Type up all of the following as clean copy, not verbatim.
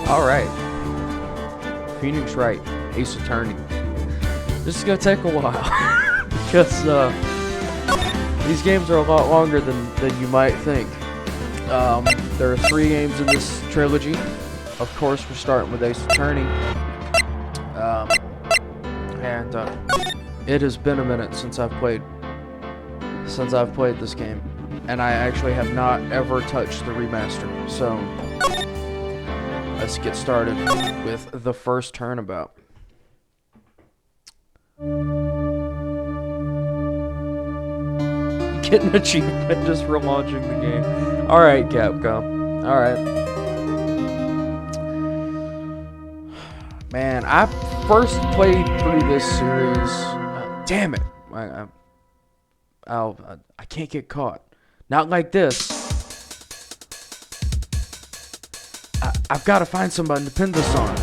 Alright. Phoenix Wright, Ace Attorney. This is gonna take a while. Because these games are a lot longer than you might think. There are 3 games in this trilogy. Of course, we're starting with Ace Attorney. And it has been a minute since I've played this game. And I actually have not ever touched the remaster. So let's get started with the first turnabout. Getting an achievement just for launching the game. Alright, Capcom. Alright. Man, I first played through this series. Damn it. I can't get caught. Not like this. I've got to find somebody to pin this on.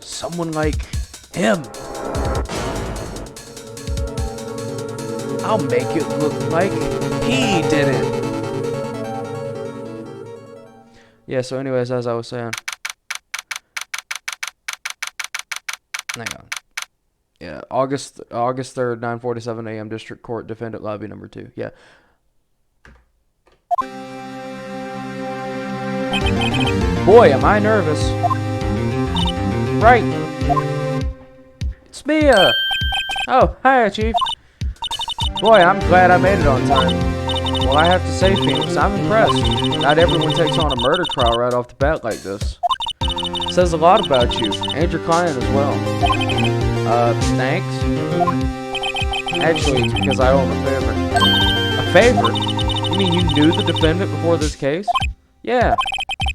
Someone like him. I'll make it look like he did it. Yeah, so anyways, as I was saying. Hang on. Yeah, August 3rd, 9:47 a.m. District Court, Defendant Lobby number 2. Yeah. Boy, am I nervous. Right. It's me, Oh, hi, Chief. Boy, I'm glad I made it on time. Well, I have to say, Phoenix, I'm impressed. Not everyone takes on a murder trial right off the bat like this. It says a lot about you, and your client as well. Thanks? Actually, it's because I owe him a favor. A favor? You mean you knew the defendant before this case? Yeah.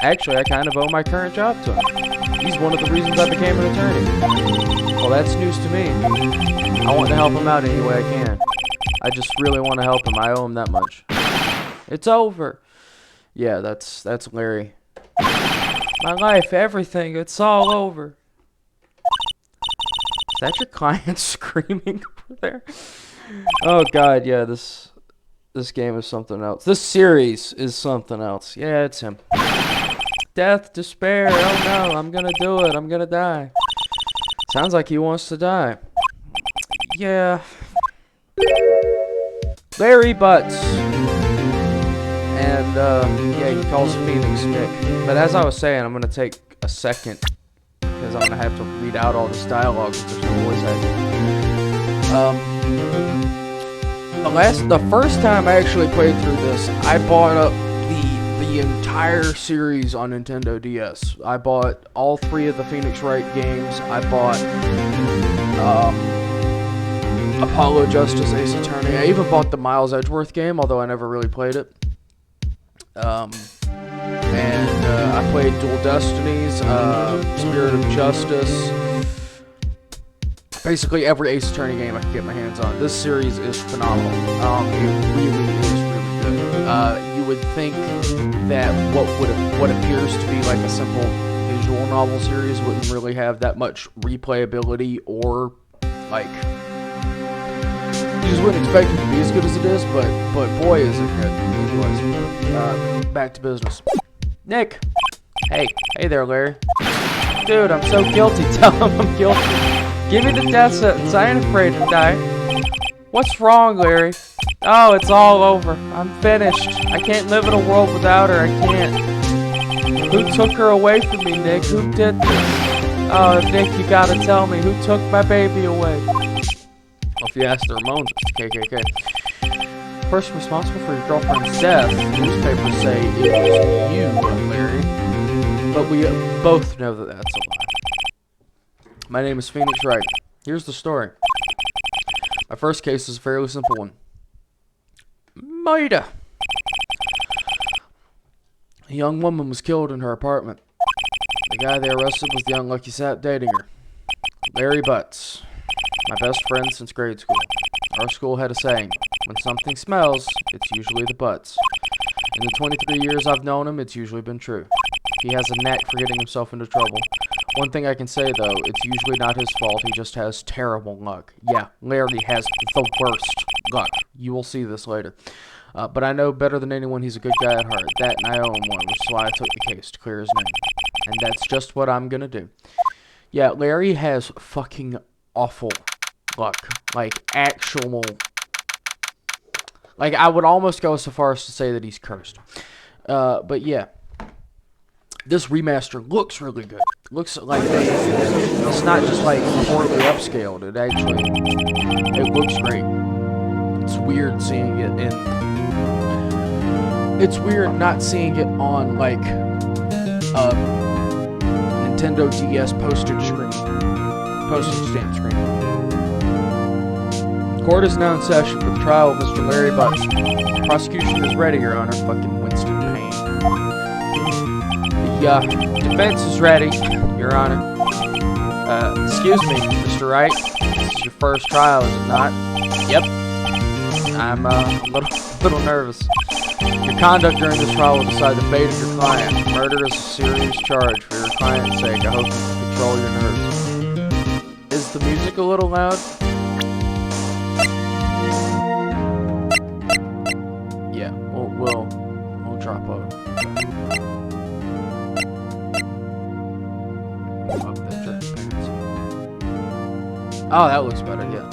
Actually, I kind of owe my current job to him. He's one of the reasons I became an attorney. Well, that's news to me. I want to help him out any way I can. I just really want to help him. I owe him that much. It's over. Yeah, that's Larry. My life, everything, it's all over. Is that your client screaming over there? Oh god, yeah, this game is something else. This series is something else. Yeah, it's him. Death, despair, oh no, I'm gonna do it, I'm gonna die. Sounds like he wants to die. Yeah. Larry Butts. And, yeah, he calls Phoenix Nick. But as I was saying, I'm gonna take a second. Because I'm gonna have to read out all this dialogue if there's no voice acting. The first time I actually played through this, I bought up the entire series on Nintendo DS. I bought all 3 of the Phoenix Wright games. I bought Apollo Justice, Ace Attorney. I even bought the Miles Edgeworth game, although I never really played it. I played Dual Destinies, Spirit of Justice. Basically every Ace Attorney game I can get my hands on. This series is phenomenal. It really is really good. You would think that what appears to be like a simple visual novel series wouldn't really have that much replayability or like you just wouldn't expect it to be as good as it is, but boy is it good. Anyways, back to business. Nick! Hey there, Larry. Dude, I'm so guilty. Tell him I'm guilty. Give me the death sentence. I ain't afraid to die. What's wrong, Larry? Oh, it's all over. I'm finished. I can't live in a world without her. I can't. Who took her away from me, Nick? Who did this? Oh, Nick, you gotta tell me. Who took my baby away? Well, if you ask the Ramones, it's the KKK. The person responsible for your girlfriend's death, newspapers say it was you, Larry. But we both know that that's a lie. My name is Phoenix Wright. Here's the story. My first case is a fairly simple one. Murder. A young woman was killed in her apartment. The guy they arrested was the unlucky sap dating her. Larry Butts. My best friend since grade school. Our school had a saying, when something smells, it's usually the butts. In the 23 years I've known him, it's usually been true. He has a knack for getting himself into trouble. One thing I can say, though, it's usually not his fault, he just has terrible luck. Yeah, Larry has the worst Look, you will see this later. But I know better than anyone he's a good guy at heart. That and I owe him one, which is why I took the case to clear his name. And that's just what I'm gonna do. Yeah, Larry has fucking awful luck. Like, actual... Like, I would almost go so far as to say that he's cursed. But yeah. This remaster looks really good. Looks like it's not just like poorly upscaled. It actually, it looks great. It's weird seeing it in. It's weird not seeing it on like Nintendo DS postage stamp screen. Court is now in session for the trial of Mr. Larry Butts. Prosecution is ready, Your Honor. Fucking Winston Payne. Defense is ready, Your Honor. Excuse me, Mr. Wright. This is your first trial, is it not? Yep. I'm a little nervous. Your conduct during this trial will decide the fate of your client. Murder is a serious charge. For your client's sake, I hope you can control your nerves. Is the music a little loud? Yeah, we'll drop over. Oh, that looks better, yeah.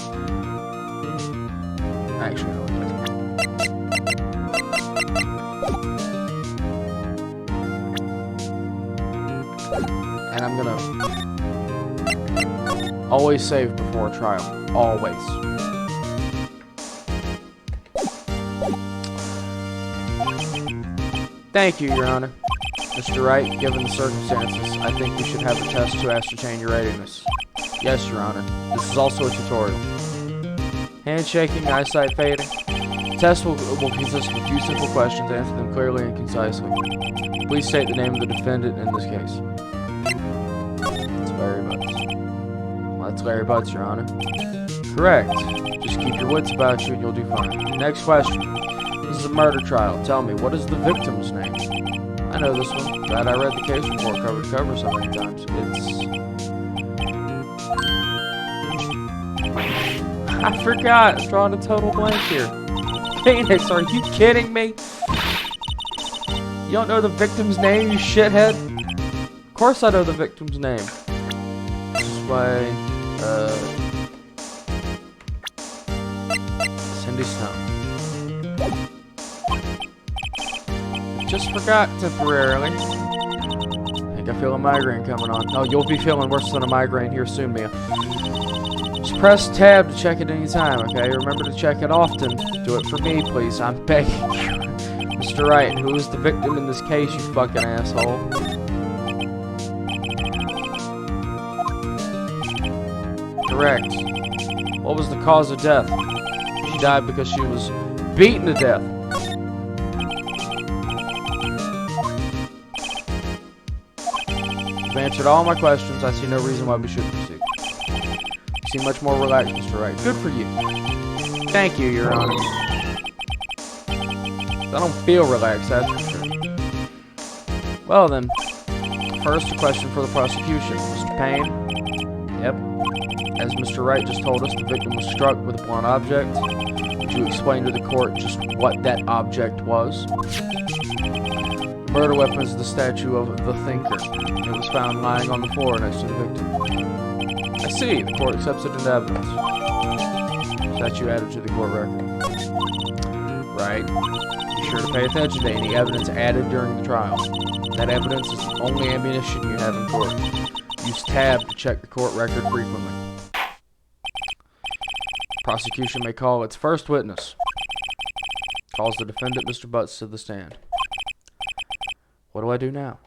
Actually, I like that. And I'm gonna always save before a trial. Always. Thank you, Your Honor. Mr. Wright, given the circumstances, I think we should have a test to ascertain your readiness. Yes, Your Honor. This is also a tutorial. Handshaking, eyesight fading. The test will consist of a few simple questions. Answer them clearly and concisely. Please state the name of the defendant in this case. It's Larry Butts. Well, that's Larry Butts, Your Honor. Correct. Just keep your wits about you and you'll do fine. Next question. This is a murder trial. Tell me, what is the victim's name? I know this one. Glad I read the case report cover to cover so many times. I forgot. I'm drawing a total blank here. Phoenix, are you kidding me? You don't know the victim's name, you shithead? Of course I know the victim's name. This is why, Cindy Stone. Just forgot temporarily. I think I feel a migraine coming on. Oh, you'll be feeling worse than a migraine here soon, Mia. Just press tab to check it any time, okay? Remember to check it often. Do it for me, please. I'm begging you. Mr. Wright, who is the victim in this case, you fucking asshole? Correct. What was the cause of death? She died because she was beaten to death. You've answered all my questions. I see no reason why we shouldn't proceed. You seem much more relaxed, Mr. Wright. Good for you. Thank you, Your Honor. I don't feel relaxed, that's for sure. Well then, first a question for the prosecution. Mr. Payne? Yep. As Mr. Wright just told us, the victim was struck with a blunt object. Would you explain to the court just what that object was? The murder weapon is the statue of the Thinker. It was found lying on the floor next to the victim. I see. The court accepts it into evidence. Statue added to the court record. Right. Be sure to pay attention to any evidence added during the trial. That evidence is the only ammunition you have in court. Use tab to check the court record frequently. Prosecution may call its first witness. Calls the defendant, Mr. Butts, to the stand. What do I do now?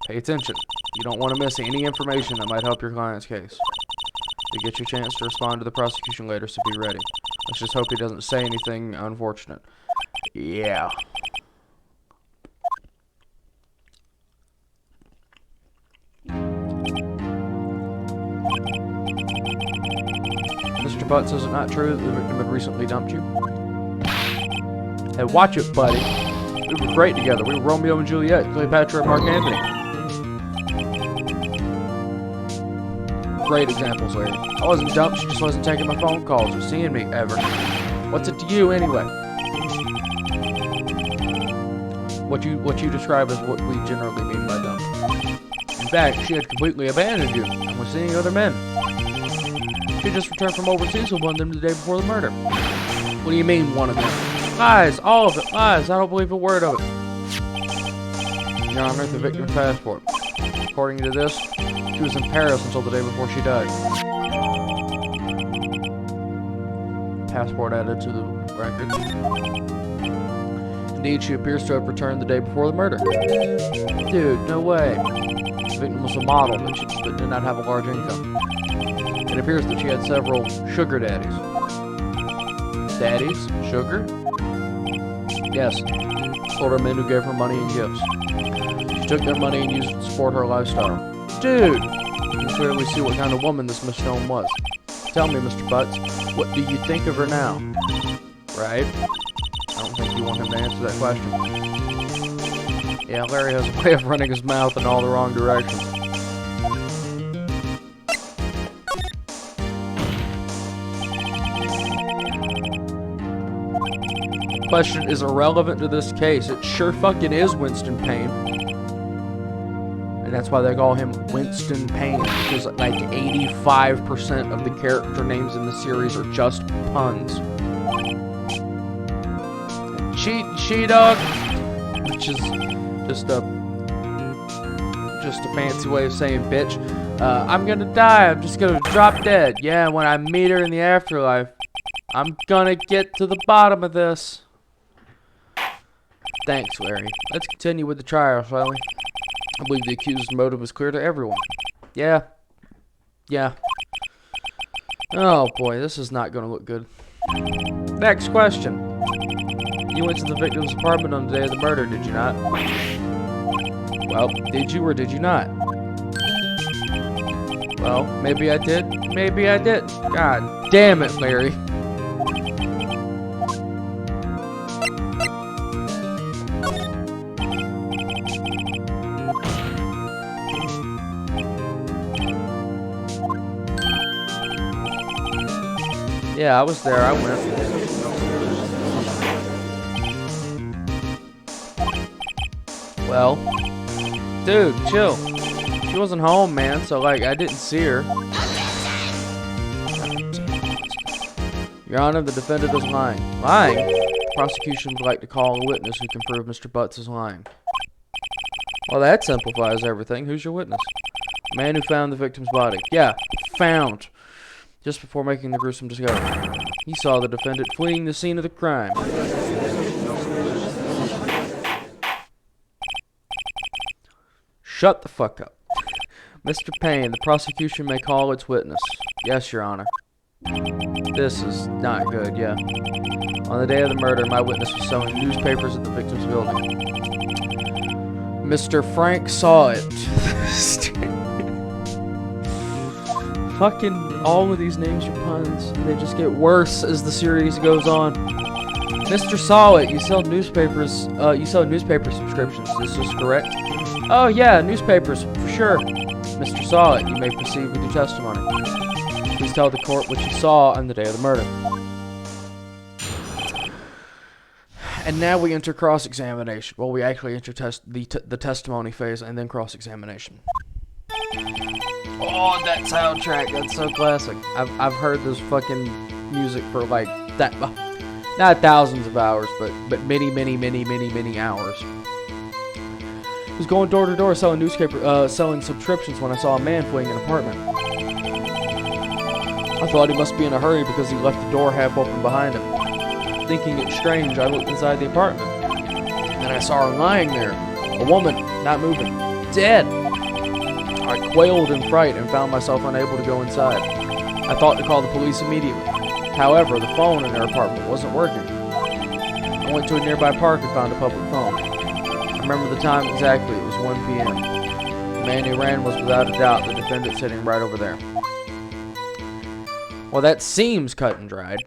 Pay attention. You don't want to miss any information that might help your client's case. You get your chance to respond to the prosecution later, so be ready. Let's just hope he doesn't say anything unfortunate. Yeah. Mr. Butts, is it not true that the victim had recently dumped you? Hey, watch it, buddy. We were great together. We were Romeo and Juliet, Cleopatra and Mark Antony. Great examples, lady. I wasn't dumped, she just wasn't taking my phone calls or seeing me ever. What's it to you, anyway? What you describe as what we generally mean by dumb. In fact, she had completely abandoned you and was seeing other men. She just returned from overseas with one of them the day before the murder. What do you mean, one of them? Lies, all of it, lies. I don't believe a word of it. Your Honor, the victim's passport. According to this, she was in Paris until the day before she died. Passport added to the record. Indeed, she appears to have returned the day before the murder. Dude, no way. The victim was a model, but did not have a large income. It appears that she had several sugar daddies. Daddies? Sugar? Yes. Older men who gave her money and gifts. She took their money and used it to support her lifestyle. Dude! You can clearly see what kind of woman this Miss Stone was. Tell me, Mr. Butts, what do you think of her now? Right? I don't think you want him to answer that question. Yeah, Larry has a way of running his mouth in all the wrong directions. The question is irrelevant to this case. It sure fucking is Winston Payne. And that's why they call him Winston Payne. Because like 85% of the character names in the series are just puns. She-Dog, which is just a fancy way of saying bitch. I'm gonna die. I'm just gonna drop dead. Yeah, when I meet her in the afterlife, I'm gonna get to the bottom of this. Thanks, Larry. Let's continue with the trial, shall we? I believe the accused's motive was clear to everyone. Yeah. Yeah. Oh boy, this is not gonna look good. Next question. You went to the victim's apartment on the day of the murder, did you not? Well, did you or did you not? Well, maybe I did, maybe I didn't. God damn it, Larry. Yeah, I was there, I went. Well, dude, chill. She wasn't home, man, so like I didn't see her. Your Honor, the defendant is lying. Lying? The prosecution would like to call a witness who can prove Mr. Butts is lying. Well, that simplifies everything. Who's your witness? The man who found the victim's body. Yeah, found. Just before making the gruesome discovery. He saw the defendant fleeing the scene of the crime. Shut the fuck up. Mr. Payne, the prosecution may call its witness. Yes, Your Honor. This is not good, yeah. On the day of the murder, my witness was selling newspapers at the victim's building. Mr. Frank saw it. Fucking all of these names are puns, and they just get worse as the series goes on. Mr. Saw It, you sell newspapers, you sell newspaper subscriptions, this is correct? Oh yeah, newspapers, for sure. Mr. Saw It, you may proceed with your testimony. Please tell the court what you saw on the day of the murder. And now we enter cross-examination. Well, we actually enter the testimony phase and then cross-examination. Oh, that soundtrack, that's so classic. I've heard this fucking music for like that, not thousands of hours, but many hours. I was going door to door selling selling subscriptions when I saw a man fleeing an apartment. I thought he must be in a hurry because he left the door half open behind him. Thinking it strange, I looked inside the apartment. And I saw her lying there, a woman, not moving, dead. I quailed in fright and found myself unable to go inside. I thought to call the police immediately. However, the phone in her apartment wasn't working. I went to a nearby park and found a public phone. I remember the time exactly, it was 1 p.m. The man who ran was without a doubt the defendant sitting right over there. Well, that seems cut and dried.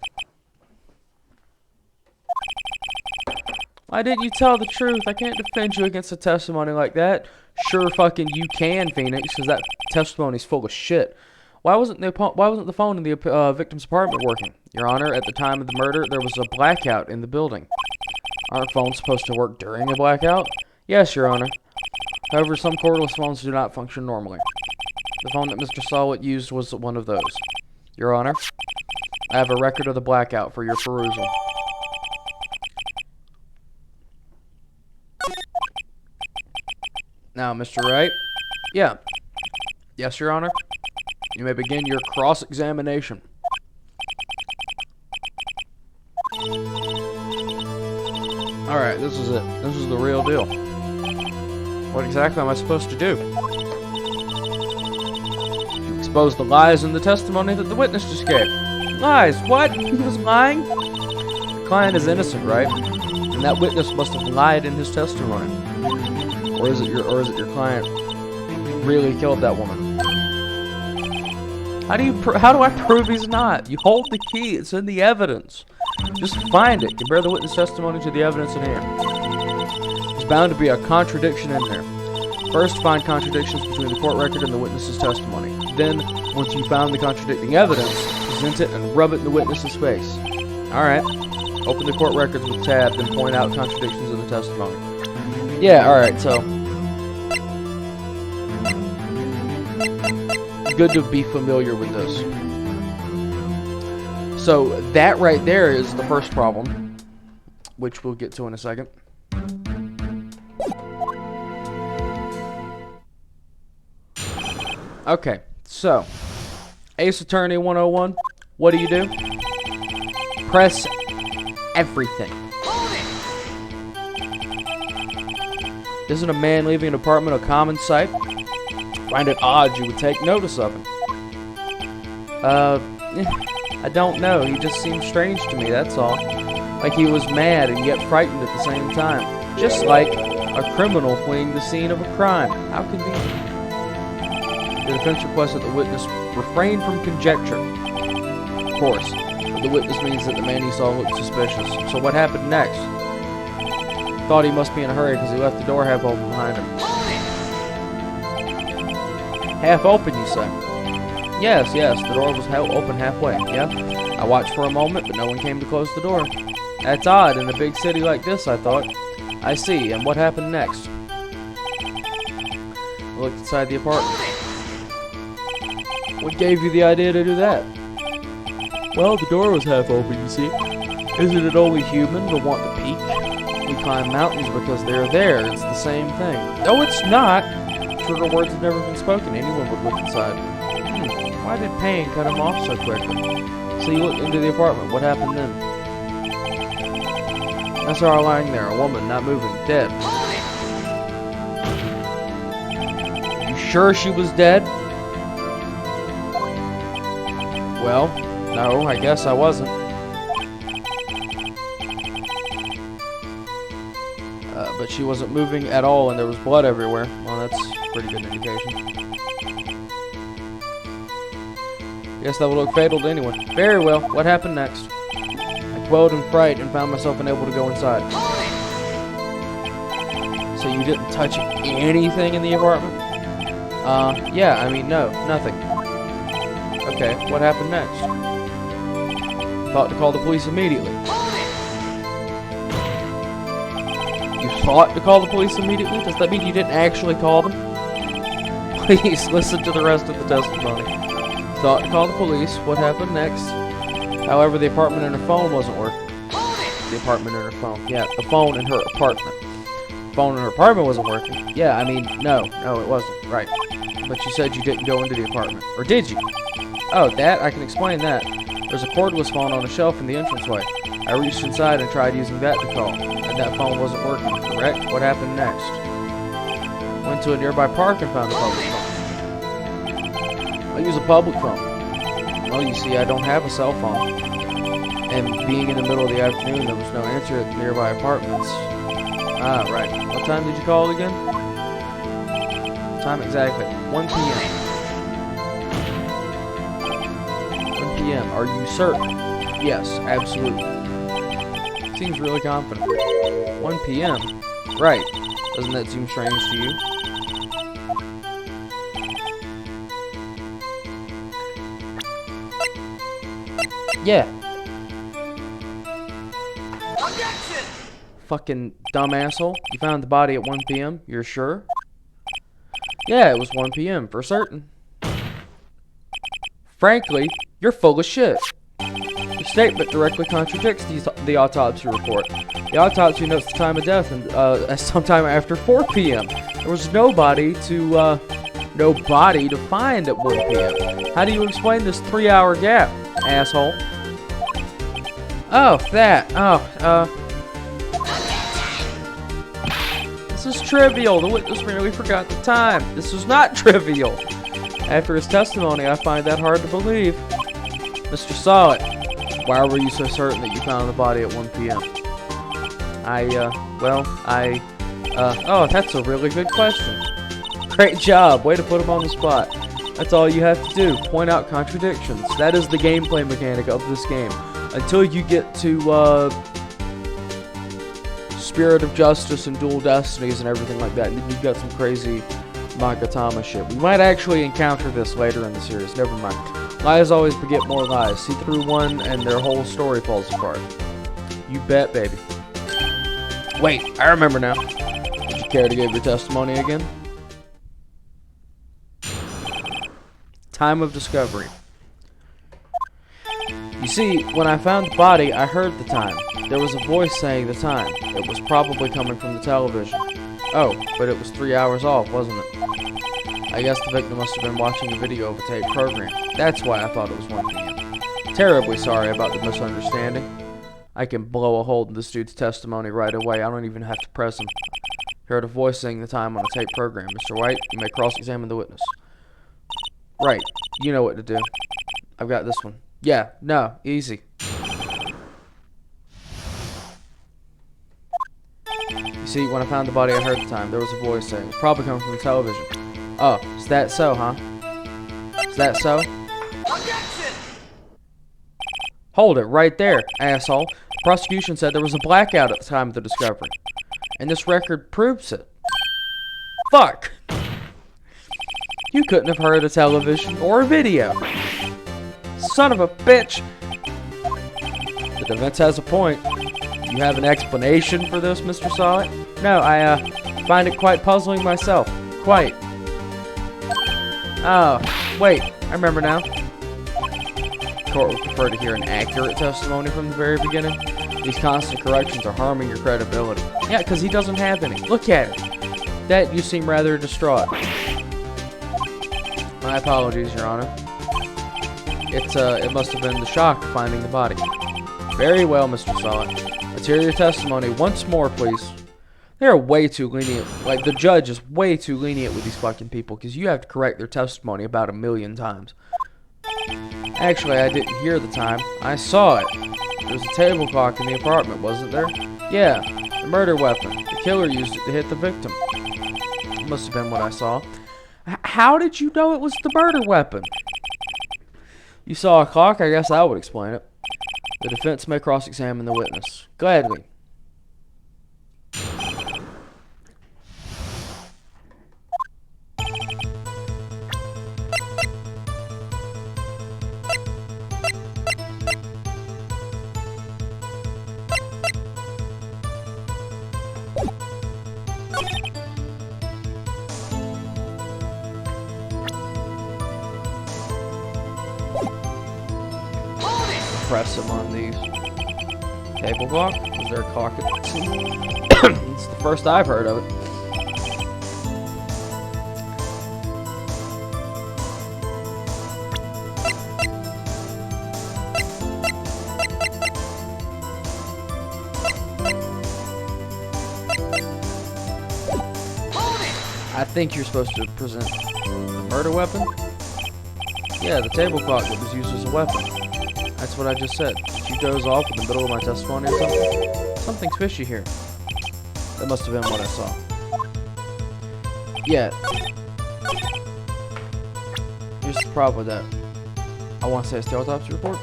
Why didn't you tell the truth? I can't defend you against a testimony like that. Sure fucking you can, Phoenix, because that testimony's full of shit. Why wasn't the phone in the victim's apartment working? Your Honor, at the time of the murder, there was a blackout in the building. Aren't phones supposed to work during a blackout? Yes, Your Honor. However, some cordless phones do not function normally. The phone that Mr. Solid used was one of those. Your Honor, I have a record of the blackout for your perusal. Now, Mr. Wright. Yeah. Yes, Your Honor. You may begin your cross-examination. Alright, this is it. This is the real deal. What exactly am I supposed to do? You expose the lies in the testimony that the witness just gave. Lies? What? He was lying? The client is innocent, right? And that witness must have lied in his testimony. Or is it your client really killed that woman? How do I prove he's not? You hold the key. It's in the evidence. Just find it. Compare the witness testimony to the evidence in here. There's bound to be a contradiction in there. First, find contradictions between the court record and the witness's testimony. Then, once you found the contradicting evidence, present it and rub it in the witness's face. Alright. Open the court records with tab, then point out contradictions in the testimony. Yeah, alright, so good to be familiar with this. So that right there is the first problem, which we'll get to in a second. Okay, so Ace Attorney 101, what do? Press everything. Isn't a man leaving an apartment a common sight? Find it odd you would take notice of him. I don't know. He just seemed strange to me, that's all. Like he was mad and yet frightened at the same time. Just like a criminal fleeing the scene of a crime. How convenient. The defense requests that the witness refrain from conjecture. Of course, but the witness means that the man he saw looked suspicious. So what happened next? Thought he must be in a hurry because he left the door half open behind him. Half open, you say? Yes, the door was open halfway, yeah? I watched for a moment, but no one came to close the door. That's odd in a big city like this, I thought. I see, and what happened next? I looked inside the apartment. What gave you the idea to do that? Well, the door was half open, you see. Isn't it only human to want to peek? We climb mountains because they're there. It's the same thing. No, it's not. Truer words have never been spoken. Anyone would look inside. Why did pain cut him off so quickly? So you looked into the apartment. What happened then? I saw her lying there. A woman, not moving. Dead. You sure she was dead? Well, no, I guess I wasn't. But she wasn't moving at all and there was blood everywhere. Well, that's a pretty good indication. Guess that will look fatal to anyone. Very well. What happened next? I quelled in fright and found myself unable to go inside. So you didn't touch anything in the apartment? Yeah, I mean, no, nothing. Okay, what happened next? Thought to call the police immediately. You thought to call the police immediately? Does that mean you didn't actually call them? Please listen to the rest of the testimony. Thought to call the police. What happened next? However, the apartment and her phone wasn't working. The apartment and her phone. Yeah, the phone in her apartment. The phone in her apartment wasn't working. Yeah, I mean, no, it wasn't. Right. But you said you didn't go into the apartment. Or did you? Oh, that? I can explain that. There's a cordless phone on a shelf in the entranceway. I reached inside and tried using that to call. And that phone wasn't working, correct? What happened next? Went to a nearby park and found a public phone. I use a public phone. Well, you see, I don't have a cell phone. And being in the middle of the afternoon, there was no answer at the nearby apartments. Ah, right. What time did you call it again? What time exactly? 1 p.m. 1 p.m. Are you certain? Yes, absolutely. Seems really confident. 1 p.m.? Right. Doesn't that seem strange to you? Yeah. Fucking dumb asshole. You found the body at 1 p.m. You're sure? Yeah, it was 1 p.m. for certain. Frankly, you're full of shit. Your statement directly contradicts the autopsy report. The autopsy notes the time of death as sometime after 4 p.m. There was no body to find at 1 p.m. How do you explain this 3-hour gap, asshole? Oh, that. This is trivial. The witness merely forgot the time. This is not trivial. After his testimony, I find that hard to believe. Mr. Solid, why were you so certain that you found the body at 1 p.m.? Oh, that's a really good question. Great job. Way to put him on the spot. That's all you have to do. Point out contradictions. That is the gameplay mechanic of this game. Until you get to, Spirit of Justice and Dual Destinies and everything like that. And then you've got some crazy Magatama shit. We might actually encounter this later in the series. Never mind. Lies always beget more lies. See through one and their whole story falls apart. You bet, baby. Wait, I remember now. Would you care to give your testimony again? Time of discovery. You see, when I found the body, I heard the time. There was a voice saying the time. It was probably coming from the television. Oh, but it was 3 hours off, wasn't it? I guess the victim must have been watching a video of a tape program. That's why I thought it was 1 p.m. Terribly sorry about the misunderstanding. I can blow a hole in this dude's testimony right away. I don't even have to press him. Heard a voice saying the time on a tape program. Mr. Wright, you may cross-examine the witness. Right, you know what to do. I've got this one. Yeah, no, easy. You see, when I found the body, I heard the time. There was a voice saying, probably coming from the television. Oh, is that so, huh? Is that so? Hold it right there, asshole. The prosecution said there was a blackout at the time of the discovery. And this record proves it. Fuck! You couldn't have heard a television or a video. Son of a bitch! The defense has a point. You have an explanation for this, Mr. Solid? No, I find it quite puzzling myself. Quite. Oh, wait, I remember now. The court would prefer to hear an accurate testimony from the very beginning. These constant corrections are harming your credibility. Yeah, because he doesn't have any. Look at him. That you seem rather distraught. My apologies, Your Honor. It must have been the shock of finding the body. Very well, Mr. Solid. Let's hear your testimony once more, please. They're way too lenient. Like, the judge is way too lenient with these fucking people, because you have to correct their testimony about 1,000,000 times. Actually, I didn't hear the time. I saw it. There was a table clock in the apartment, wasn't there? Yeah, the murder weapon. The killer used it to hit the victim. It must have been what I saw. How did you know it was the murder weapon? You saw a clock? I guess I would explain it. The defense may cross-examine the witness. Gladly. Press them on these table clock. Is there a clock? It's the first I've heard of it. I think you're supposed to present the murder weapon. Yeah, the table clock that was used as a weapon. That's what I just said. She goes off in the middle of my testimony or something. Something's fishy here. That must have been what I saw. Yeah. Here's the problem with that. I want to say it's the autopsy report.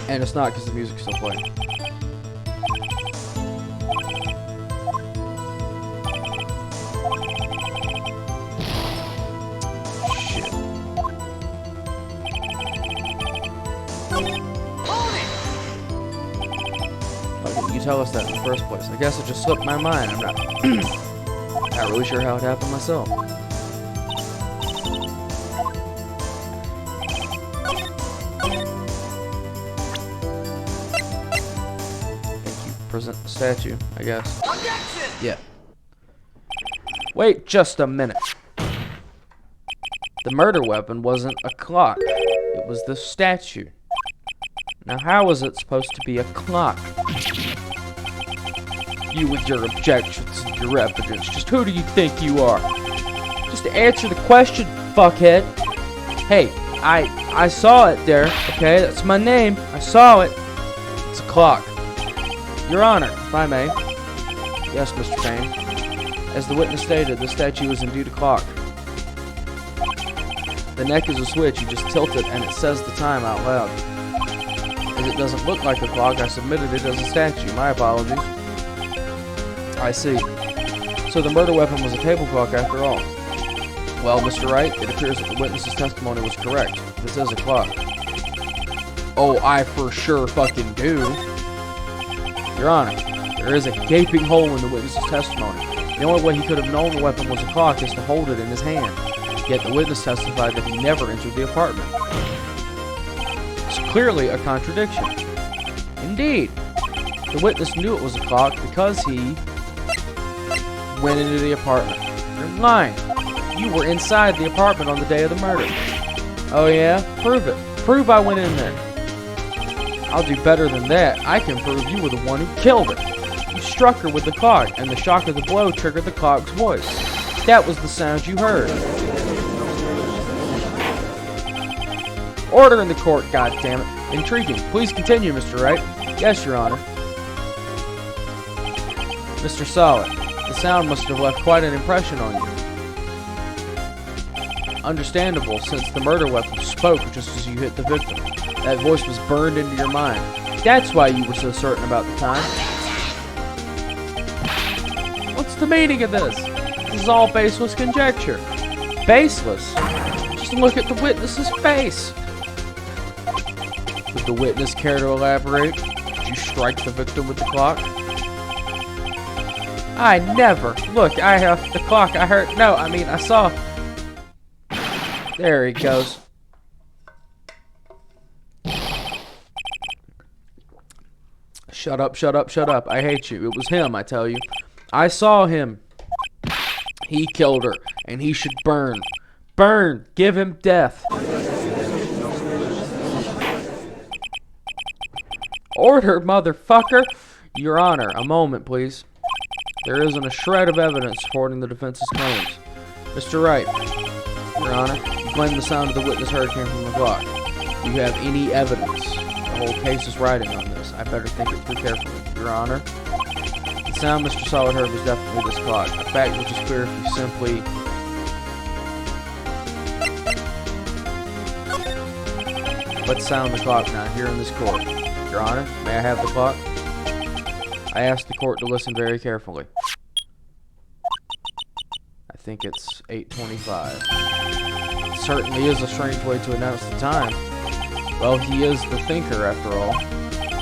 And it's not because the music's still playing. tell us that in the first place? I guess it just slipped my mind. I'm not, not really sure how it happened myself. Thank you. Present the statue, I guess. Objection! Yeah. Wait just a minute. The murder weapon wasn't a clock. It was the statue. Now how was it supposed to be a clock? You with your objections and your evidence. Just who do you think you are? Just answer the question, fuckhead. Hey, I saw it there, okay? That's my name. I saw it. It's a clock. Your Honor, if I may. Yes, Mr. Payne. As the witness stated, the statue is indeed a clock. The neck is a switch. You just tilt it and it says the time out loud. As it doesn't look like a clock, I submitted it as a statue. My apologies. I see. So the murder weapon was a table clock after all. Well, Mr. Wright, it appears that the witness's testimony was correct. This is a clock. Oh, I for sure fucking do. Your Honor, there is a gaping hole in the witness's testimony. The only way he could have known the weapon was a clock is to hold it in his hand. Yet the witness testified that he never entered the apartment. It's clearly a contradiction. Indeed, the witness knew it was a clock because he went into the apartment. You're lying. You were inside the apartment on the day of the murder. Oh yeah? Prove it. Prove I went in there. I'll do better than that. I can prove you were the one who killed her. You struck her with the clock, and the shock of the blow triggered the clock's voice. That was the sound you heard. Order in the court, goddammit. Intriguing. Please continue, Mr. Wright. Yes, Your Honor. Mr. Solid, the sound must have left quite an impression on you. Understandable, since the murder weapon spoke just as you hit the victim. That voice was burned into your mind. That's why you were so certain about the time. What's the meaning of this? This is all baseless conjecture. Baseless? Just look at the witness's face. Would the witness care to elaborate? Did you strike the victim with the clock? I never. Look, I have the clock. I heard. No, I mean, I saw. There he goes. Shut up, shut up, shut up. I hate you. It was him, I tell you. I saw him. He killed her, and he should burn. Burn! Give him death. Order, motherfucker! Your Honor, a moment, please. There isn't a shred of evidence supporting the defense's claims. Mr. Wright, Your Honor, you claim the sound of the witness heard came from the clock. Do you have any evidence? The whole case is riding on this. I better think it through carefully. Your Honor, the sound Mr. Solid heard was definitely this clock. A fact which is clear if you simply... Let's sound the clock now, here in this court. Your Honor, may I have the clock? I asked the court to listen very carefully. I think it's 8:25. It certainly is a strange way to announce the time. Well, he is the thinker, after all.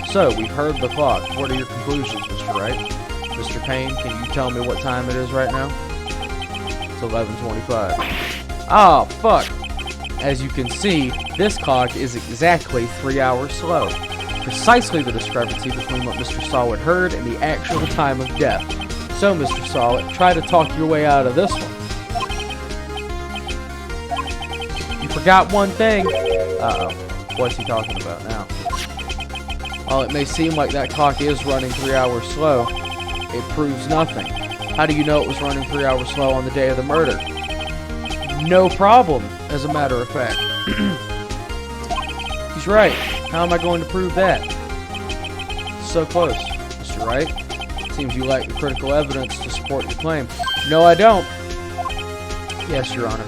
So, we've heard the clock. What are your conclusions, Mr. Wright? Mr. Payne, can you tell me what time it is right now? It's 11:25. Oh, fuck! As you can see, this clock is exactly 3 hours slow. Precisely the discrepancy between what Mr. Solid heard and the actual time of death. So, Mr. Solid, try to talk your way out of this one. You forgot one thing. Uh-oh. What's he talking about now? While it may seem like that clock is running 3 hours slow, it proves nothing. How do you know it was running 3 hours slow on the day of the murder? No problem, as a matter of fact. He's right. How am I going to prove that? So close, Mr. Wright. Seems you lack the critical evidence to support your claim. No, I don't. Yes, Your Honor.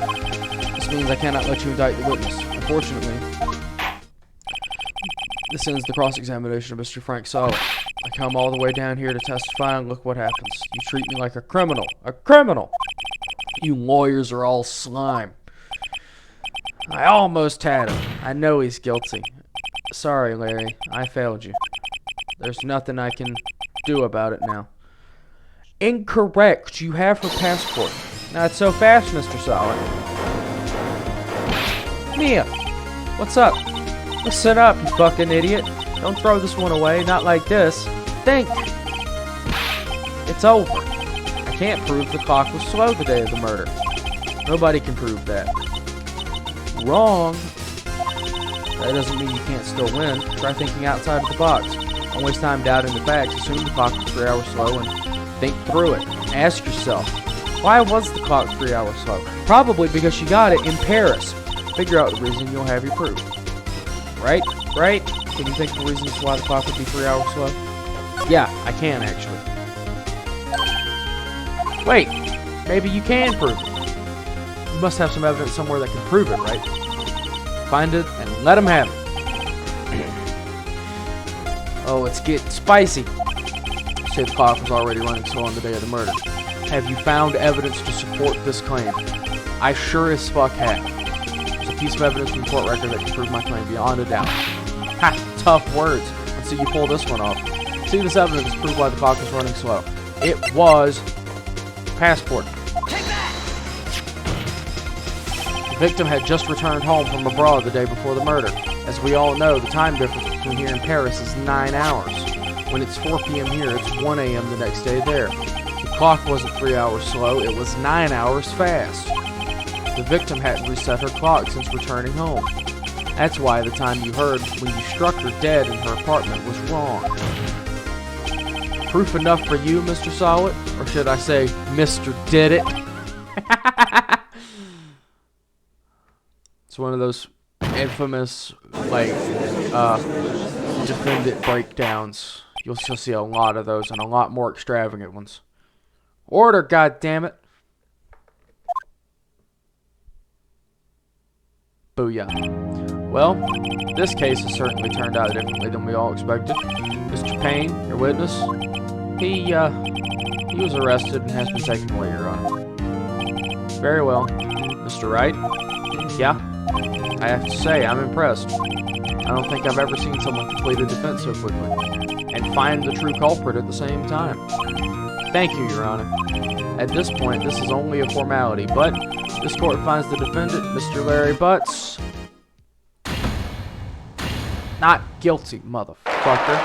This means I cannot let you indict the witness. Unfortunately, this ends the cross-examination of Mr. Frank Solid. I come all the way down here to testify, and look what happens. You treat me like a criminal. A criminal! You lawyers are all slime. I almost had him. I know he's guilty. Sorry, Larry. I failed you. There's nothing I can do about it now? Incorrect. You have her passport. Not so fast, Mr. Solid. Mia, what's up? Listen up, you fucking idiot. Don't throw this one away. Not like this. Think. It's over. I can't prove the clock was slow the day of the murder. Nobody can prove that. Wrong. That doesn't mean you can't still win. Try thinking outside of the box. Don't waste time doubting the facts. Assume the clock was 3 hours slow and think through it. Ask yourself, why was the clock 3 hours slow? Probably because she got it in Paris. Figure out the reason, you'll have your proof. Right? Right? Can you think of the reasons why the clock would be 3 hours slow? Yeah, I can actually. Wait, maybe you can prove it. You must have some evidence somewhere that can prove it, right? Find it and let them have it. Oh, it's getting spicy. You say the clock was already running slow on the day of the murder. Have you found evidence to support this claim? I sure as fuck have. There's a piece of evidence from the court record that can prove my claim beyond a doubt. Ha! Tough words. Let's see you pull this one off. See this evidence to prove why the clock was running slow. It was passport. The victim had just returned home from abroad the day before the murder. As we all know, the time difference between here and Paris is 9 hours. When it's 4 p.m. here, it's 1 a.m. the next day there. The clock wasn't 3 hours slow, it was 9 hours fast. The victim hadn't reset her clock since returning home. That's why the time you heard when you struck her dead in her apartment was wrong. Proof enough for you, Mr. Solid? Or should I say, Mr. Did It? It's one of those infamous, like, defendant breakdowns. You'll still see a lot of those and a lot more extravagant ones. Order, goddammit! Booyah. Well, this case has certainly turned out differently than we all expected. Mr. Payne, your witness, he was arrested and has been taken away, Your Honor. Very well. Mr. Wright? Yeah? I have to say, I'm impressed. I don't think I've ever seen someone complete a defense so quickly. And find the true culprit at the same time. Thank you, Your Honor. At this point, this is only a formality, but this court finds the defendant, Mr. Larry Butts, not guilty, motherfucker.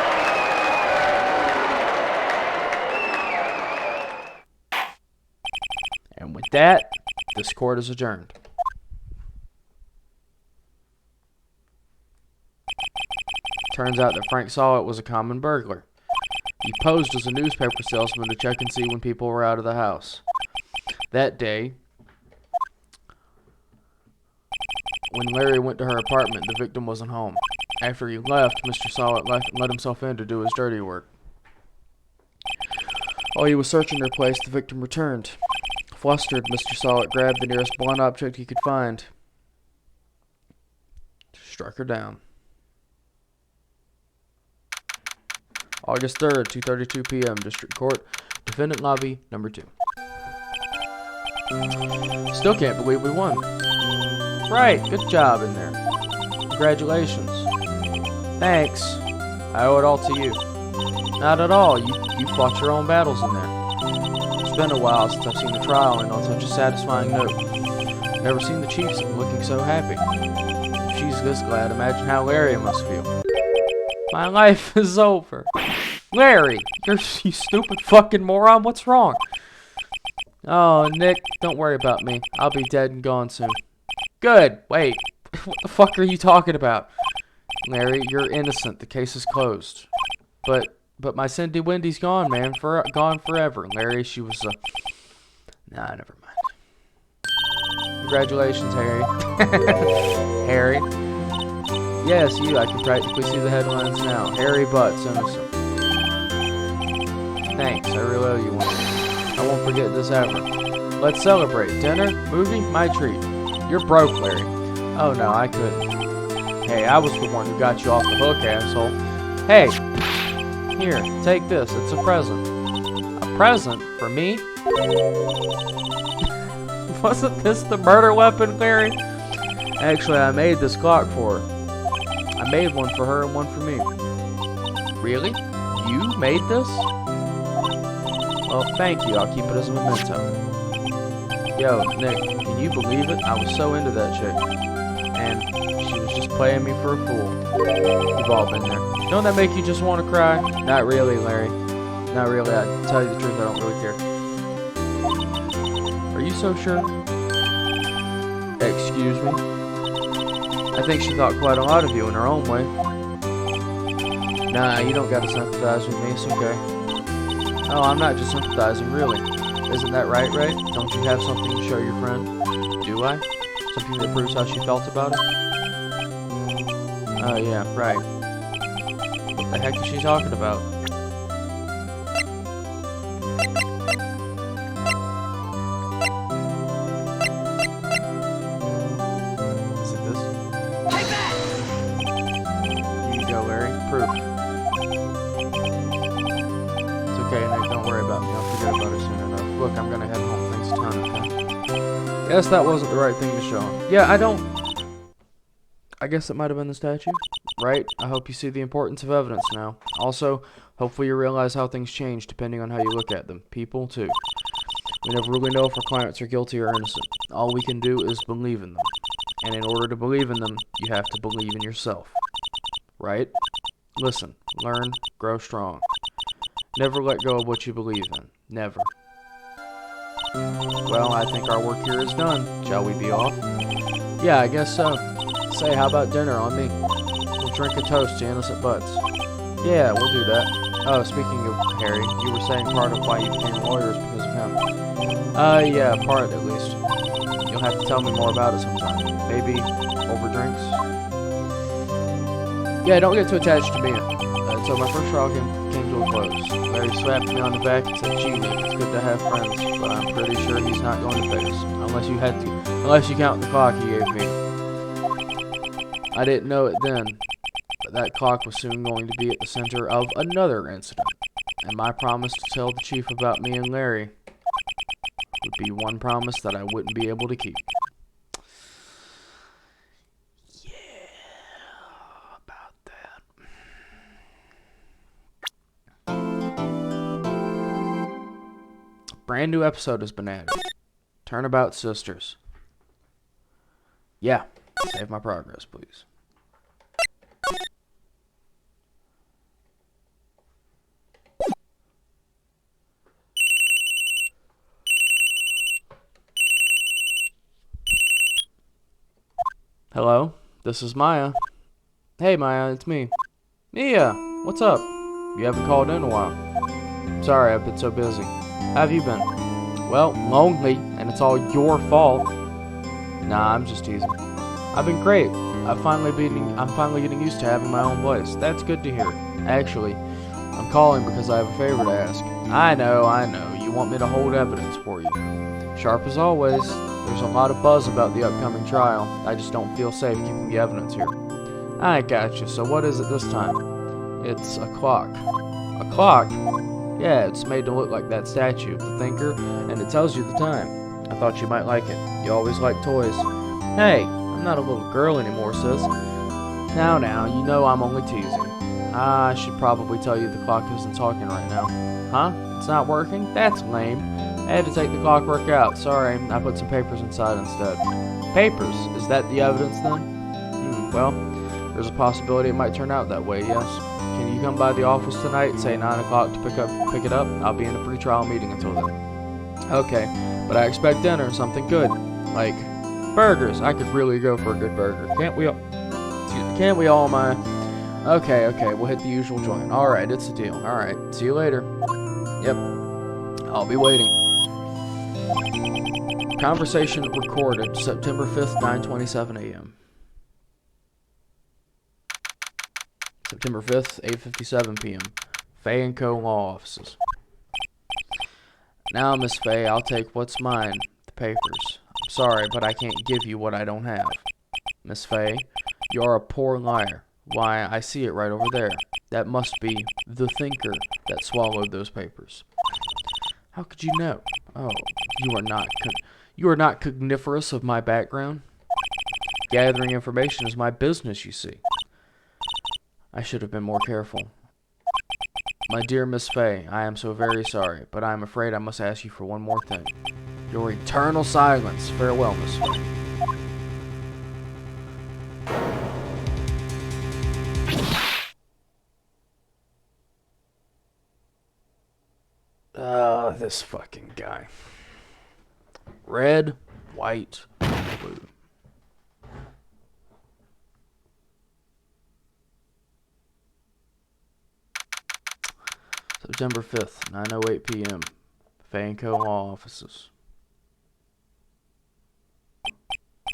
And with that, this court is adjourned. Turns out that Frank Solid was a common burglar. He posed as a newspaper salesman to check and see when people were out of the house. That day, when Larry went to her apartment, the victim wasn't home. After he left, Mr. Solid let himself in to do his dirty work. While he was searching her place, the victim returned. Flustered, Mr. Solid grabbed the nearest blunt object he could find. Struck her down. August 3rd, 2:32 p.m. District Court, Defendant Lobby, number 2. Still can't believe we won. Right, good job in there. Congratulations. Thanks. I owe it all to you. Not at all. You fought your own battles in there. It's been a while since I've seen a trial end on such a satisfying note. Never seen the Chiefs looking so happy. If she's this glad, imagine how Larry must feel. My life is over. Larry, you stupid fucking moron. What's wrong? Oh, Nick, don't worry about me. I'll be dead and gone soon. Good. Wait, what the fuck are you talking about? Larry, you're innocent. The case is closed. But my Cindy Wendy's gone, man. Gone forever. Larry, she was Nah, never mind. Congratulations, Harry. Harry. Yes, you. I can practically see the headlines now. Harry Butts, innocent. Thanks, I really owe you one. I won't forget this ever. Let's celebrate. Dinner? Movie? My treat. You're broke, Larry. Oh no, I couldn't. Hey, I was the one who got you off the hook, asshole. Hey! Here, take this. It's a present. A present? For me? Wasn't this the murder weapon, Larry? Actually, I made this clock for her. I made one for her and one for me. Really? You made this? Well, thank you. I'll keep it as a memento. Yo, Nick, can you believe it? I was so into that chick. And she was just playing me for a fool. We've all been there. Don't that make you just want to cry? Not really, Larry. Not really. I tell you the truth, I don't really care. Are you so sure? Excuse me? I think she thought quite a lot of you in her own way. Nah, you don't gotta sympathize with me, it's okay. Oh, I'm not just sympathizing, really. Isn't that right, Ray? Don't you have something to show your friend? Do I? Something that proves how she felt about it? Oh, yeah, right. What the heck is she talking about? Is it this? Take that! Here you go, Larry. Proof. It's okay, Nick. Don't worry about me. I'll forget about it soon enough. Look, I'm gonna head home. Thanks a ton, okay? Guess that wasn't the right thing to show him. Yeah, I guess it might have been the statue. Right? I hope you see the importance of evidence now. Also, hopefully you realize how things change depending on how you look at them. People, too. We never really know if our clients are guilty or innocent. All we can do is believe in them. And in order to believe in them, you have to believe in yourself. Right? Listen, learn, grow strong. Never let go of what you believe in. Never. Well, I think our work here is done. Shall we be off? Yeah, I guess so. Say, how about dinner on me? We'll drink a toast to innocent butts. Yeah, we'll do that. Oh, speaking of Harry, you were saying part of why you became lawyers because of him. Yeah, part at least. You'll have to tell me more about it sometime. Maybe over drinks? Yeah, don't get too attached to me. So my first trial came to a close. Larry slapped me on the back and said, "Gee, Nick, it's good to have friends, but I'm pretty sure he's not going to face. Unless you count the clock he gave me." I didn't know it then, but that clock was soon going to be at the center of another incident. And my promise to tell the chief about me and Larry would be one promise that I wouldn't be able to keep. Brand new episode has been added. Turnabout Sisters. Yeah, save my progress, please. Hello, this is Maya. Hey Maya, it's me. Mia, what's up? You haven't called in a while. Sorry, I've been so busy. How have you been? Well, lonely, and it's all your fault. Nah, I'm just teasing. I've been great. I'm finally getting used to having my own place. That's good to hear. Actually, I'm calling because I have a favor to ask. I know. You want me to hold evidence for you. Sharp as always. There's a lot of buzz about the upcoming trial. I just don't feel safe keeping the evidence here. I gotcha. So what is it this time? It's a clock. A clock? Yeah, it's made to look like that statue, the thinker, and it tells you the time. I thought you might like it. You always like toys. Hey, I'm not a little girl anymore, sis. Now, you know I'm only teasing. I should probably tell you the clock isn't talking right now. Huh? It's not working? That's lame. I had to take the clockwork out. Sorry, I put some papers inside instead. Papers? Is that the evidence then? Well, there's a possibility it might turn out that way, yes. Can you come by the office tonight, say 9 o'clock to pick it up? I'll be in a pre-trial meeting until then. Okay, but I expect dinner, something good. Like burgers. I could really go for a good burger. Can't we all, Maya? Okay, we'll hit the usual joint. Alright, it's a deal. Alright, see you later. Yep, I'll be waiting. Conversation recorded September 5th, 9:27 a.m. September 5th, 8:57 p.m. Fay & Co. Law Offices. Now, Miss Fay, I'll take what's mine, the papers. I'm sorry, but I can't give you what I don't have. Miss Fay, you're a poor liar. Why, I see it right over there. That must be the thinker that swallowed those papers. How could you know? Oh, you are not cogniferous of my background? Gathering information is my business, you see. I should have been more careful. My dear Miss Fay, I am so very sorry, but I am afraid I must ask you for one more thing. Your eternal silence. Farewell, Miss Fay. This fucking guy. Red, white, blue. September 5th, 9:08 p.m. Fay & Co. Law Offices.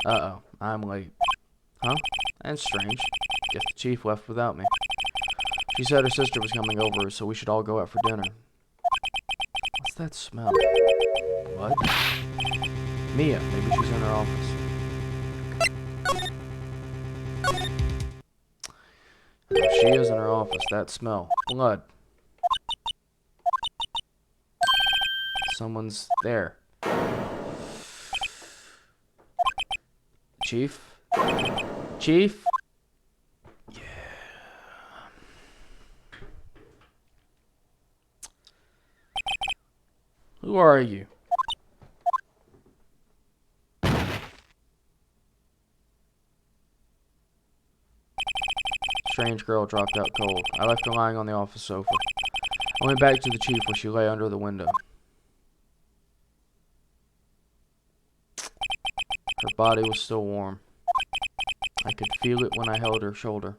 Uh-oh, I'm late. Huh? That's strange. Guess the chief left without me. She said her sister was coming over, so we should all go out for dinner. What's that smell? What? Mia, maybe she's in her office. Oh, she is in her office. That smell. Blood. Someone's there. Chief? Chief? Yeah. Who are you? Strange girl dropped out cold. I left her lying on the office sofa. I went back to the chief where she lay under the window. Her body was still warm. I could feel it when I held her shoulder.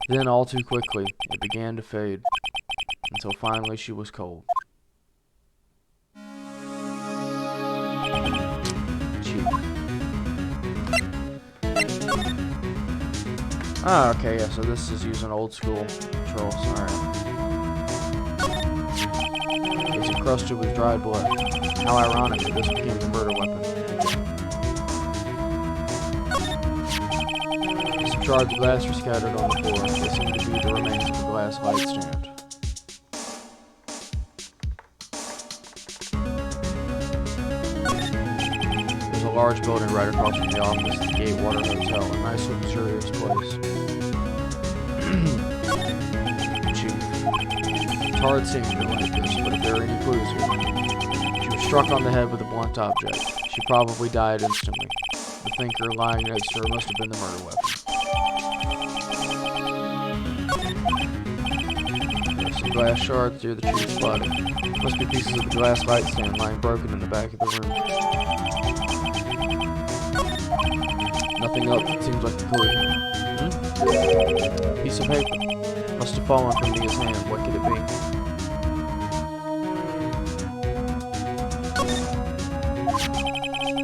Then, all too quickly, it began to fade, until finally she was cold. Chief. Ah, okay, yeah, so this is using old school controls, alright. It's encrusted with dried blood. How ironic that this became the murder weapon. Some shards of glass were scattered on the floor. They seemed to be the remains of a glass light stand. There's a large building right across from the office, the Gatewater Hotel, a nice luxurious place. Chief. It's hard seeing her like this, but if there are any clues here. She was struck on the head with a blunt object. She probably died instantly. The thinker lying next to her must have been the murder weapon. There's some glass shards near the chief's body. Must be pieces of the glass light stand lying broken in the back of the room. Nothing else that seems like a clue. Piece of paper. Must have fallen from Mia's hand. What could it be?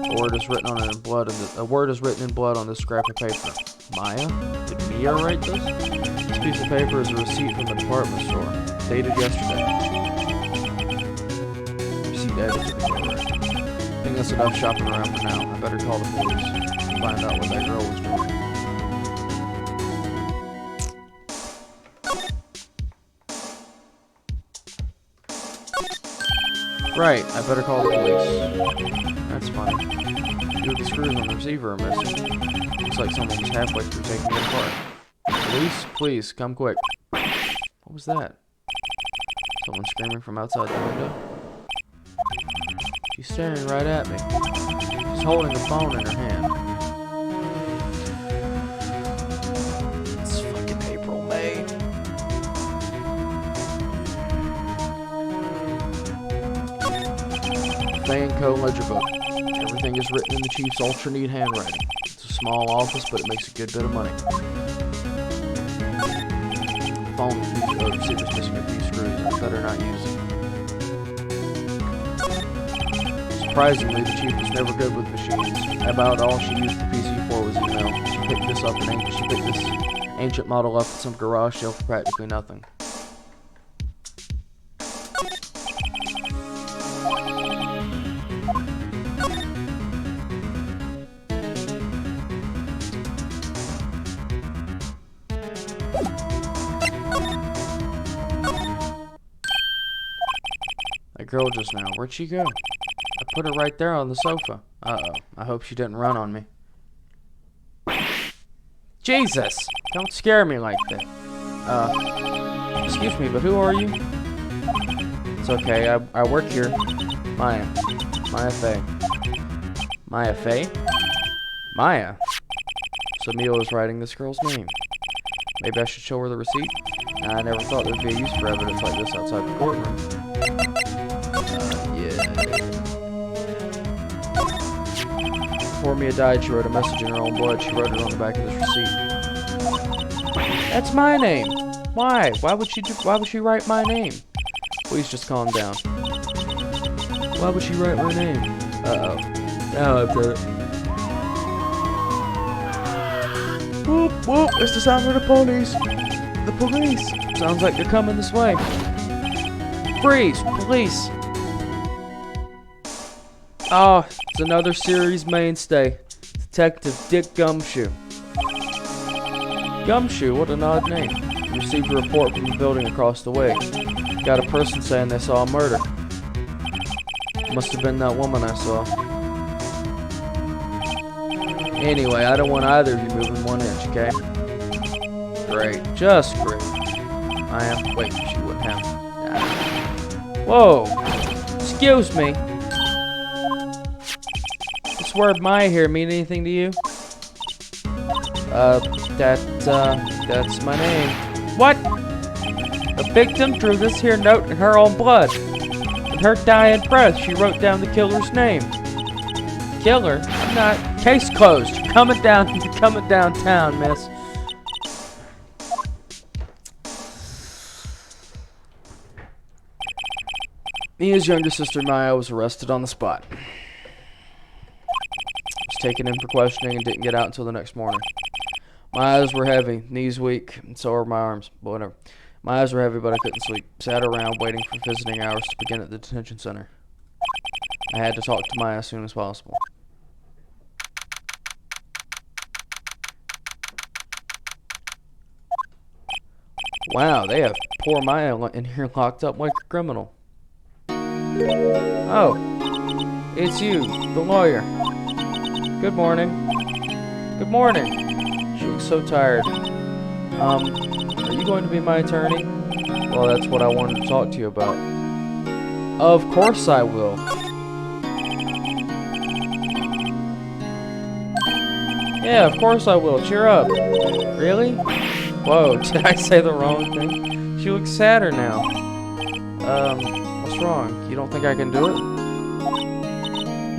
A word is written in blood on this scrap of paper. Maya? Did Mia write this? This piece of paper is a receipt from the department store, dated yesterday. Receipt added to the bill. I think that's enough shopping around for now. I better call the police and find out what that girl was doing. Right, I better call the police. That's funny. Two of the screws on the receiver are missing. Looks like someone was halfway through taking it apart. Police, please, come quick. What was that? Someone screaming from outside the window? She's staring right at me. She's holding a phone in her hand. It's fucking April, May. Fay & Co. ledger book. Everything is written in the chief's ultra neat handwriting. It's a small office, but it makes a good bit of money. The phone receiver's missing a few screws. I better not use it. Surprisingly, the chief was never good with machines. About all she used the PC for was email. She picked this ancient model up at some garage sale for practically nothing. That girl just now, where'd she go? I put her right there on the sofa. Uh-oh, I hope she didn't run on me. Jesus! Don't scare me like that. Excuse me, but who are you? It's okay, I work here. Maya. Maya Fey. Maya Fey? Maya. So Mia was writing this girl's name. Maybe I should show her the receipt? I never thought there'd be a use for evidence like this outside the courtroom. Before Mia died, she wrote a message in her own blood. She wrote it on the back of this receipt. That's my name. Why? Why would she write my name? Please just calm down. Why would she write my name? Uh-oh. Now I've done it. Whoop, whoop, it's the sound of the police. The police. Sounds like they're coming this way. Freeze, police. Oh, it's another series mainstay. Detective Dick Gumshoe. Gumshoe, what an odd name. Received a report from the building across the way. Got a person saying they saw a murder. Must have been that woman I saw. Anyway, I don't want either of you moving 1 inch, okay? Great. Just great. I am. Wait, she wouldn't have. Nah. Whoa! Excuse me. This word Maya here mean anything to you? That's my name. What? The victim drew this here note in her own blood. In her dying breath, she wrote down the killer's name. Killer? I'm not. Case closed. You're coming downtown, miss. Mia's younger sister Maya was arrested on the spot. Was taken in for questioning and didn't get out until the next morning. My eyes were heavy, knees weak, and so were my arms. But whatever. My eyes were heavy, but I couldn't sleep. Sat around waiting for visiting hours to begin at the detention center. I had to talk to Maya as soon as possible. Wow, they have poor Maya in here locked up like a criminal. Oh, it's you, the lawyer. Good morning. Good morning. She looks so tired. Are you going to be my attorney? Well, that's what I wanted to talk to you about. Of course I will. Yeah, of course I will. Cheer up. Really? Whoa, did I say the wrong thing? She looks sadder now. What's wrong? You don't think I can do it?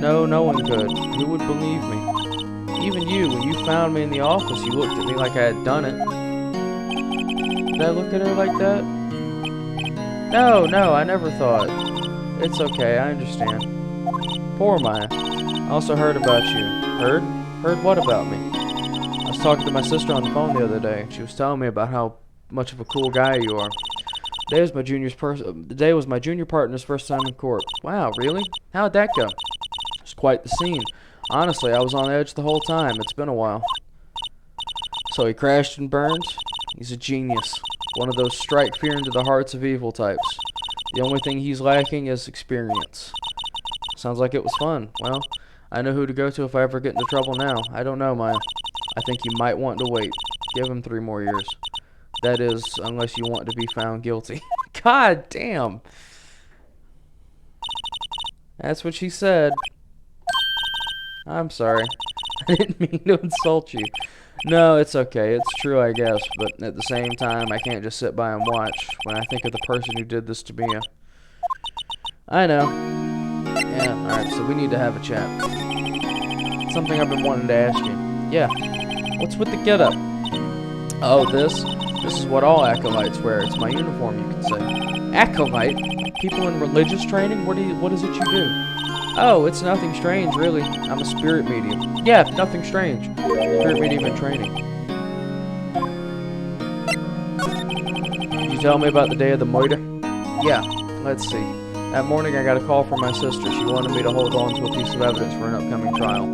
No, no one could. Who would believe me? Even you, when you found me in the office, you looked at me like I had done it. Did I look at her like that? No, I never thought. It's okay, I understand. Poor Maya. I also heard about you. Heard? Heard what about me? I was talking to my sister on the phone the other day. She was telling me about how much of a cool guy you are. Today was my junior partner's first time in court. Wow, really? How'd that go? It's quite the scene. Honestly, I was on edge the whole time. It's been a while. So he crashed and burned? He's a genius. One of those strike fear into the hearts of evil types. The only thing he's lacking is experience. Sounds like it was fun. Well, I know who to go to if I ever get into trouble now. I don't know, Maya. I think you might want to wait. Give him 3 more years. That is, unless you want to be found guilty. God damn. That's what she said. I'm sorry. I didn't mean to insult you. No, it's okay. It's true, I guess. But at the same time, I can't just sit by and watch when I think of the person who did this to Mia. I know. Yeah, alright, so we need to have a chat. Something I've been wanting to ask you. Yeah. What's with the getup? Oh, this? This is what all acolytes wear. It's my uniform, you could say. Acolyte? People in religious training? What is it you do? Oh, it's nothing strange, really. I'm a spirit medium. Yeah, nothing strange. Spirit medium in training. Did you tell me about the day of the murder? Yeah, let's see. That morning I got a call from my sister. She wanted me to hold on to a piece of evidence for an upcoming trial.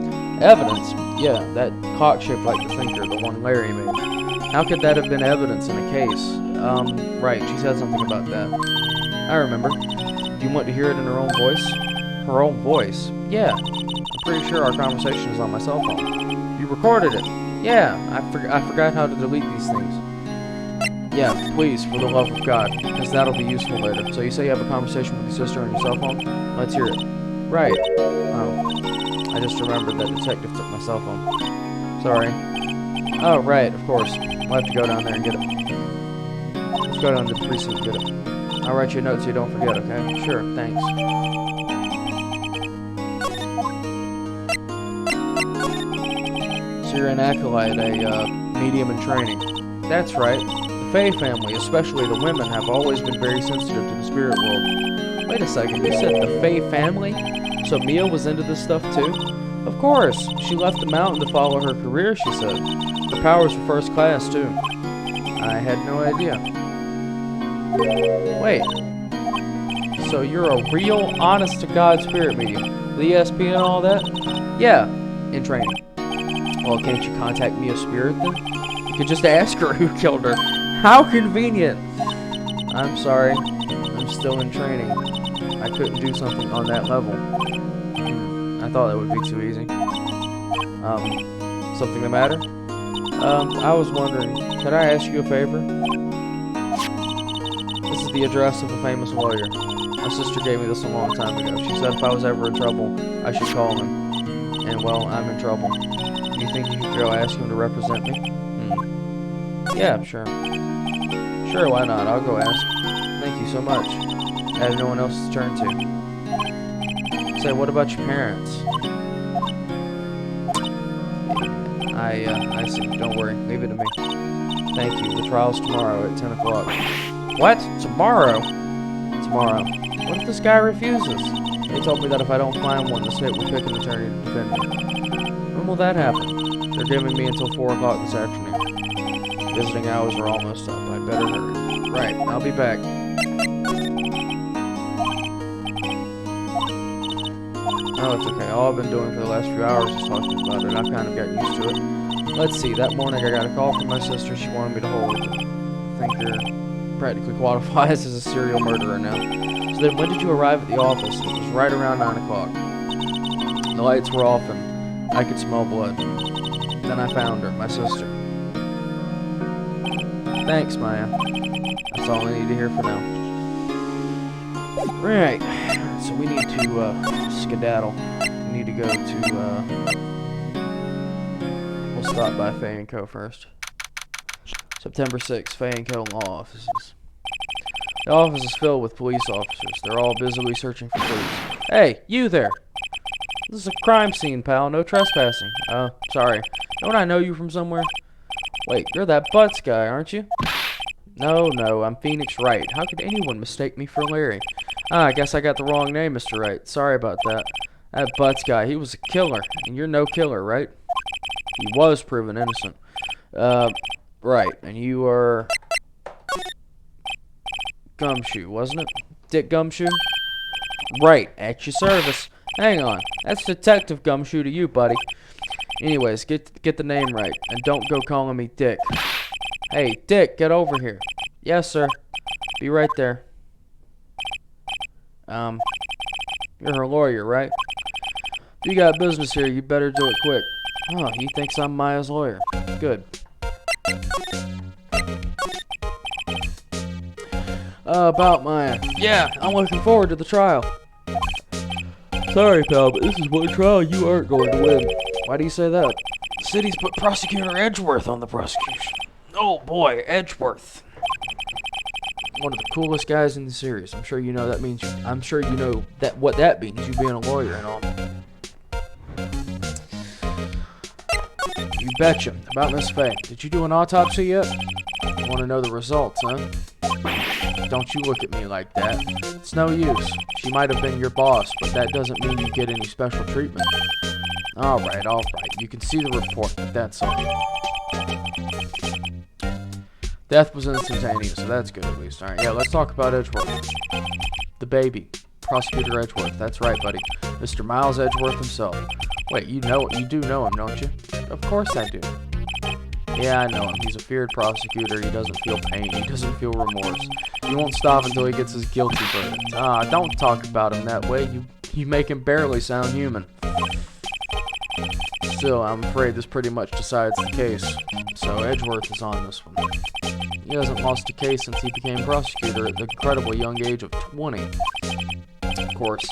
Evidence? Yeah, that clock shaped like the thinker, the one Larry made. How could that have been evidence in a case? Right, she said something about that. I remember. Do you want to hear it in her own voice? Her own voice? Yeah. I'm pretty sure our conversation is on my cell phone. You recorded it? Yeah, I forgot how to delete these things. Yeah, please, for the love of God, because that'll be useful later. So you say you have a conversation with your sister on your cell phone? Let's hear it. Right. Oh, I just remembered that detective took my cell phone. Sorry. Oh, right, of course. We'll have to go down there and get it. Let's go down to the precinct and get it. I'll write you a note so you don't forget, okay? Sure, thanks. So you're an acolyte, a medium in training. That's right. The Fae family, especially the women, have always been very sensitive to the spirit world. Wait a second, you said the Fae family? So Mia was into this stuff too? Of course. She left the mountain to follow her career, she said. Her powers were first class too. I had no idea. Wait. So you're a real, honest-to-God spirit medium? The ESP and all that? Yeah, in training. Well, can't you contact Mia's spirit then? You could just ask her who killed her. How convenient! I'm sorry. I'm still in training. I couldn't do something on that level. I thought that would be too easy. Something the matter? I was wondering, could I ask you a favor? This is the address of a famous lawyer. My sister gave me this a long time ago. She said if I was ever in trouble, I should call him. And, well, I'm in trouble. Do you think you could go ask him to represent me? Yeah, sure. Sure, why not? I'll go ask. Thank you so much. I have no one else to turn to. Say, what about your parents? I see. Don't worry. Leave it to me. Thank you. The trial's tomorrow at 10 o'clock. What? Tomorrow? Tomorrow. What if this guy refuses? They told me that if I don't find one, the state will pick an attorney to defend me. When will that happen? They're giving me until 4 o'clock this afternoon. Visiting hours are almost up. I better hurry. Right. I'll be back. Oh, it's okay. All I've been doing for the last few hours is talking about it. I've kind of got used to it. Let's see. That morning I got a call from my sister. She wanted me to hold it. I think you're practically qualifies as a serial murderer now. So then when did you arrive at the office? It was right around 9 o'clock. The lights were off and I could smell blood. Then I found her, my sister. Thanks, Maya. That's all I need to hear for now. Right. So we need to skedaddle. We need to go to we'll stop by Faye & Co. first. September 6th, Faye & Co. Law Offices. The office is filled with police officers. They're all busily searching for clues. Hey, you there! This is a crime scene, pal. No trespassing. Sorry. Don't I know you from somewhere? Wait, you're that Butts guy, aren't you? No, I'm Phoenix Wright. How could anyone mistake me for Larry? I guess I got the wrong name, Mr. Wright. Sorry about that. That Butts guy, he was a killer. And you're no killer, right? He was proven innocent. Right. And you are... Gumshoe, wasn't it? Dick Gumshoe? Right. At your service. Hang on. That's Detective Gumshoe to you, buddy. Anyways, get the name right. And don't go calling me Dick. Hey, Dick, get over here. Yes, sir. Be right there. You're her lawyer, right? If you got business here, you better do it quick. Oh, he thinks I'm Maya's lawyer. Good. About Maya. Yeah, I'm looking forward to the trial. Sorry, pal, but this is one trial you aren't going to win. Why do you say that? The city's put Prosecutor Edgeworth on the prosecution. Oh boy, Edgeworth. One of the coolest guys in the series. I'm sure you know that means. I'm sure you know that what that means. You being a lawyer and all. You betcha. About Miss Faye. Did you do an autopsy yet? You want to know the results, huh? Don't you look at me like that. It's no use. She might have been your boss, but that doesn't mean you get any special treatment. Alright. You can see the report, but that's all. Death was instantaneous, so that's good at least. Alright, yeah, let's talk about Edgeworth. The baby. Prosecutor Edgeworth. That's right, buddy. Mr. Miles Edgeworth himself. Wait, you do know him, don't you? Of course I do. Yeah, I know him. He's a feared prosecutor. He doesn't feel pain. He doesn't feel remorse. He won't stop until he gets his guilty verdict. Don't talk about him that way. You make him barely sound human. Still, I'm afraid this pretty much decides the case. So Edgeworth is on this one. He hasn't lost a case since he became prosecutor at the incredibly young age of 20. Of course,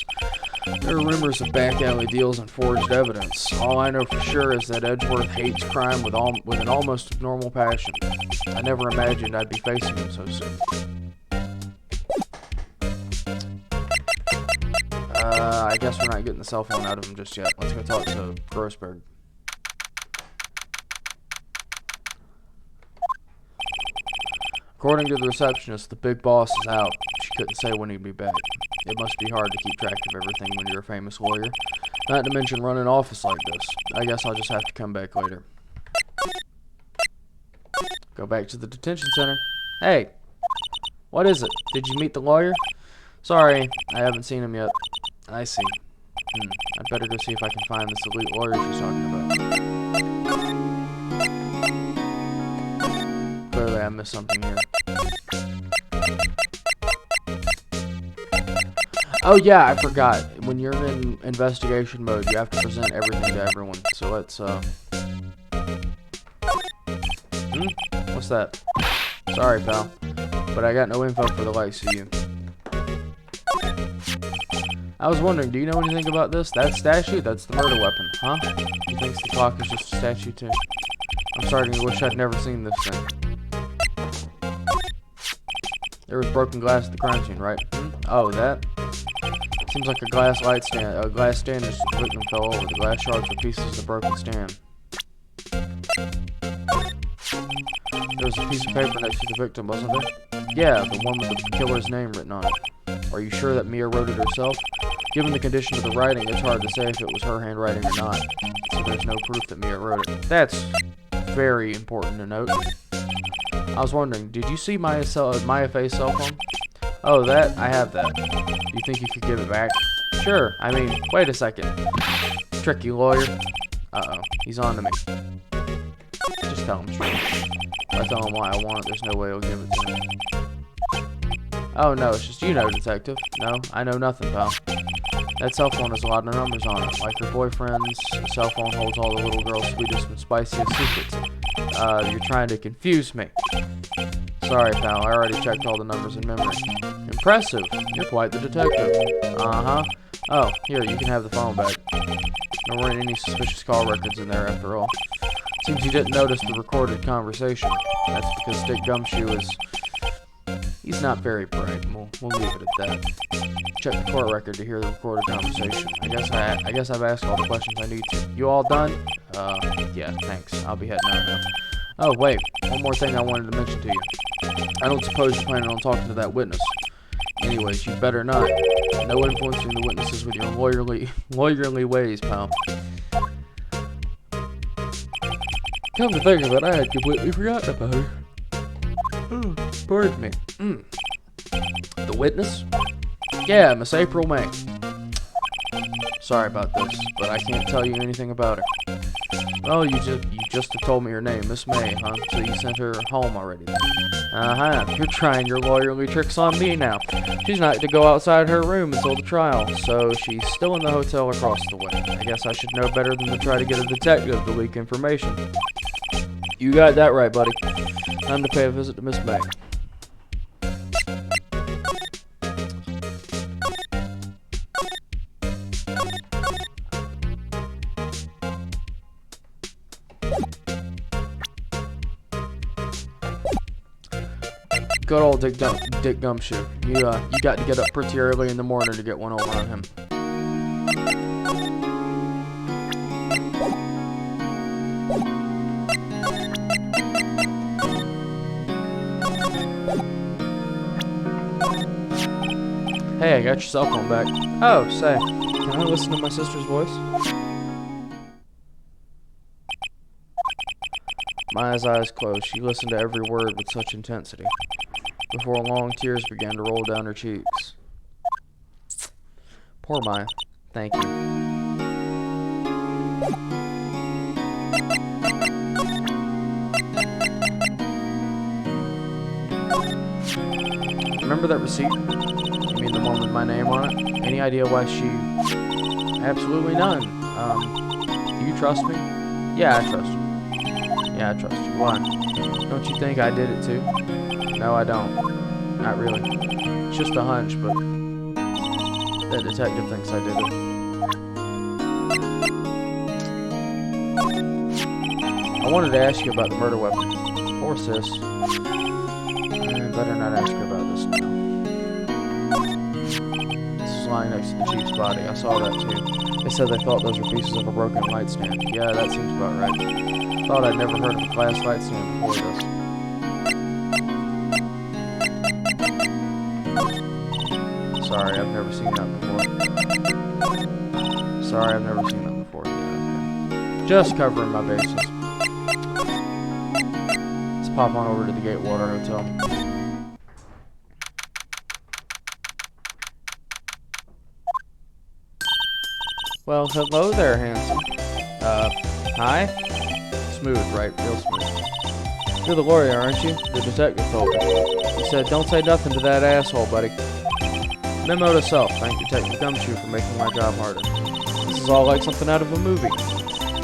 there are rumors of back alley deals and forged evidence. All I know for sure is that Edgeworth hates crime with an almost abnormal passion. I never imagined I'd be facing him so soon. I guess we're not getting the cell phone out of him just yet. Let's go talk to Grossberg. According to the receptionist, the big boss is out. She couldn't say when he'd be back. It must be hard to keep track of everything when you're a famous lawyer. Not to mention running an office like this. I guess I'll just have to come back later. Go back to the detention center. Hey, what is it? Did you meet the lawyer? Sorry, I haven't seen him yet. I see. I'd better go see if I can find this elite lawyer she's talking about. Clearly I missed something here. Oh yeah, I forgot. When you're in investigation mode, you have to present everything to everyone. So let's, What's that? Sorry, pal. But I got no info for the likes of you. I was wondering, do you know anything about this? That statue? That's the murder weapon, huh? He thinks the clock is just a statue, too. I'm starting to wish I'd never seen this thing. There was broken glass at the crime scene, right? Oh, that? Seems like a glass stand as the victim fell over. The glass shards were pieces of the broken stand. There was a piece of paper next to the victim, wasn't there? Yeah, the one with the killer's name written on it. Are you sure that Mia wrote it herself? Given the condition of the writing, it's hard to say if it was her handwriting or not. So there's no proof that Mia wrote it. That's very important to note. I was wondering, did you see Maya Faye's cell phone? Oh, that? I have that. Do you think you could give it back? Sure. I mean, wait a second. Tricky lawyer. Uh-oh. He's on to me. Just tell him straight. If I tell him why I want it, there's no way he'll give it to me. Oh, no, it's just you know, detective. No, I know nothing, pal. That cell phone has a lot of numbers on it. Like your boyfriend's, the cell phone holds all the little girl's sweetest and spiciest secrets. You're trying to confuse me. Sorry, pal, I already checked all the numbers in memory. Impressive. You're quite the detective. Uh-huh. Oh, here, you can have the phone back. There weren't any suspicious call records in there after all. Seems you didn't notice the recorded conversation. That's because Dick Gumshoe is... He's not very bright. We'll leave it at that. Check the court record to hear the recorded conversation. I guess I've asked all the questions I need to. You all done? Yeah, thanks. I'll be heading out now. Oh, wait. One more thing I wanted to mention to you. I don't suppose you're planning on talking to that witness. Anyways, you better not. No influencing the witnesses with your lawyerly ways, pal. Come to think of it, I had completely forgotten about her. Pardon me. The witness? Yeah, Miss April May. Sorry about this, but I can't tell you anything about her. Well, you just have told me her name, Miss May, huh? So you sent her home already then. Uh-huh. You're trying your lawyerly tricks on me now. She's not to go outside her room until the trial, so she's still in the hotel across the way. I guess I should know better than to try to get a detective to leak information. You got that right, buddy. Time to pay a visit to Miss May. Good old Dick Gumshoe. You got to get up pretty early in the morning to get one over on him. Hey, I got your cell phone back. Oh, say, can I listen to my sister's voice? Maya's eyes closed. She listened to every word with such intensity. Before long, tears began to roll down her cheeks. Poor Maya. Thank you. Remember that receipt? You mean the one with my name on it? Any idea why she... Absolutely none. Do you trust me? Yeah, I trust you. Yeah, I trust you. Why? Don't you think I did it too? No, I don't. Not really. It's just a hunch, but that detective thinks I did it. I wanted to ask you about the murder weapon. Poor sis. Better not ask her about this now. This is lying next to the chief's body. I saw that too. They said they thought those were pieces of a broken light stand. Yeah, that seems about right. Thought I'd never heard of a glass light stand before this. Sorry, I've never seen that before. Yeah, okay. Just covering my bases. Let's pop on over to the Gatewater Hotel. Well, hello there, handsome. Hi? Smooth, right? Real smooth. You're the lawyer, aren't you? The detective told me. He said, don't say nothing to that asshole, buddy. Memo to self. Thank Detective Gumshoe for making my job harder. This is all like something out of a movie.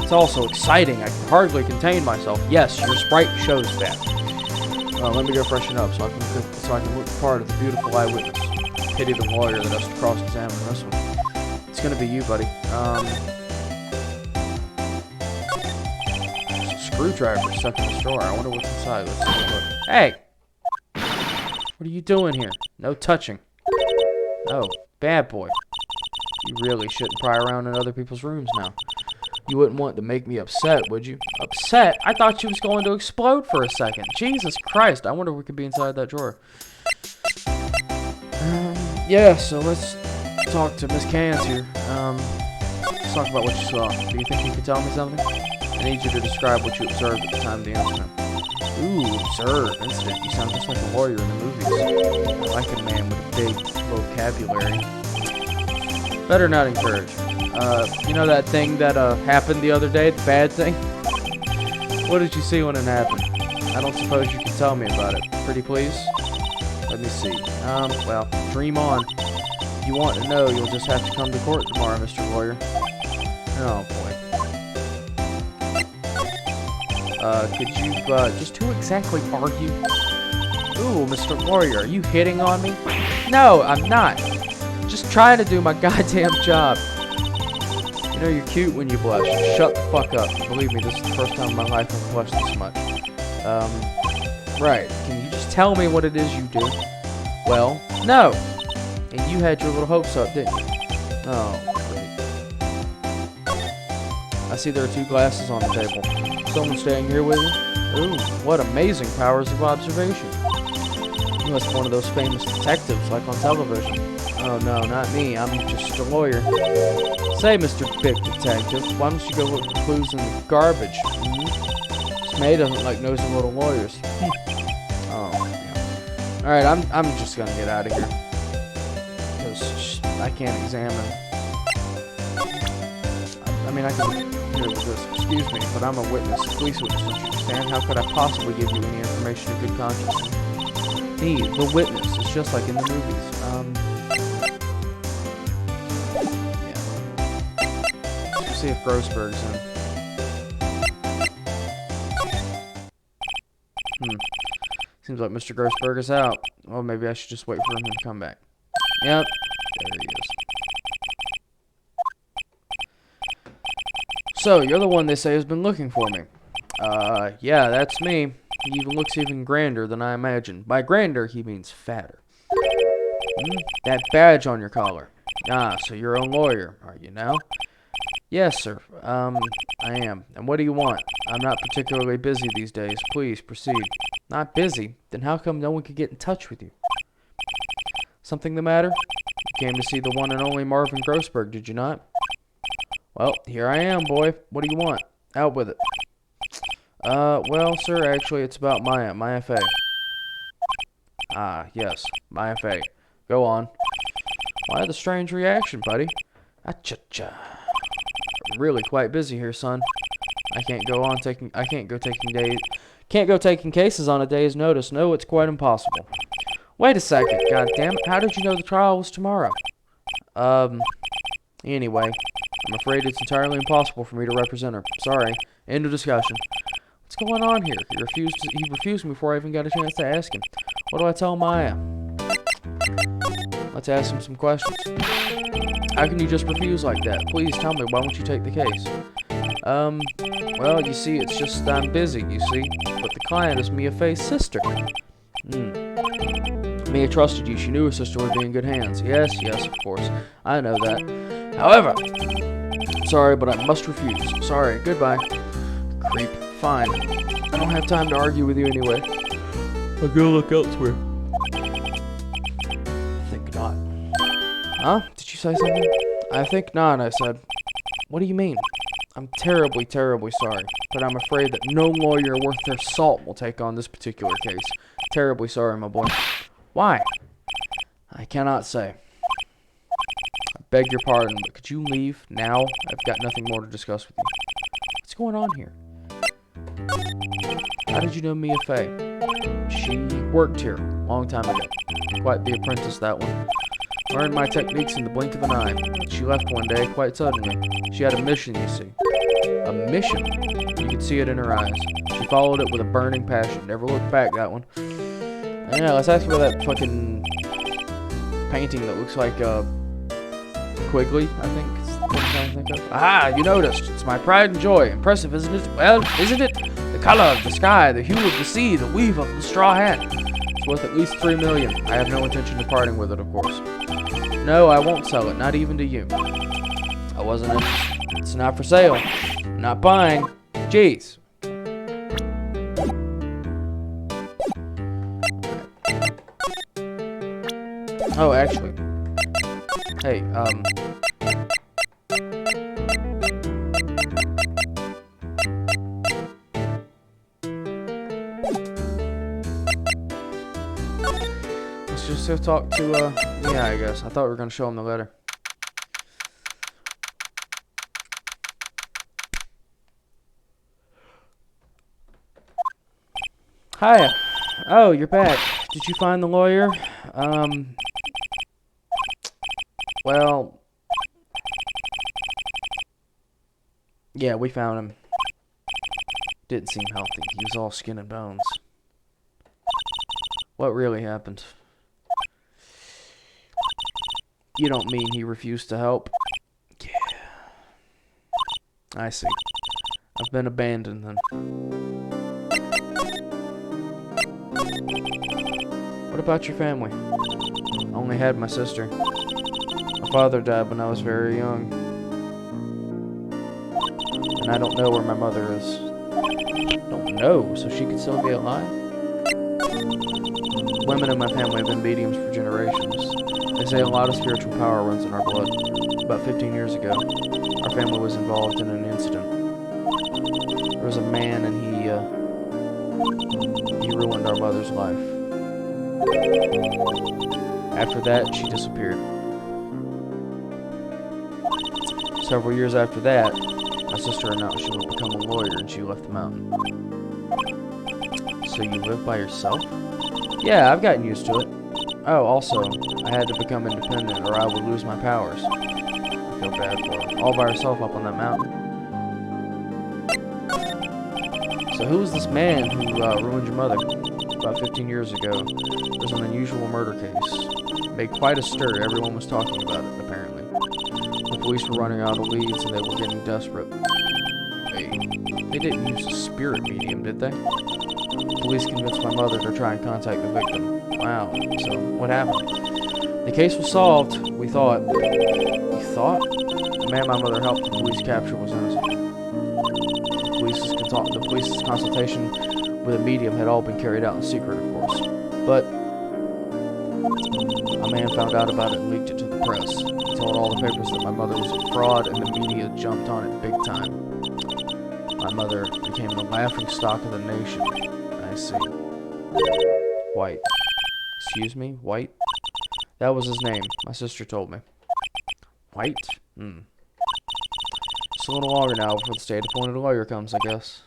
It's all so exciting, I can hardly contain myself. Yes, your sprite shows that. Let me go freshen up so I can look the part of the beautiful eyewitness. Pity the lawyer that has to cross-examine this one. It's gonna be you, buddy. There's a screwdriver stuck in this drawer. I wonder what's inside. Let's take a look. Hey! What are you doing here? No touching. Oh, bad boy. You really shouldn't pry around in other people's rooms now. You wouldn't want to make me upset, would you? Upset? I thought she was going to explode for a second. Jesus Christ, I wonder what could be inside that drawer. Yeah, so let's talk to Miss Cans here. Let's talk about what you saw. Do you think you could tell me something? I need you to describe what you observed at the time of the incident. Ooh, observe, incident. You sound just like a lawyer in the movies. I like a man with a big vocabulary. Better not encourage. You know that thing that happened the other day, the bad thing? What did you see when it happened? I don't suppose you can tell me about it. Pretty please? Let me see. Well, dream on. If you want to know, you'll just have to come to court tomorrow, Mr. Lawyer. Oh, boy. Could you, just who exactly are you? Ooh, Mr. Lawyer, are you hitting on me? No, I'm not. Just trying to do my goddamn job. You know you're cute when you blush. Shut the fuck up. Believe me, this is the first time in my life I've blushed this much. Right. Can you just tell me what it is you do? Well, no. And you had your little hopes up, didn't you? Oh, great. I see there are 2 glasses on the table. Someone staying here with you? Ooh, what amazing powers of observation. You must be one of those famous detectives like on television. Oh no, not me. I'm just a lawyer. Say, Mr. Big Detective, why don't you go look for clues in the garbage? This May doesn't like nosy little lawyers. Oh, yeah. Alright, I'm just gonna get out of here. Because I can't examine. I mean, I can hear with this. Excuse me, but I'm a witness, a police witness, don't you understand? How could I possibly give you any information in good conscience? Me, the witness, it's just like in the movies. Yeah. Let's see if Grossberg's in. Seems like Mr. Grossberg is out. Well, maybe I should just wait for him to come back. Yep. There he is. So, you're the one they say has been looking for me. Yeah, that's me. He even looks even grander than I imagined. By grander, he means fatter. That badge on your collar. Ah, so you're a lawyer, are you now? Yes, sir. I am. And what do you want? I'm not particularly busy these days. Please, proceed. Not busy? Then how come no one could get in touch with you? Something the matter? You came to see the one and only Marvin Grossberg, did you not? Well, here I am, boy. What do you want? Out with it. Well, sir, actually, it's about my FA. Ah, yes, my FA. Go on. Why the strange reaction, buddy? Acha-cha. I'm really quite busy here, son. I can't go taking cases on a day's notice. No, it's quite impossible. Wait a second, goddammit. How did you know the trial was tomorrow? Anyway, I'm afraid it's entirely impossible for me to represent her. Sorry. End of discussion. What's going on here? He refused me before I even got a chance to ask him. What do I tell Maya? Let's ask him some questions. How can you just refuse like that? Please tell me, why won't you take the case? Well, you see, it's just I'm busy, you see. But the client is Mia Fey's sister. Mia trusted you. She knew her sister would be in good hands. Yes, of course. I know that. However, sorry, but I must refuse. Sorry, goodbye. Creep. Fine. I don't have time to argue with you anyway. I'll go look elsewhere. I think not. Huh? Did you say something? I think not, I said. What do you mean? I'm terribly, terribly sorry, but I'm afraid that no lawyer worth their salt will take on this particular case. Terribly sorry, my boy. Why? I cannot say. I beg your pardon, but could you leave now? I've got nothing more to discuss with you. What's going on here? How did you know Mia Fey? She worked here a long time ago. Quite the apprentice, that one. Learned my techniques in the blink of an eye. She left one day, quite suddenly. She had a mission, you see. A mission? You could see it in her eyes. She followed it with a burning passion. Never looked back, that one. Yeah, let's ask about that fucking painting that looks like Quigley, I think. Is what I'm trying to think of. Ah, you noticed. It's my pride and joy. Impressive, isn't it? Well, isn't it? The color of the sky, the hue of the sea, the weave of the straw hat. It's worth at least $3 million. I have no intention of parting with it, of course. No, I won't sell it, not even to you. I wasn't interested. It's not for sale. I'm not buying. Jeez. Oh, actually. Hey, let's just go talk to, yeah, I guess. I thought we were gonna show him the letter. Hiya. Oh, you're back. Did you find the lawyer? Well, yeah, we found him. Didn't seem healthy. He was all skin and bones. What really happened? You don't mean he refused to help? Yeah. I see. I've been abandoned then. What about your family? I only had my sister. My father died when I was very young. And I don't know where my mother is. Don't know? So she could still be alive? Women in my family have been mediums for generations. They say a lot of spiritual power runs in our blood. About 15 years ago, our family was involved in an incident. There was a man and he ruined our mother's life. After that, she disappeared. Several years after that, my sister announced she would become a lawyer and she left the mountain. So you live by yourself? Yeah, I've gotten used to it. Oh, also, I had to become independent or I would lose my powers. I feel bad for her. All by herself up on that mountain. So who was this man who ruined your mother? About 15 years ago, there was an unusual murder case. Made quite a stir. Everyone was talking about it, apparently. The police were running out of leads and they were getting desperate. They didn't use a spirit medium, did they? The police convinced my mother to try and contact the victim. Wow. So, what happened? The case was solved, we thought. You thought? The man my mother helped the police capture was innocent. The police's consultation with a medium had all been carried out in secret, of course. But a man found out about it and leaked it to the press. He told all the papers that my mother was a fraud, and the media jumped on it big time. My mother became the laughingstock of the nation. I see. White. Excuse me? White? That was his name. My sister told me. White? Just a little longer now before the state-appointed lawyer comes, I guess.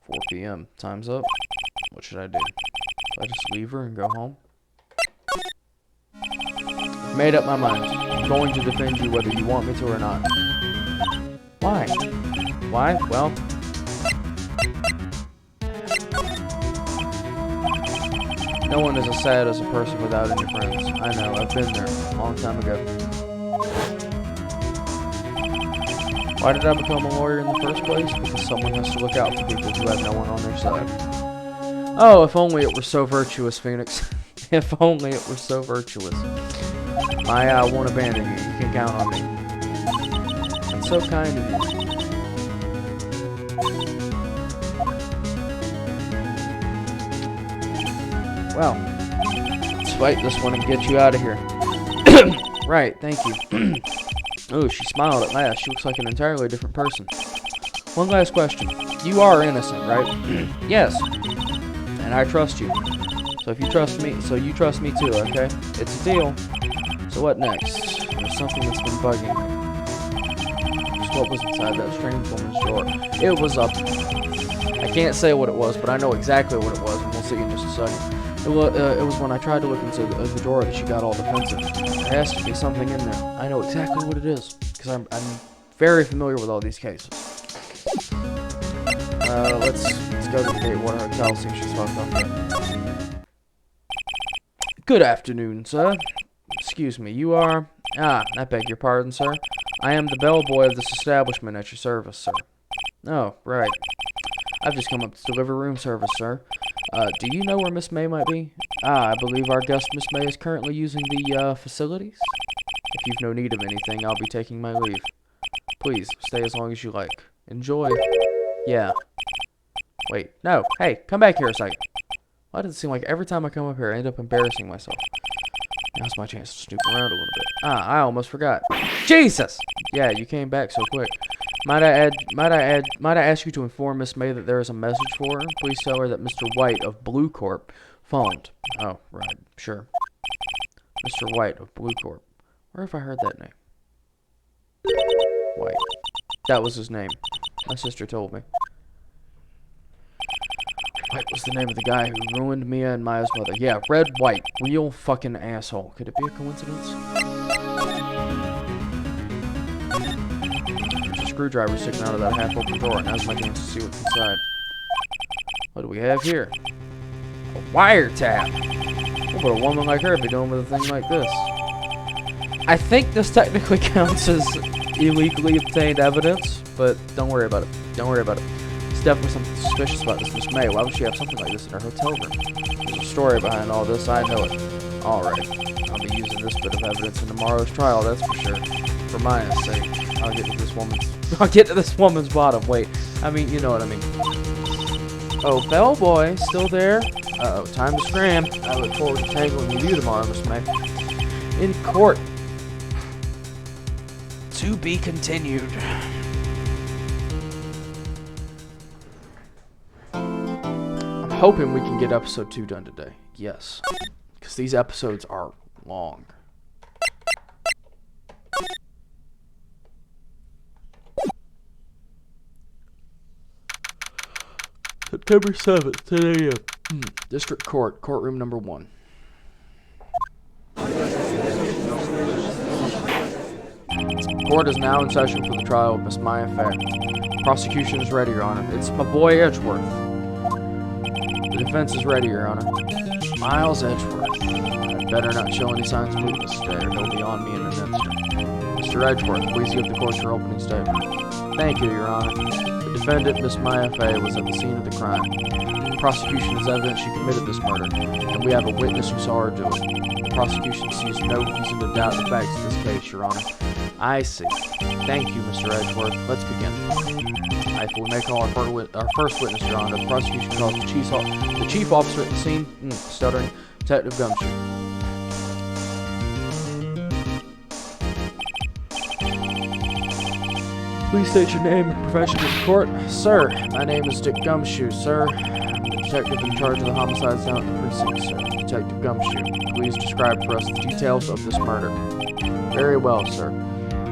4 p.m. Time's up. What should I do? Should I just leave her and go home? I've made up my mind. I'm going to defend you whether you want me to or not. Why? Why? Well... No one is as sad as a person without any friends. I know, I've been there a long time ago. Why did I become a lawyer in the first place? Because someone has to look out for people who have no one on their side. Oh, if only it were so virtuous, Phoenix. If only it were so virtuous. I won't abandon you. You can count on me. That's so kind of you. Well, let's fight this one and get you out of here. Right, thank you. Oh, she smiled at last. She looks like an entirely different person. One last question. You are innocent, right? Yes. And I trust you. So if you trust me, so you trust me too, okay? It's a deal. So what next? There's something that's been bugging me. Just what was inside that strange woman's drawer? It was up. I can't say what it was, but I know exactly what it was, and we'll see in just a second. It was when I tried to look into the drawer that she got all defensive. There has to be something in there. I know exactly what it is, because I'm very familiar with all these cases. Let's go to the Gatewater Hotel, see if she's fucked up yet. Good afternoon, sir. Excuse me, you are... I beg your pardon, sir. I am the bellboy of this establishment at your service, sir. Oh, right. I've just come up to deliver room service, sir. Do you know where Miss May might be? I believe our guest Miss May is currently using the, facilities. If you've no need of anything, I'll be taking my leave. Please, stay as long as you like. Enjoy. Yeah. Wait, no. Hey, come back here a second. Why does it seem like every time I come up here, I end up embarrassing myself? Now's my chance to snoop around a little bit. I almost forgot. Jesus! Yeah, you came back so quick. Might I ask you to inform Miss May that there is a message for her? Please tell her that Mr. White of Blue Corp phoned. Oh, right, sure. Mr. White of Blue Corp. Where have I heard that name? White. That was his name. My sister told me. White was the name of the guy who ruined Mia and Maya's mother. Yeah, Red White. Real fucking asshole. Could it be a coincidence? There's a screwdriver sticking out of that half-open door. Now's my chance to see what's inside. What do we have here? A wiretap. What would a woman like her be doing with a thing like this? I think this technically counts as illegally obtained evidence, but don't worry about it. Don't worry about it. There's definitely something suspicious about this Miss May. Why would she have something like this in her hotel room? There's a story behind all this, I know it. Alright, I'll be using this bit of evidence in tomorrow's trial, that's for sure. For Maya's sake, I'll get to this woman's bottom. Wait, I mean, you know what I mean. Oh, bellboy, still there? Uh-oh, time to scram. I look forward to tangling with you tomorrow, Miss May. In court. To be continued. I'm hoping we can get episode 2 done today. Yes. Because these episodes are long. September 7th, 10 a.m. District Court, courtroom number 1. Court is now in session for the trial of Miss Maya Fair. Prosecution is ready, Your Honor. It's my boy Edgeworth. The defense is ready, Your Honor. Miles Edgeworth. I'd better not show any signs of weakness today, or he'll be on me in an instant. Mr. Edgeworth, please give the court your opening statement. Thank you, Your Honor. The defendant, Miss Maya Faye, was at the scene of the crime. The prosecution is evident she committed this murder, and we have a witness who saw her do it. The prosecution sees no reason to doubt the facts of this case, Your Honor. I see. Thank you, Mr. Edgeworth. Let's begin. If we may call our first witness, Your Honor, the prosecution calls the chief officer at the scene, stuttering, Detective Gumshoe. Please state your name and profession to the court. Sir, my name is Dick Gumshoe, sir. I'm the detective in charge of the homicides down at the precinct, sir. Detective Gumshoe, please describe for us the details of this murder. Very well, sir.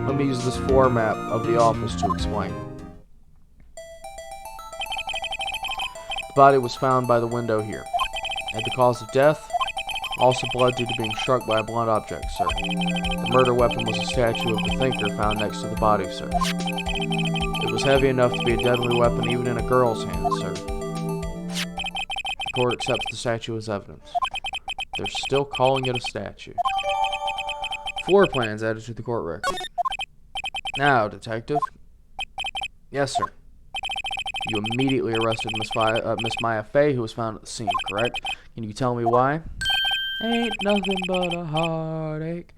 Let me use this floor map of the office to explain. The body was found by the window here. And the cause of death? Also blood due to being struck by a blunt object, sir. The murder weapon was a statue of the thinker found next to the body, sir. It was heavy enough to be a deadly weapon even in a girl's hand, sir. The court accepts the statue as evidence. They're still calling it a statue. Floor plans added to the court record. Now, detective. Yes, sir. You immediately arrested Miss Maya Fey, who was found at the scene, correct? Can you tell me why? Ain't nothing but a heartache.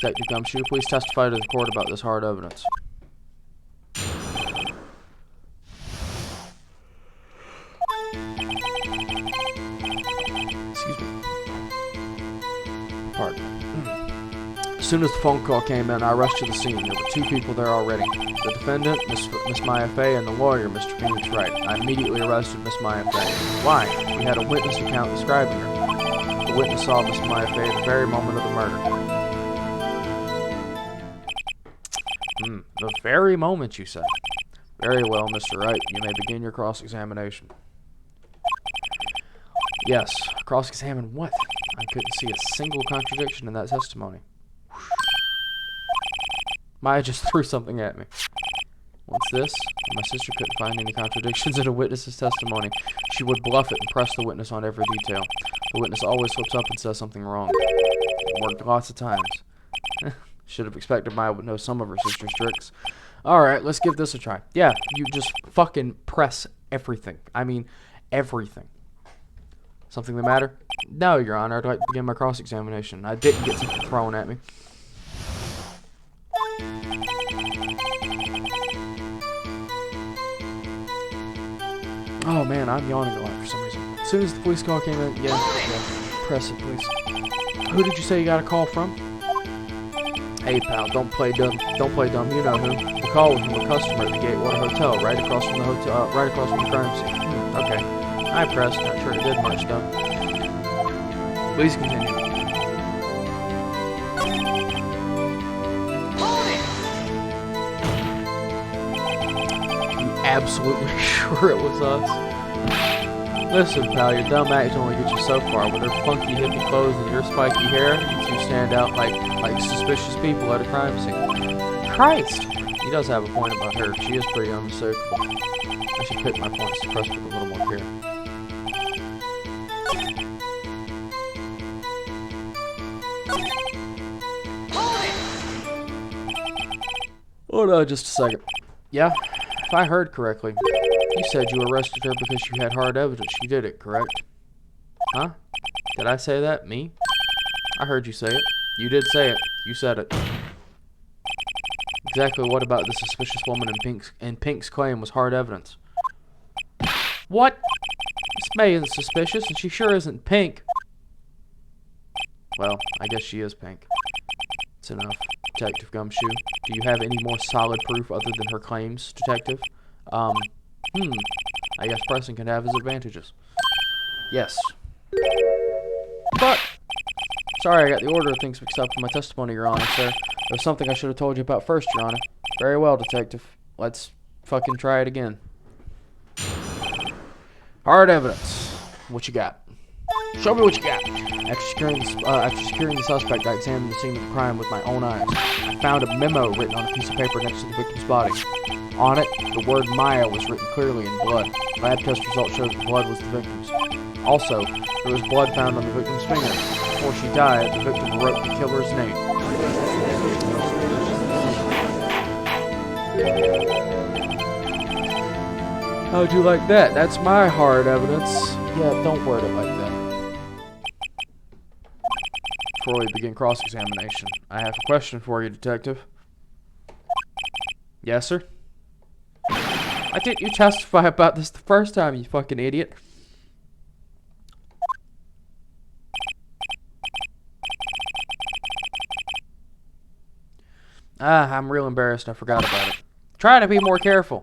Detective Gumshoe, please testify to the court about this hard evidence. Excuse me. Pardon. As soon as the phone call came in, I rushed to the scene. There were 2 people there already. The defendant, Miss Maya Fey, and the lawyer, Mr. Phoenix Wright. I immediately arrested Miss Maya Fey. Why? We had a witness account describing her. The witness saw Miss Maya Fey at the very moment of the murder. The very moment, you say? Very well, Mr. Wright. You may begin your cross-examination. Yes. Cross-examine what? I couldn't see a single contradiction in that testimony. Maya just threw something at me. What's this? When my sister couldn't find any contradictions in a witness's testimony, she would bluff it and press the witness on every detail. The witness always slips up and says something wrong. It worked lots of times. Should have expected Maya would know some of her sister's tricks. Alright, let's give this a try. Yeah, you just fucking press everything. I mean, everything. Something the matter? No, Your Honor. I'd like to begin my cross-examination. I didn't get something thrown at me. Oh man, I'm yawning a lot for some reason. As soon as the police call came in, yeah, press it, please. Who did you say you got a call from? Hey pal, don't play dumb. Don't play dumb. You know who. The call was from a customer at the Gatewater Hotel, right across from the hotel, right across from the crime scene. Okay. I pressed. Not sure it did much though. Please continue. You absolutely sure it was us? Listen, pal, your dumb acts only get you so far. With her funky hippie clothes and your spiky hair, you two stand out like suspicious people at a crime scene. Christ! He does have a point about her. She is pretty unmistakable. I should pick my points to press with a little more care. Hold on just a second. Yeah? If I heard correctly, you said you arrested her because you had hard evidence. You did it, correct? Huh? Did I say that? Me? I heard you say it. You did say it. You said it. Exactly what about the suspicious woman in Pink's claim was hard evidence? What? Miss May isn't suspicious, and she sure isn't Pink. Well, I guess she is Pink. It's enough. Detective Gumshoe, do you have any more solid proof other than her claims, Detective? I guess pressing can have its advantages. Yes. But, sorry I got the order of things mixed up in my testimony, Your Honor, sir. There was something I should have told you about first, Your Honor. Very well, Detective. Let's fucking try it again. Hard evidence. What you got? Show me what you got. After securing the suspect, I examined the scene of the crime with my own eyes. I found a memo written on a piece of paper next to the victim's body. On it, the word Maya was written clearly in blood. Lab test results showed that the blood was the victim's. Also, there was blood found on the victim's finger. Before she died, the victim wrote the killer's name. How'd you like that? That's my hard evidence. Yeah, don't word it like that. Before we begin cross-examination, I have a question for you, Detective. Yes, sir? Why didn't you testify about this the first time, you fucking idiot? I'm real embarrassed. I forgot about it. Try to be more careful.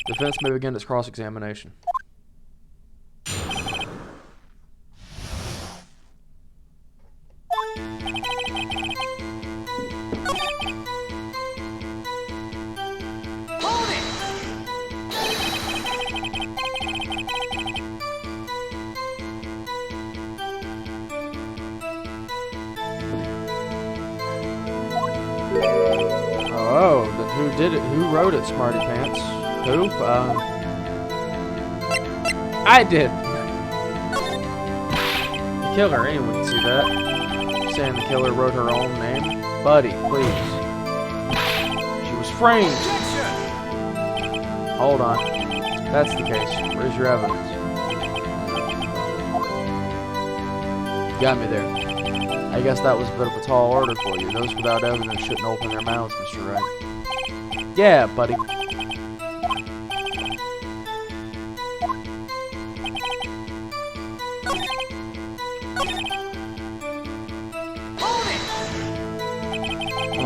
Defense may begin its cross-examination. Oh, then who did it? Who wrote it, Smarty Pants? Who? I did. killer. Anyone can see that. Saying the killer wrote her own name. Buddy, please. She was framed. Hold on. If that's the case. Where's your evidence? Got me there. I guess that was a bit of a tall order for you. Those without evidence shouldn't open their mouths, Mr. Wright. Yeah, buddy.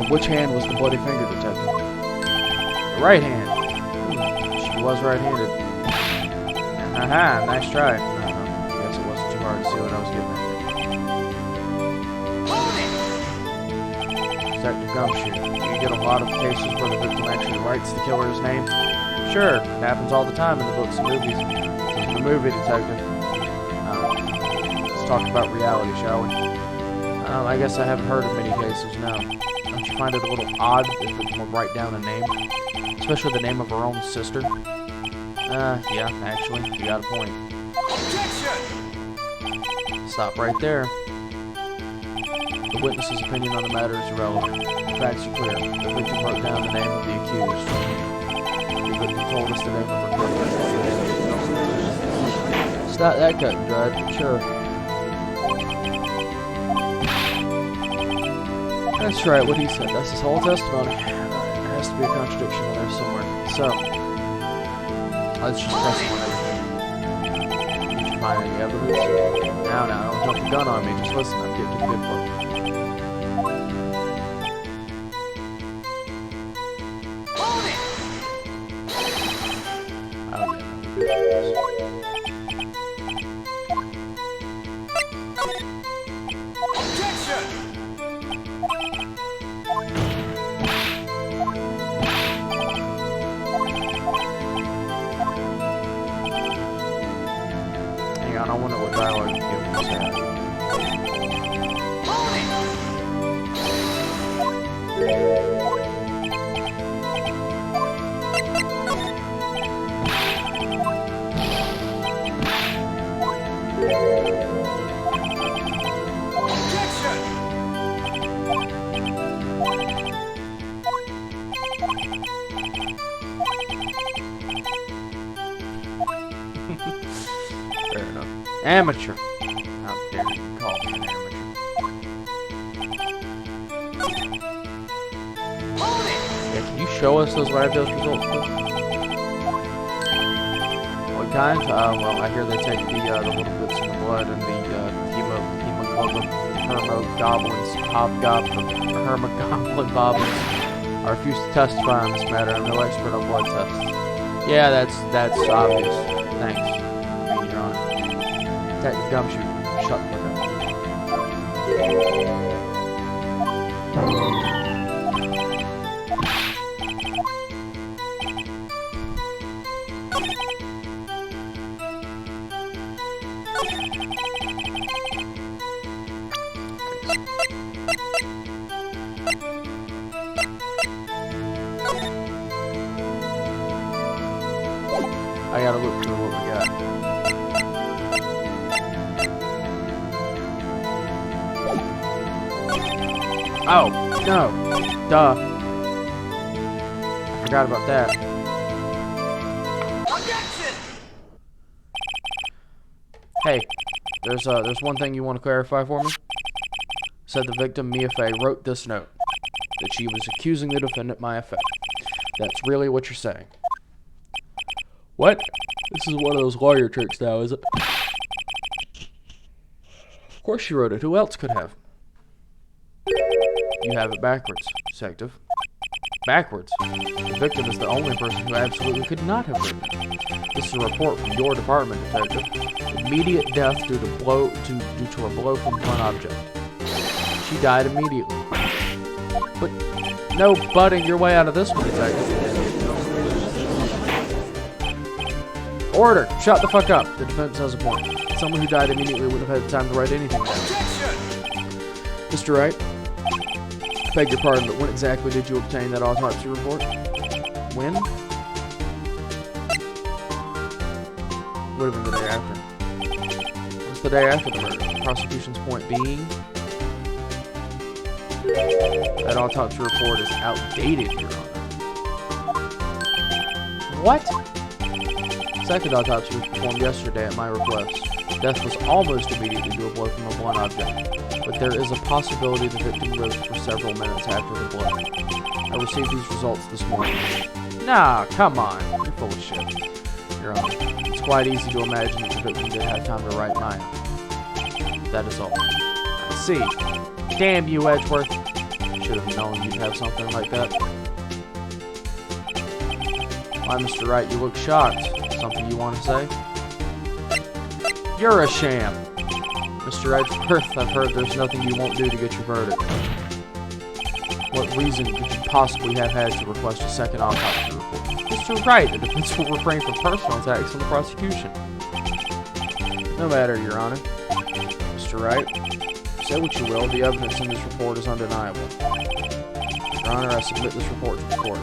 Which hand was the bloody finger, detective? The right hand. She was right-handed. Haha, nice try. I guess it wasn't too hard to see what I was getting at. Detective Gumshoe, you get a lot of cases where the victim actually writes the killer's name? Sure, it happens all the time in the books and movies. This is the movie, detective. Let's talk about reality, shall we? I guess I haven't heard of many cases, no. Don't you find it a little odd if the victim would write down a name? Especially the name of her own sister? Yeah, actually, you got a point. Stop right there. The witness's opinion on the matter is irrelevant. The facts are clear. The victim wrote down the name of the accused. The victim told us the name of her killer. It's not that cut and dried, but sure. That's right, what he said. That's his whole testimony. There has to be a contradiction in there somewhere. So, let's just press on everything. Did you find any evidence? Now, don't jump the gun on me. Just listen, I'm getting to the good part. I wonder what dialogue you give this at. Fair enough. Amateur. How dare you call me an amateur? Yeah, can you show us those live dose results, please? What kind? Well, I hear they take the little bits in the blood and the hemoglobin, hermogoblin bobbins. I refuse to testify on this matter. I'm no expert on blood tests. Yeah, that's obvious. Thanks. Detective Gumshoe, shut the fuck I gotta look through what we got. Oh, no. Duh. I forgot about that. Objection! Hey, there's one thing you want to clarify for me? Said the victim, Mia Fey, wrote this note. That she was accusing the defendant, Maya Fey. That's really what you're saying. What? This is one of those lawyer tricks now, is it? Of course she wrote it. Who else could have? You have it backwards, detective. Backwards? The victim is the only person who absolutely could not have written it. This is a report from your department, detective. Immediate death due to a blow from a blunt object. She died immediately. But no butting your way out of this one, detective. Order! Shut the fuck up. The defense has a point. Someone who died immediately would have had time to write anything down. Mr. Wright? I beg your pardon, but when exactly did you obtain that autopsy report? When? Would have been the day after. What's the day after the murder? prosecution's point being, that autopsy report is outdated, Your Honor. What? Second autopsy was performed yesterday at my request. Death was almost immediately due to a blow from a blunt object, but there is a possibility the victim lived for several minutes after the blow. I received these results this morning. Nah, come on. You're full of shit, Your Honor. It's quite easy to imagine that the victim did have time to write mine. That is all. I see. Damn you, Edgeworth. Should have known you'd have something like that. Why, Mr. Wright, you look shocked. Something you want to say? You're a sham. Mr. Edgeworth, I've heard there's nothing you won't do to get your verdict. What reason could you possibly have had to request a second autopsy report? Mr. Wright, the defense will refrain from personal attacks on the prosecution. No matter, Your Honor. Mr. Wright, say what you will, the evidence in this report is undeniable. Your Honor, I submit this report to the court.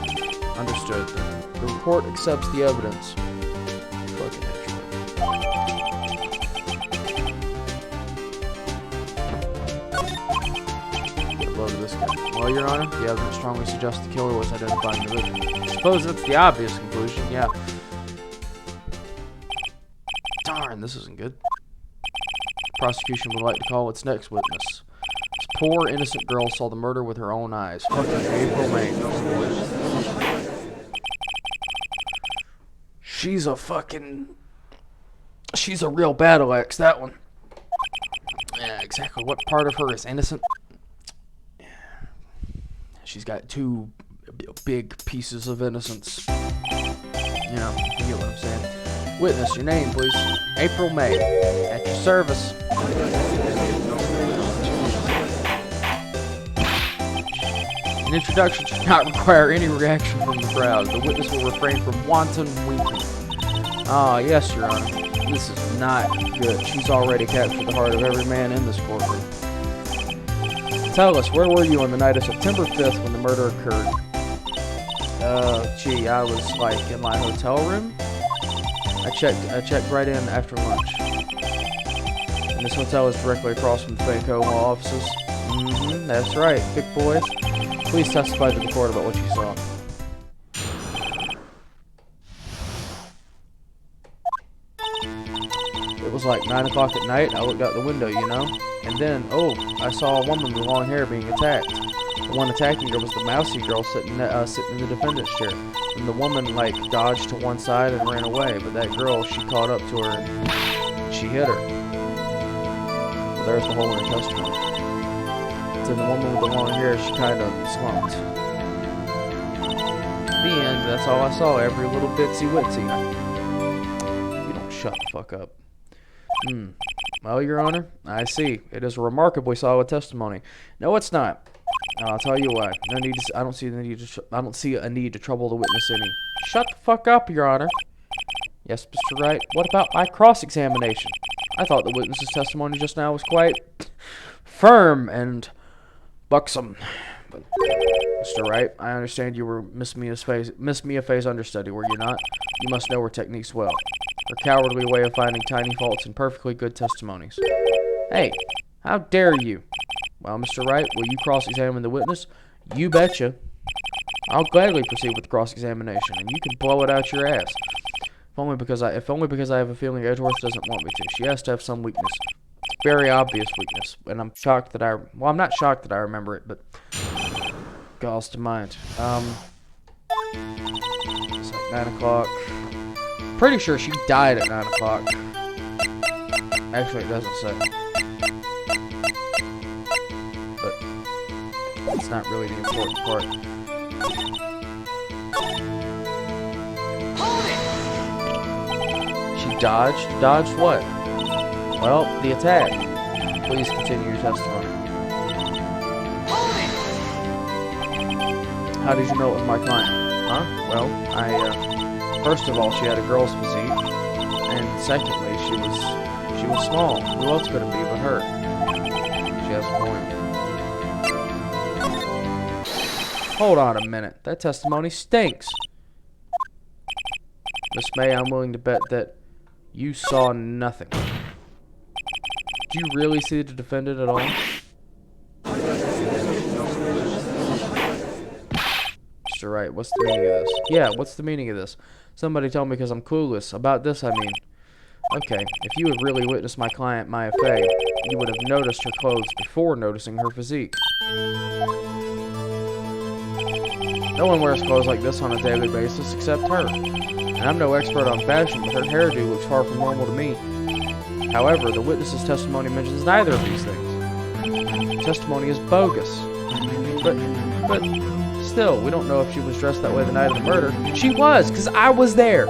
Understood. The report accepts the evidence. Fucking Edgeworth. Get low to this guy. Well, Your Honor, the evidence strongly suggests the killer was identifying the victim. I suppose that's the obvious conclusion, yeah. Darn, this isn't good. The prosecution would like to call its next witness. This poor, innocent girl saw the murder with her own eyes. Fucking April May. She's a real battle axe, that one. Yeah, exactly. What part of her is innocent? She's got two big pieces of innocence. You know, you get what I'm saying. Witness, your name, please. April May. At your service. An introduction should not require any reaction from the crowd. The witness will refrain from wanton weeping. Ah, yes, Your Honor. This is not good. She's already captured the heart of every man in this courtroom. Tell us, where were you on the night of September 5th when the murder occurred? Gee, I was, like, in my hotel room. I checked right in after lunch. And this hotel is directly across from the Fanco Law offices. Mm-hmm, that's right, big boy. Please testify to the court about what you saw. It was like 9 o'clock at night. I looked out the window, you know. And then, oh, I saw a woman with long hair being attacked. The one attacking her was the mousy girl sitting in the defendant's chair. And the woman, like, dodged to one side and ran away. But that girl, she caught up to her and she hit her. Well, there's the whole in her testimony. Then the woman with the long hair, she kind of slumped. The end, that's all I saw, every little bitsy-witsy. You don't shut the fuck up. Well, Your Honor, I see. It is a remarkably solid testimony. No, it's not. I'll tell you why. No need to, I don't see a need to trouble the witness any. Shut the fuck up, Your Honor. Yes, Mr. Wright. What about my cross-examination? I thought the witness's testimony just now was quite firm and buxom. But, Mr. Wright, I understand you were Miss Mia Fey's understudy, were you not? You must know her techniques well. Her cowardly way of finding tiny faults in perfectly good testimonies. Hey, how dare you? Well, Mr. Wright, will you cross-examine the witness? You betcha. I'll gladly proceed with the cross-examination, and you can blow it out your ass. If only because I have a feeling Edgeworth doesn't want me to. She has to have some weakness. Very obvious weakness, and I'm shocked that I'm not shocked that I remember it, but calls to mind. It's like 9 o'clock. Pretty sure she died at 9 o'clock. Actually, it doesn't say. But it's not really the important part. She dodged? Dodged what? Well, the attack. Please continue your testimony. How did you know it was my client? Huh? Well, first of all, she had a girl's physique, and secondly, she was small. Who else could it be but her? She has a point. Hold on a minute. That testimony stinks. Miss May, I'm willing to bet that you saw nothing. Do you really see the defendant at all? Mr. Wright, what's the meaning of this? Yeah, what's the meaning of this? Somebody tell me, because I'm clueless. About this, I mean. Okay, if you had really witnessed my client, Maya Fey, you would have noticed her clothes before noticing her physique. No one wears clothes like this on a daily basis except her. And I'm no expert on fashion, but her hairdo looks far from normal to me. However, the witness's testimony mentions neither of these things. Testimony is bogus. But still, we don't know if she was dressed that way the night of the murder. She was, because I was there.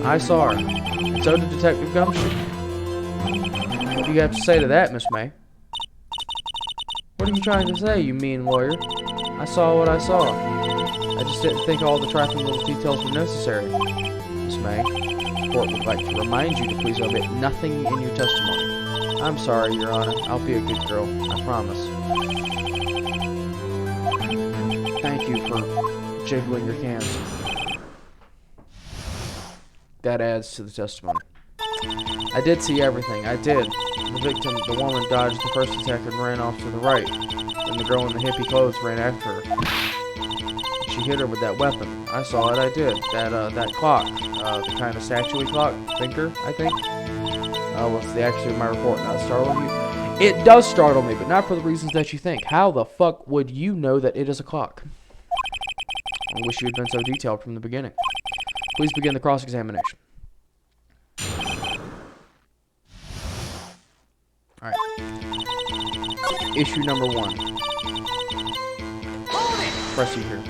I saw her. And so did Detective Gumshoe. What do you have to say to that, Miss May? What are you trying to say, you mean lawyer? I saw what I saw. I just didn't think all the trifling little details were necessary. Miss May, the court would like to remind you to please omit nothing in your testimony. I'm sorry, Your Honor. I'll be a good girl. I promise. Thank you for jiggling your cans. That adds to the testimony. I did see everything. I did. The victim, the woman, dodged the first attack and ran off to the right. Then the girl in the hippie clothes ran after her. She hit her with that weapon. I saw it. I did. That clock, the kind of statue clock, thinker, I think. What's the accuracy of my report? Not startle you? It does startle me, but not for the reasons that you think. How the fuck would you know that it is a clock? I wish you had been so detailed from the beginning. Please begin the cross-examination. Alright. Issue number 1. Press you here.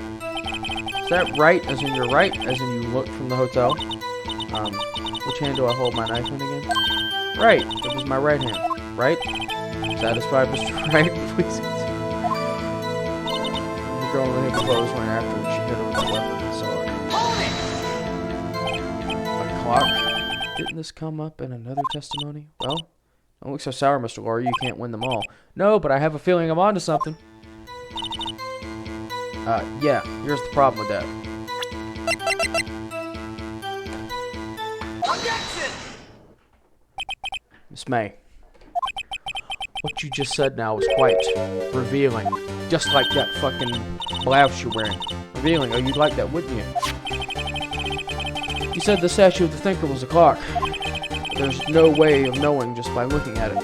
Is that right, as in your right, as in you looked from the hotel? Which hand do I hold my knife in again? Right, it was my right hand. Right? Satisfied, Mr. Wright? Please continue. The girl in the hippie clothes went after her. She hit her with a weapon and saw her. A clock? Didn't this come up in another testimony? Well, don't look so sour, Mr. Lawyer. You can't win them all. No, but I have a feeling I'm onto something. Yeah, here's the problem with that. Objection! Miss May, what you just said now was quite revealing. Just like that fucking blouse you're wearing. Revealing. Oh, you'd like that, wouldn't you? You said the statue of the thinker was a clock. There's no way of knowing just by looking at it.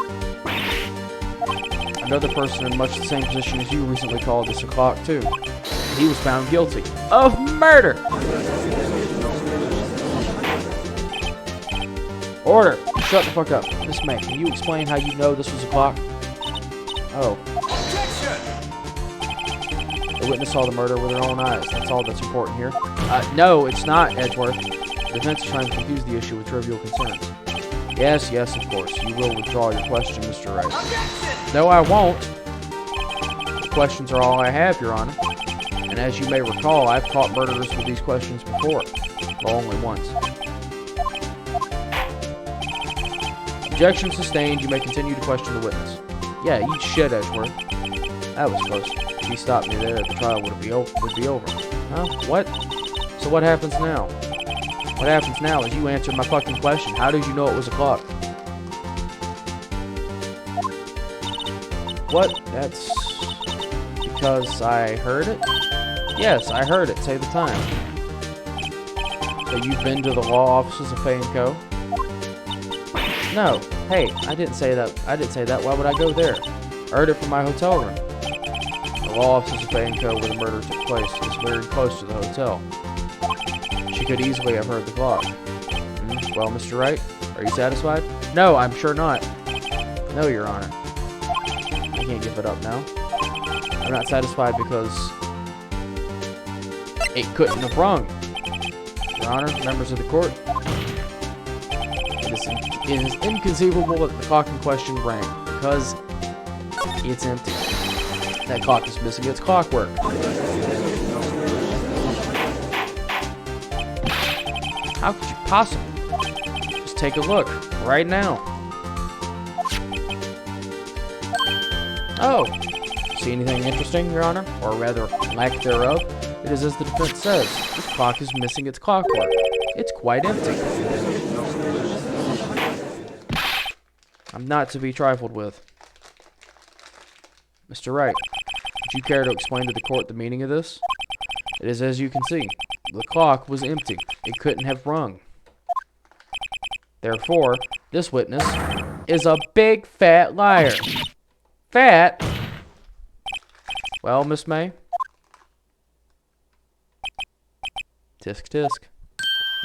Another person in much the same position as you recently called this a clock, too. He was found guilty of murder! Order! Shut the fuck up. Miss May, can you explain how you know this was a clock? Oh. Objection! The witness saw the murder with her own eyes. That's all that's important here. No, it's not, Edgeworth. The defense is trying to confuse the issue with trivial concerns. Yes, of course. You will withdraw your question, Mr. Wright. Objection! No, I won't. The questions are all I have, Your Honor. And as you may recall, I've caught murderers with these questions before. Well, only once. Objection sustained. You may continue to question the witness. Yeah, eat shit, Edgeworth. That was close. If he stopped me there, the trial would be over. Huh? What? So what happens now? What happens now is you answered my fucking question. How did you know it was a clock? What? That's because I heard it? Yes, I heard it. Say the time. So you've been to the law offices of Fay & Co.? No. Hey, I didn't say that. Why would I go there? I heard it from my hotel room. The law offices of Fay & Co. where the murder took place is very close to the hotel. She could easily have heard the clock. Well, Mr. Wright, are you satisfied? No, I'm sure not. No, Your Honor. I can't give it up now. I'm not satisfied because it couldn't have rung. Your Honor, members of the court, it is inconceivable that the clock in question rang because it's empty. That clock is missing its clockwork. How could you possibly? Just take a look right now. Oh, see anything interesting, Your Honor? Or rather, lack thereof? It is as the defense says. This clock is missing its clockwork. It's quite empty. I'm not to be trifled with. Mr. Wright, would you care to explain to the court the meaning of this? It is as you can see. The clock was empty. It couldn't have rung. Therefore, this witness is a big fat liar. Fat? Well, Miss May? Tisk tisk.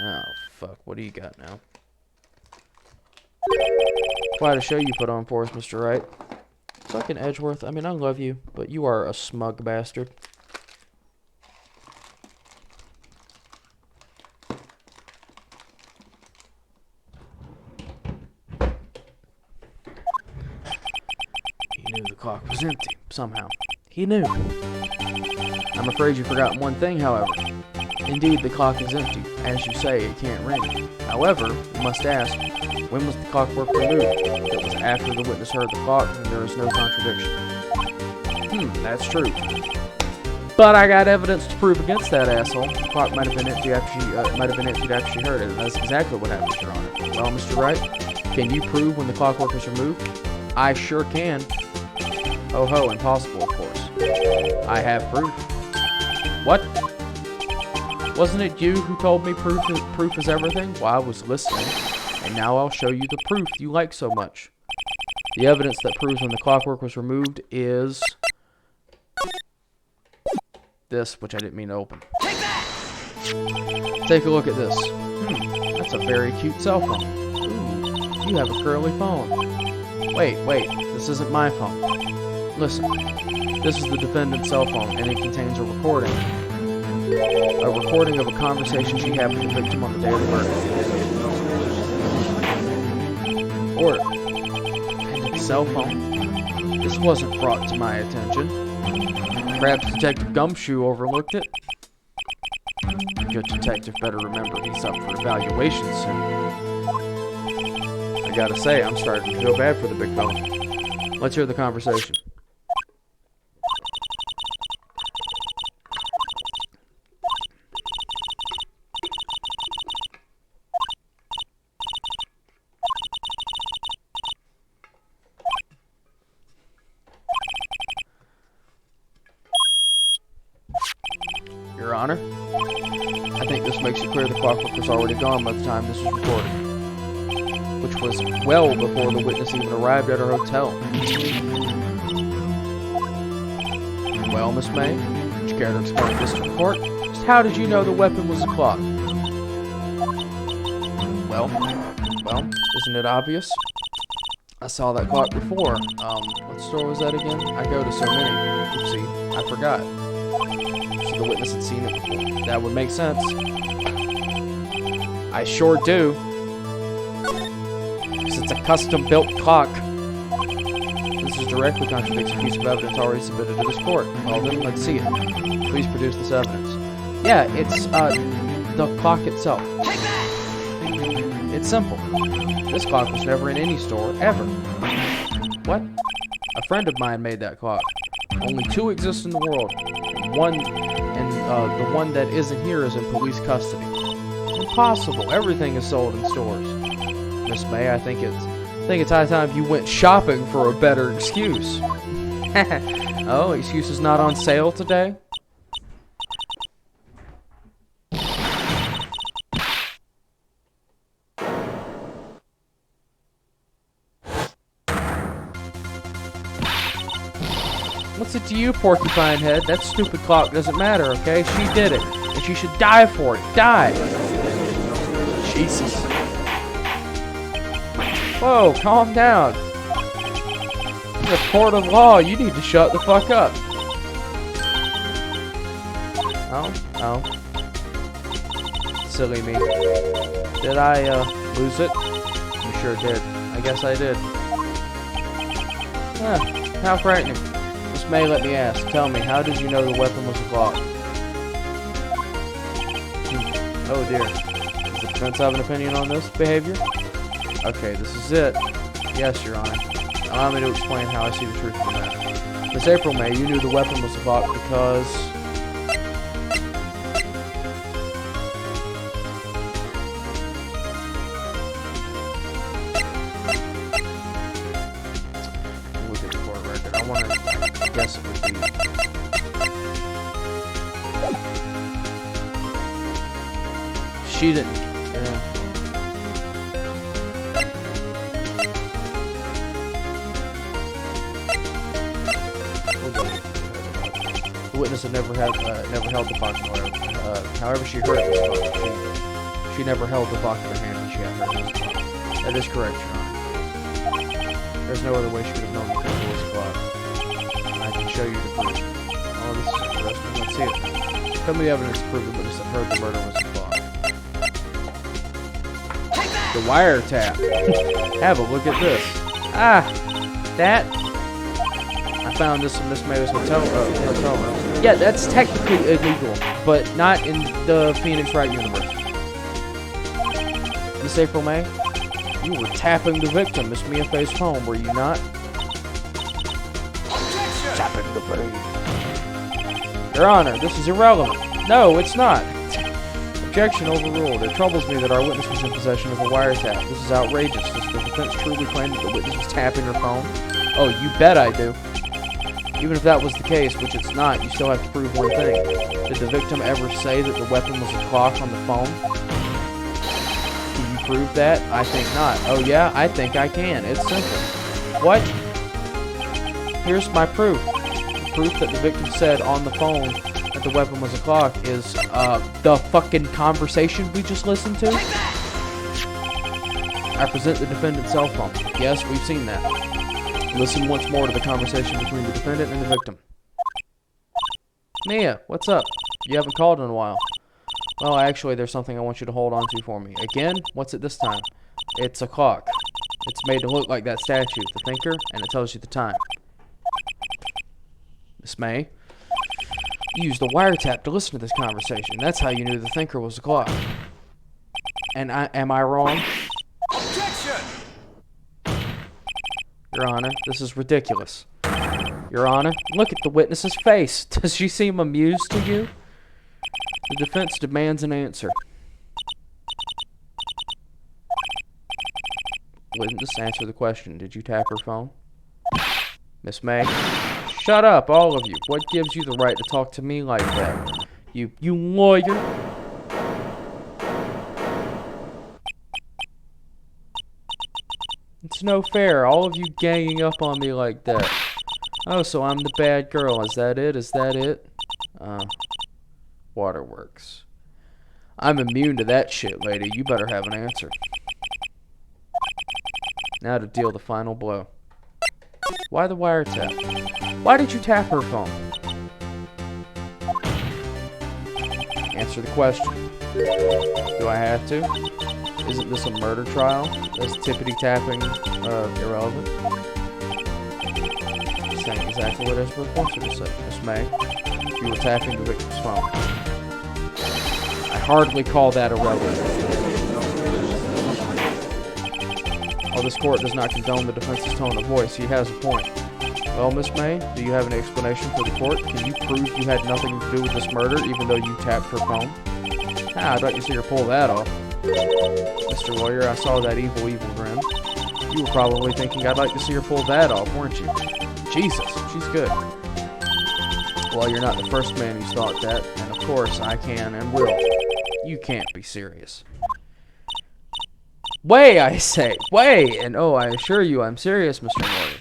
Oh, fuck. What do you got now? Quite a show you put on for us, Mr. Wright. Fucking Edgeworth, I mean, I love you, but you are a smug bastard. He knew the clock was empty, somehow. He knew. I'm afraid you've forgotten one thing, however. Indeed, the clock is empty. As you say, it can't ring. However, we must ask, when was the clockwork removed? If it was after the witness heard the clock, then there is no contradiction. That's true. But I got evidence to prove against that asshole. The clock might have been empty after she heard it, and that's exactly what happened, Your Honor. Well, Mr. Wright, can you prove when the clockwork was removed? I sure can. Oh ho, impossible, of course. I have proof. What? Wasn't it you who told me proof is everything? Well, I was listening, and now I'll show you the proof you like so much. The evidence that proves when the clockwork was removed is this, which I didn't mean to open. Take a look at this. That's a very cute cell phone. Ooh, you have a curly phone. Wait, this isn't my phone. Listen, this is the defendant's cell phone, and it contains a recording. A recording of a conversation she had with the victim on the day of the murder. Or, defendant's cell phone. This wasn't brought to my attention. Perhaps Detective Gumshoe overlooked it. Good detective better remember he's up for evaluation soon. I gotta say, I'm starting to feel bad for the big fella. Let's hear the conversation. Your Honor, I think this makes it clear the clockwork was already gone by the time this was recorded, which was well before the witness even arrived at her hotel. Well, Miss May, would you care to explain this to the court? Just how did you know the weapon was a clock? Well, isn't it obvious? I saw that clock before. What store was that again? I go to so many. Oopsie, I forgot. So the witness had seen it before. That would make sense. I sure do. Because it's a custom-built clock. This is directly contradicts a piece of evidence already submitted to this court. Well then, let's see it. Please produce this evidence. Yeah, it's, the clock itself. It's simple. This clock was never in any store, ever. What? A friend of mine made that clock. Only two exist in the world. The one that isn't here is in police custody. Impossible. Everything is sold in stores. Miss May, I think it's high time you went shopping for a better excuse. Oh, excuse is not on sale today? What's it to you, porcupine head? That stupid clock doesn't matter, okay? She did it, and she should die for it. Die! Jesus. Whoa, calm down. In a court of law, you need to shut the fuck up. Oh. Silly me. Did I, lose it? You sure did. I guess I did. How frightening. Miss May, let me ask. Tell me, how did you know the weapon was a clock? Oh dear. Does the defense have an opinion on this behavior? Okay, this is it. Yes, Your Honor. Allow me to explain how I see the truth of the matter. Miss April May, you knew the weapon was a clock because... She didn't. Yeah. The witness had never held the box. However, she heard it was clock. She never held the box in her hand when she had heard it was clock. That is correct, Your Honor. There's no other way she could have known the finger was a clock. I can show you the proof. Oh, this is interesting. Let's see it. Tell me the evidence to prove the witness that heard the murder was a clock. The wiretap. Have a look at this. Ah, that. I found this in Miss May's hotel room. Yeah, that's technically illegal, but not in the Phoenix Wright universe. Miss April May, you were tapping the victim, Miss Mia Faye's phone, were you not? Tapping the victim. Your Honor, this is irrelevant. No, it's not. Objection overruled. It troubles me that our witness was in possession of a wiretap. This is outrageous. Does the defense truly claim that the witness was tapping her phone? Oh, you bet I do. Even if that was the case, which it's not, you still have to prove one thing. Did the victim ever say that the weapon was a clock on the phone? Can you prove that? I think not. Oh yeah? I think I can. It's simple. What? Here's my proof. The proof that the victim said on the phone that the weapon was a clock is, the fucking conversation we just listened to? I present the defendant's cell phone. Yes, we've seen that. Listen once more to the conversation between the defendant and the victim. Mia, what's up? You haven't called in a while. Well, actually, there's something I want you to hold on to for me. Again? What's it this time? It's a clock. It's made to look like that statue, the thinker, and it tells you the time. Miss May, you used the wiretap to listen to this conversation. That's how you knew the thinker was the clock. And am I wrong? Your Honor, this is ridiculous. Your Honor, look at the witness's face. Does she seem amused to you? The defense demands an answer. Witness, answer the question. Did you tap her phone? Miss May? Shut up, all of you. What gives you the right to talk to me like that? You lawyer? It's no fair, all of you ganging up on me like that. Oh, so I'm the bad girl. Is that it? Is that it? Waterworks. I'm immune to that shit, lady. You better have an answer. Now to deal the final blow. Why the wiretap? Why did you tap her phone? Answer the question. Do I have to? Isn't this a murder trial? Is tippity-tapping irrelevant? Saying exactly what Ezra wants her to say. Miss May, you were tapping the victim's phone. I hardly call that irrelevant. While this court does not condone the defense's tone of voice, he has a point. Well, Miss May, do you have an explanation for the court? Can you prove you had nothing to do with this murder, even though you tapped her phone? Ah, I'd like to see her pull that off. Mr. Lawyer, I saw that evil grin. You were probably thinking I'd like to see her pull that off, weren't you? Jesus, she's good. Well, you're not the first man who's thought that, and of course I can and will. You can't be serious. Way, I say, way! And oh, I assure you I'm serious, Mr. Lawyer.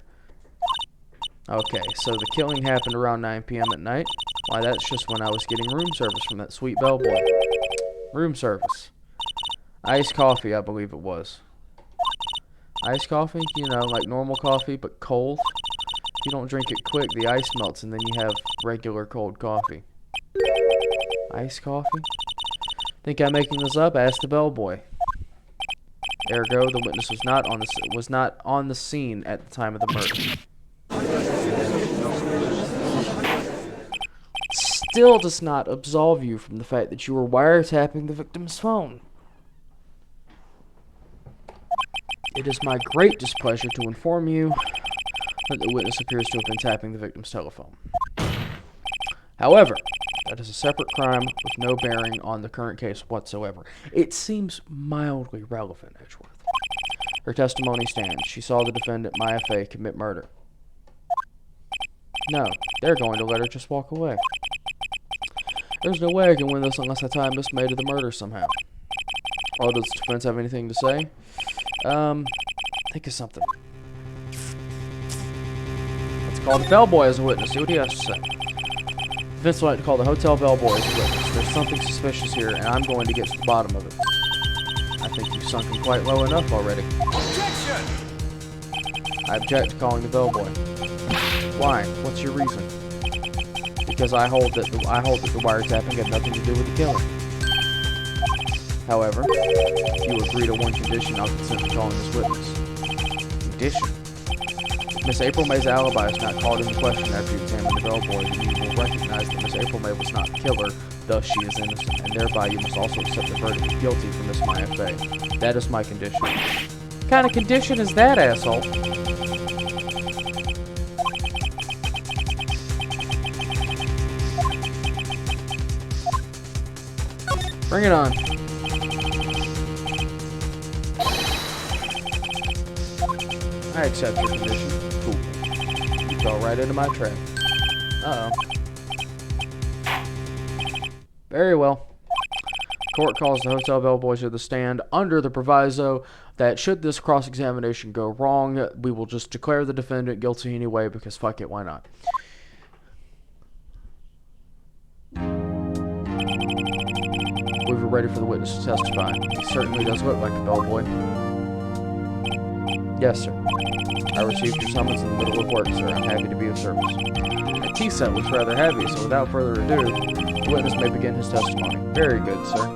Okay, so the killing happened around 9 p.m. at night. Why, that's just when I was getting room service from that sweet bellboy. Room service. Iced coffee, I believe it was. Iced coffee? You know, like normal coffee, but cold. If you don't drink it quick, the ice melts, and then you have regular cold coffee. Iced coffee? Think I'm making this up? Ask the bellboy. Ergo, the witness was not on the scene at the time of the murder. Still does not absolve you from the fact that you were wiretapping the victim's phone. It is my great displeasure to inform you that the witness appears to have been tapping the victim's telephone. However, that is a separate crime with no bearing on the current case whatsoever. It seems mildly relevant, Edgeworth. Her testimony stands. She saw the defendant, Maya Faye, commit murder. No, they're going to let her just walk away. There's no way I can win this unless I tie Miss May to the murder somehow. Oh, does the defense have anything to say? Think of something. Let's call the bellboy as a witness. See what he has to say. Defense would like to call the hotel bellboy as a witness. There's something suspicious here, and I'm going to get to the bottom of it. I think you've sunk him quite low enough already. Objection! I object to calling the bellboy. Why? What's your reason? Because I hold that the wiretapping had nothing to do with the killing. However, if you agree to one condition, I'll consent to calling this witness. Condition? If Miss April May's alibi is not called into question after you examine the bellboy, then you will recognize that Miss April May was not the killer, thus she is innocent, and thereby you must also accept the verdict of guilty for Miss Maya Fey. That is my condition. What kind of condition is that, asshole? Bring it on. I accept your condition. Cool. You fell right into my trap. Uh-oh. Very well. Court calls the hotel bellboy to the stand under the proviso that should this cross-examination go wrong, we will just declare the defendant guilty anyway because fuck it, why not? We're ready for the witness to testify. He certainly does look like a bellboy. Yes, sir. I received your summons in the middle of work, sir. I'm happy to be of service. The tea set looks rather heavy, so without further ado, the witness may begin his testimony. Very good, sir.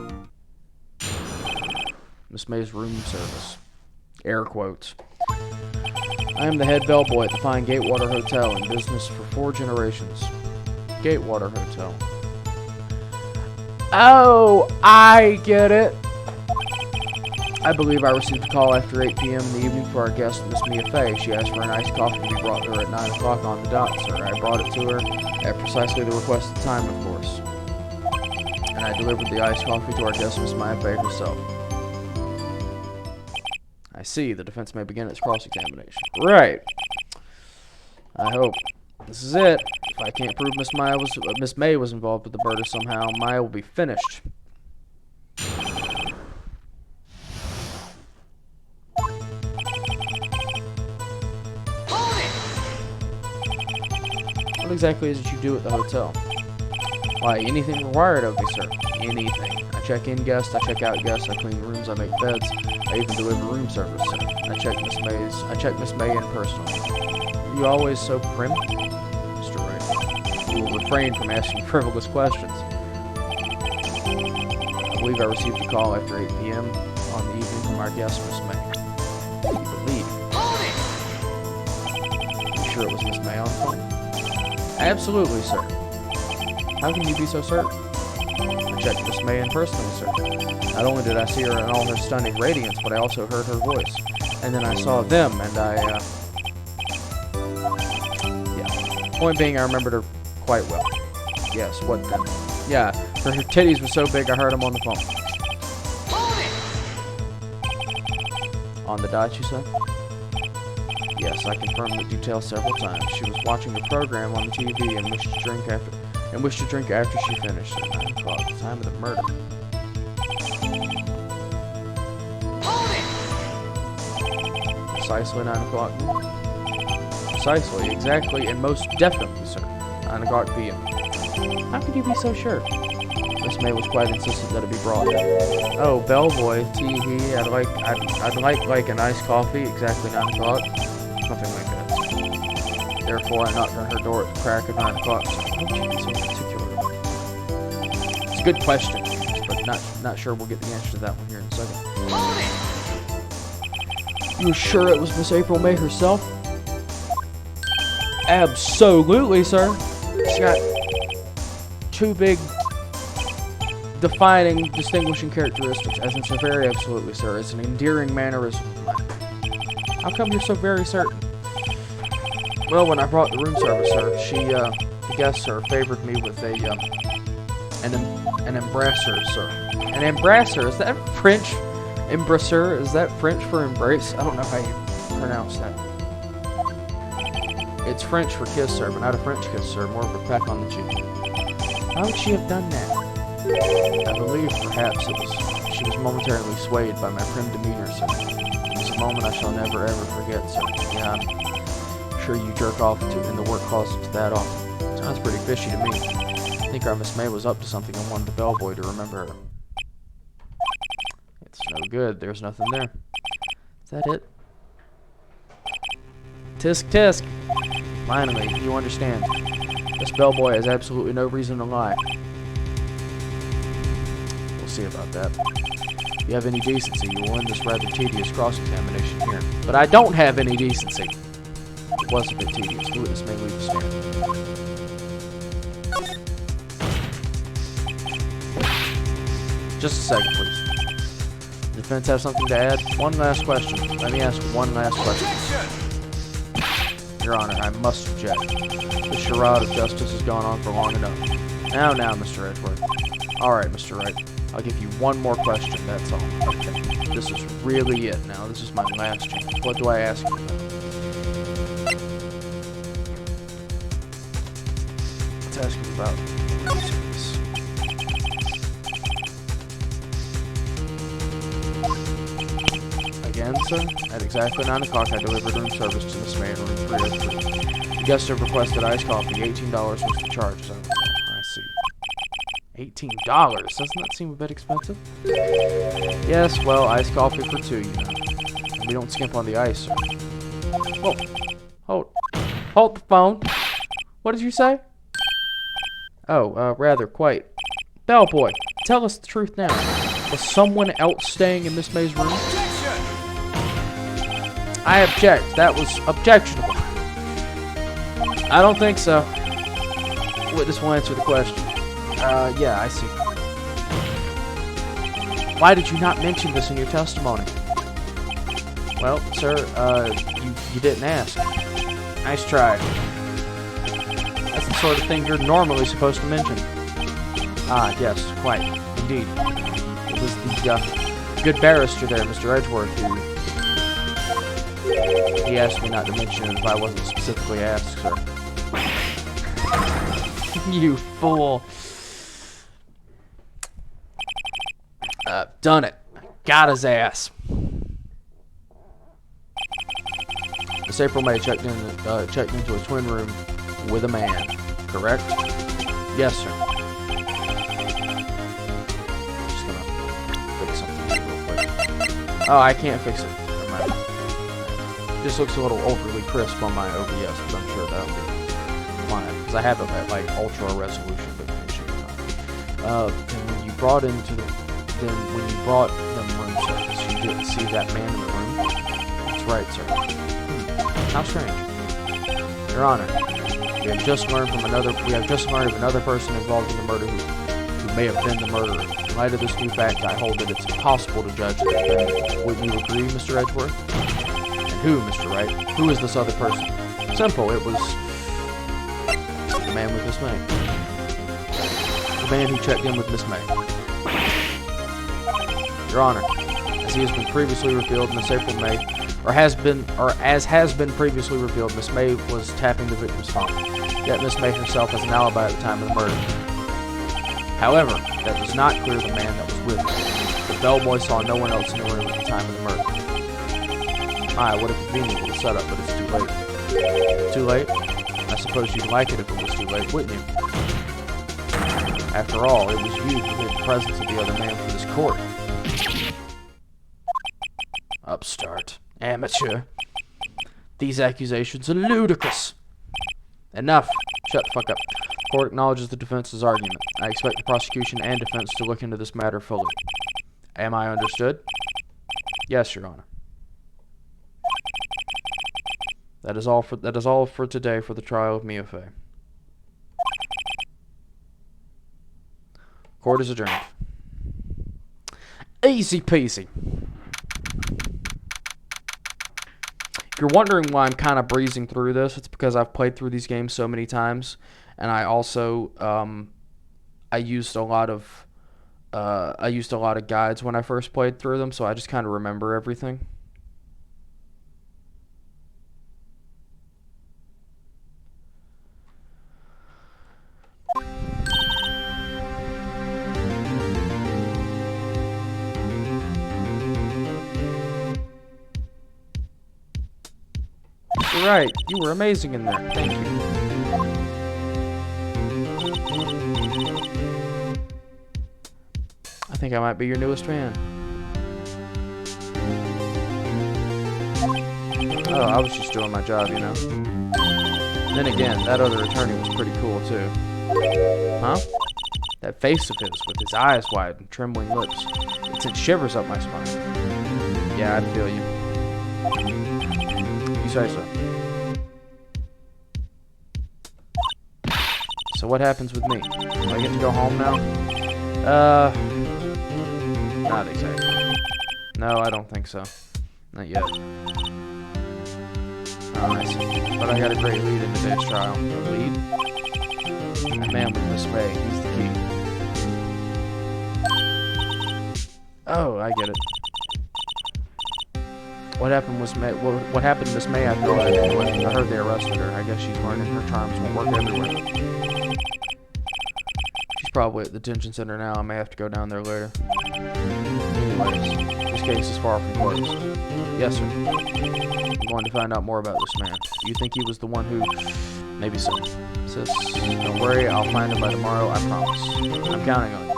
Miss May's room service. Air quotes. I am the head bellboy at the fine Gatewater Hotel in business for 4 generations. Gatewater Hotel. Oh, I get it. I believe I received a call after 8 p.m. in the evening for our guest, Miss Mia Fey. She asked for an iced coffee to be brought to her at 9 o'clock on the dot, sir. I brought it to her at precisely the requested time, of course. And I delivered the iced coffee to our guest, Miss Mia Fey herself. I see. The defense may begin its cross-examination. Right. I hope. This is it. If I can't prove Miss May was involved with the murder somehow, Maya will be finished. What exactly is it you do at the hotel? Why, anything required of me, sir. Anything. I check in guests, I check out guests, I clean rooms, I make beds, I even deliver room service, sir. I check Miss May in personally. Are you always so prim? Mr. Wright, you will refrain from asking frivolous questions. I believe I received a call after 8 p.m. on the evening from our guest, Miss May. You believe? You sure it was Miss May on the phone? Absolutely, sir. How can you be so certain? I checked Miss May in personally, sir. Not only did I see her in all her stunning radiance, but I also heard her voice. And then I saw them, and yeah. Point being, I remembered her quite well. Yes, what then? Yeah, her titties were so big I heard them on the phone. On the dot, you said? Yes, I confirmed the details several times. She was watching the program on the TV and wished to drink after she finished at 9 o'clock, the time of the murder. Precisely 9 o'clock. Precisely, exactly, and most definitely, sir. 9 o'clock p.m. How could you be so sure? Miss May was quite insistent that it be brought in. Oh, bellboy, tee-hee, I'd like a nice coffee, exactly 9 o'clock. Something like that. Therefore, I knocked on her door at the crack of 9 o'clock. So, how would you be so particular about it? It's a good question, but not sure we'll get the answer to that one here in a second. You sure it was Miss April May herself? Absolutely, sir. She's got 2 big defining, distinguishing characteristics, as in so very absolutely, sir. It's an endearing mannerism. How come you're so very certain? Well, when I brought the room service, sir, the guest, sir, favored me with an embrasser, sir. An embrasser, is that French? Embrasser, is that French for embrace? I don't know how you pronounce that. It's French for kiss, sir, but not a French kiss, sir. More of a peck on the cheek. How would she have done that? I believe perhaps She was momentarily swayed by my prim demeanor, sir. It was a moment I shall never ever forget, sir. Yeah, I'm sure you jerk off in the work closet that often. Sounds pretty fishy to me. I think our Miss May was up to something and wanted the bellboy to remember her. It's no good. There's nothing there. Is that it? Tisk tisk. Finally, you understand. This bellboy has absolutely no reason to lie. We'll see about that. If you have any decency, you will end this rather tedious cross-examination here. But I don't have any decency. It was a bit tedious. The witness may leave the stand. Just a second, please. The defense have something to add? One last question. Let me ask one last question. Your Honor, I must object. The charade of justice has gone on for long enough. Now, Mr. Edgeworth. Alright, Mr. Wright. I'll give you one more question, that's all. Okay. This is really it now. This is my last chance. What do I ask you about? Let's ask you about service. Again, sir? At exactly 9 o'clock, I delivered room service to Miss May in room 303. The guests have requested iced coffee. $18 was the charge. So, I see. $18? Doesn't that seem a bit expensive? Yes, well, iced coffee for 2, you know. We don't skimp on the ice, sir. Whoa. Hold the phone. What did you say? Oh, rather, quite. Bellboy, tell us the truth now. Was someone else staying in Miss May's room? I object. That was objectionable. I don't think so. Witness will answer the question. Yeah, I see. Why did you not mention this in your testimony? Well, sir, you didn't ask. Nice try. That's the sort of thing you're normally supposed to mention. Ah, yes, quite. Indeed. It was the, good barrister there, Mr. Edgeworth, who... He asked me not to mention it if I wasn't specifically asked, sir. You fool. Done it. Got his ass. Miss April May checked into a twin room with a man, correct? Yes, sir. Just gonna fix something here real quick. Oh, I can't fix it. Never mind. This looks a little overly crisp on my OBS, but I'm sure that'll be fine. Because I have it at like ultra resolution, but it should be fine. And when you brought them room service, you didn't see that man in the room? That's right, sir. How strange. Your Honor, we have just learned of another person involved in the murder who may have been the murderer. In light of this new fact, I hold that it's impossible to judge the defendant. Wouldn't you agree, Mr. Edgeworth? And who, Mr. Wright? Who is this other person? Simple, it was the man with Miss May. The man who checked in with Miss May. Your Honor, as has been previously revealed, Miss April May, as has been previously revealed, Miss May was tapping the victim's phone. Yet Miss May herself has an alibi at the time of the murder. However, that does not clear the man that was with her. The bellboy saw no one else in the room at the time of the murder. What a convenient little setup, but it's too late. Too late? I suppose you'd like it if it was too late, wouldn't you? After all, it was you who hid the presence of the other man from this court. Upstart. Amateur. These accusations are ludicrous. Enough. Shut the fuck up. Court acknowledges the defense's argument. I expect the prosecution and defense to look into this matter fully. Am I understood? Yes, Your Honor. That is all for today for the trial of Mia Fey. Court is adjourned. Easy peasy. If you're wondering why I'm kind of breezing through this, it's because I've played through these games so many times, and I also I used a lot of guides when I first played through them, so I just kind of remember everything. Wright, you were amazing in there. Thank you. I think I might be your newest fan. Oh, I was just doing my job, you know. Then again, that other attorney was pretty cool, too. Huh? That face of his, with his eyes wide and trembling lips. It sent shivers up my spine. Yeah, I feel you. You say so. So what happens with me? Do I get to go home now? Not exactly. No, I don't think so. Not yet. Oh, I see. But I got a great lead in today's trial. A lead? That man with Miss May, he's the key. Oh, I get it. What happened was what happened to Miss May? I have no idea. I heard they arrested her. I guess she's learning her charms won't work everywhere. She's probably at the detention center now. I may have to go down there later. Anyways, this case is far from closed. Yes, sir. I'm going to find out more about this man. Do you think he was the one who... Maybe so. Sis, don't worry. I'll find him by tomorrow. I promise. I'm counting on you.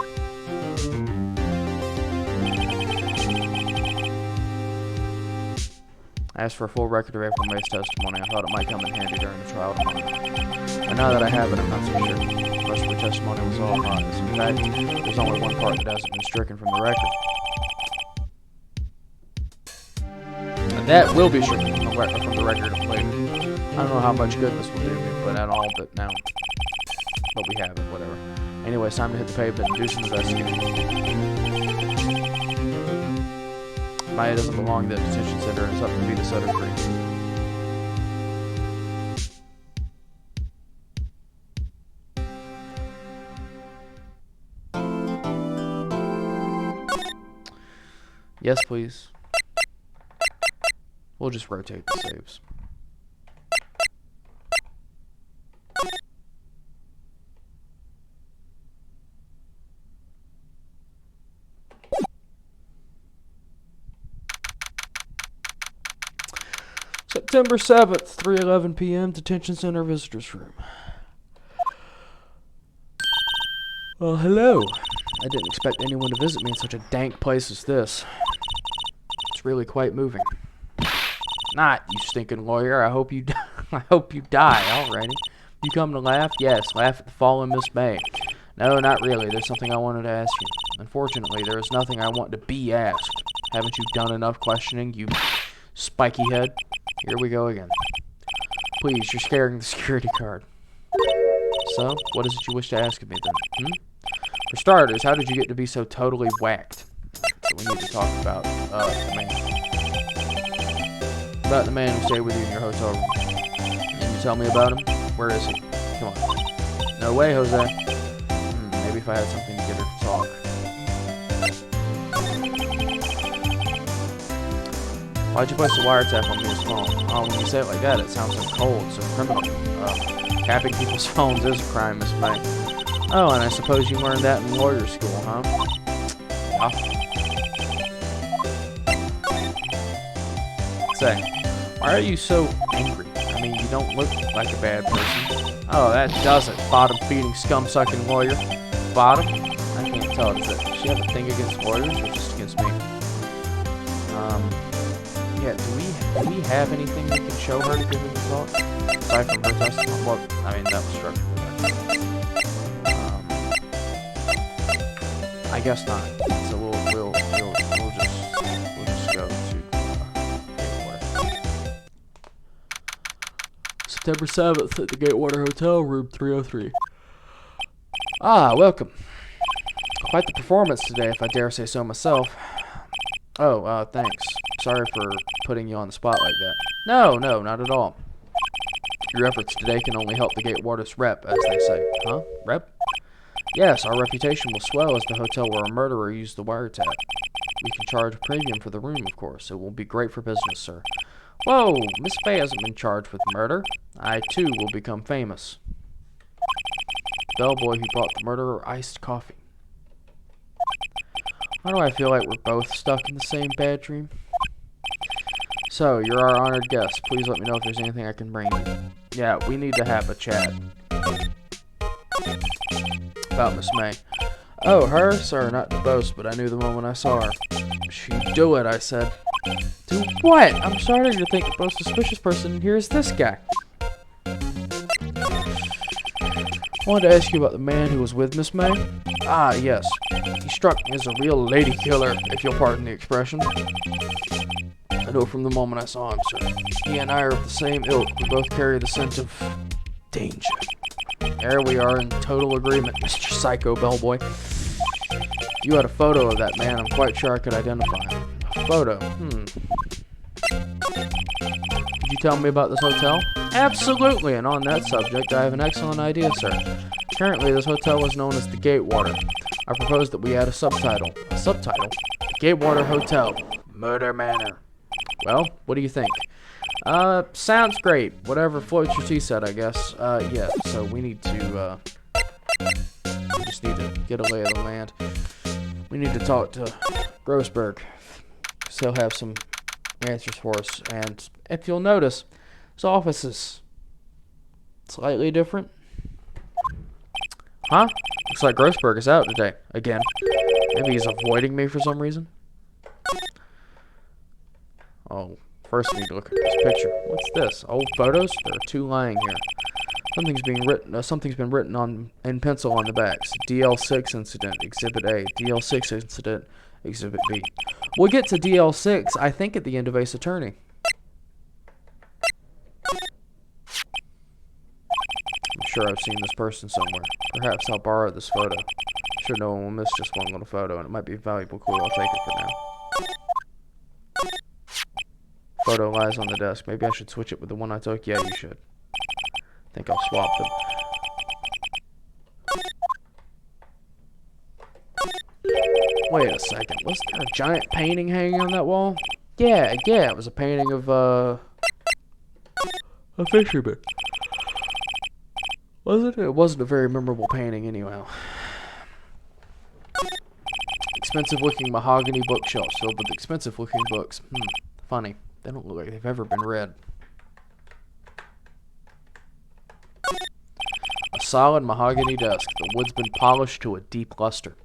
I asked for a full record of April May's testimony. I thought it might come in handy during the trial tomorrow. And now that I have it, I'm not so sure. The rest of her testimony was all lies. In fact, there's only one part that hasn't been stricken from the record. And that will be stricken from the record later. I don't know how much good this will do me, but at all, but now. But we have it, whatever. Anyway, it's time to hit the pavement and do some investigating. Maya doesn't belong to the detention center, and it's up to me to set her free. Yes, please. We'll just rotate the saves. September 7th, 3:11 p.m., Detention Center Visitors Room. Well, hello. I didn't expect anyone to visit me in such a dank place as this. It's really quite moving. Not, you stinking lawyer. I hope you I hope you die. Alrighty. You come to laugh? Yes, laugh at the fallen Miss May. No, not really. There's something I wanted to ask you. Unfortunately, there is nothing I want to be asked. Haven't you done enough questioning, you spiky head? Here we go again. Please, you're scaring the security guard. So, what is it you wish to ask of me then? For starters, how did you get to be so totally whacked? So we need to talk about the man. About the man who stayed with you in your hotel room. Can you tell me about him? Where is he? Come on. No way, Jose. Maybe if I had something to get her to talk. Why'd you place the wiretap on me as phone? Oh, when you say it like that, it sounds so cold, so criminal. Tapping people's phones is a crime, Miss May. Oh, and I suppose you learned that in lawyer school, huh? Yeah. Say, why are you so angry? I mean, you don't look like a bad person. Oh, that doesn't. Bottom-feeding, scum-sucking lawyer. Bottom? I can't tell. Does she have a thing against lawyers or just against me? Yeah, do we have anything we can show her to give her the talk? Aside from her testimony? Well, I mean, that was structured. I guess not. So we'll just go to Gatewater. September 7th at the Gatewater Hotel, room 303. Ah, welcome. Quite the performance today, if I dare say so myself. Oh, thanks. Sorry for putting you on the spot like that. No, not at all. Your efforts today can only help the Gatewater's rep, as they say. Huh? Rep? Yes, our reputation will swell as the hotel where a murderer used the wiretap. We can charge a premium for the room, of course. It will be great for business, sir. Whoa, Miss Fay hasn't been charged with murder. I, too, will become famous. Bellboy who brought the murderer iced coffee. Why do I feel like we're both stuck in the same bad dream? So, you're our honored guest. Please let me know if there's anything I can bring you. Yeah, we need to have a chat. About Miss May. Oh, her? Sir, not to boast, but I knew the moment I saw her. She'd do it, I said. Do what? I'm starting to think the most suspicious person here is this guy. I wanted to ask you about the man who was with Miss May. Ah, yes. He struck me as a real lady killer, if you'll pardon the expression. I know from the moment I saw him, sir. He and I are of the same ilk. We both carry the scent of danger. There we are in total agreement, Mr. Psycho Bellboy. If you had a photo of that man, I'm quite sure I could identify him. A photo? Could you tell me about this hotel? Absolutely, and on that subject, I have an excellent idea, sir. Currently, this hotel is known as the Gatewater. I propose that we add a subtitle. A subtitle? Gatewater Hotel. Murder Manor. Well, what do you think? Sounds great. Whatever floats your tea set, I guess. Yeah, so we need to, we just need to get a lay of the land. We need to talk to Grossberg. He'll have some answers for us. And if you'll notice, his office is slightly different. Huh? Looks like Grossberg is out today. Again. Maybe he's avoiding me for some reason. Oh, first we need to look at this picture. What's this? Old photos? There are two lying here. Something's been written on in pencil on the backs. DL6 incident, Exhibit A. DL6 incident, Exhibit B. We'll get to DL6, I think, at the end of Ace Attorney. I'm sure I've seen this person somewhere. Perhaps I'll borrow this photo. I'm sure no one will miss just one little photo, and it might be a valuable clue. I'll take it for now. Photo lies on the desk. Maybe I should switch it with the one I took. Yeah, you should. I think I'll swap them. Wait a second. Was there a giant painting hanging on that wall? Yeah, it was a painting of, a fisherman. Was it? It wasn't a very memorable painting, anyhow. Expensive-looking mahogany bookshelves filled with expensive-looking books. Funny. They don't look like they've ever been read. A solid mahogany desk. The wood's been polished to a deep luster.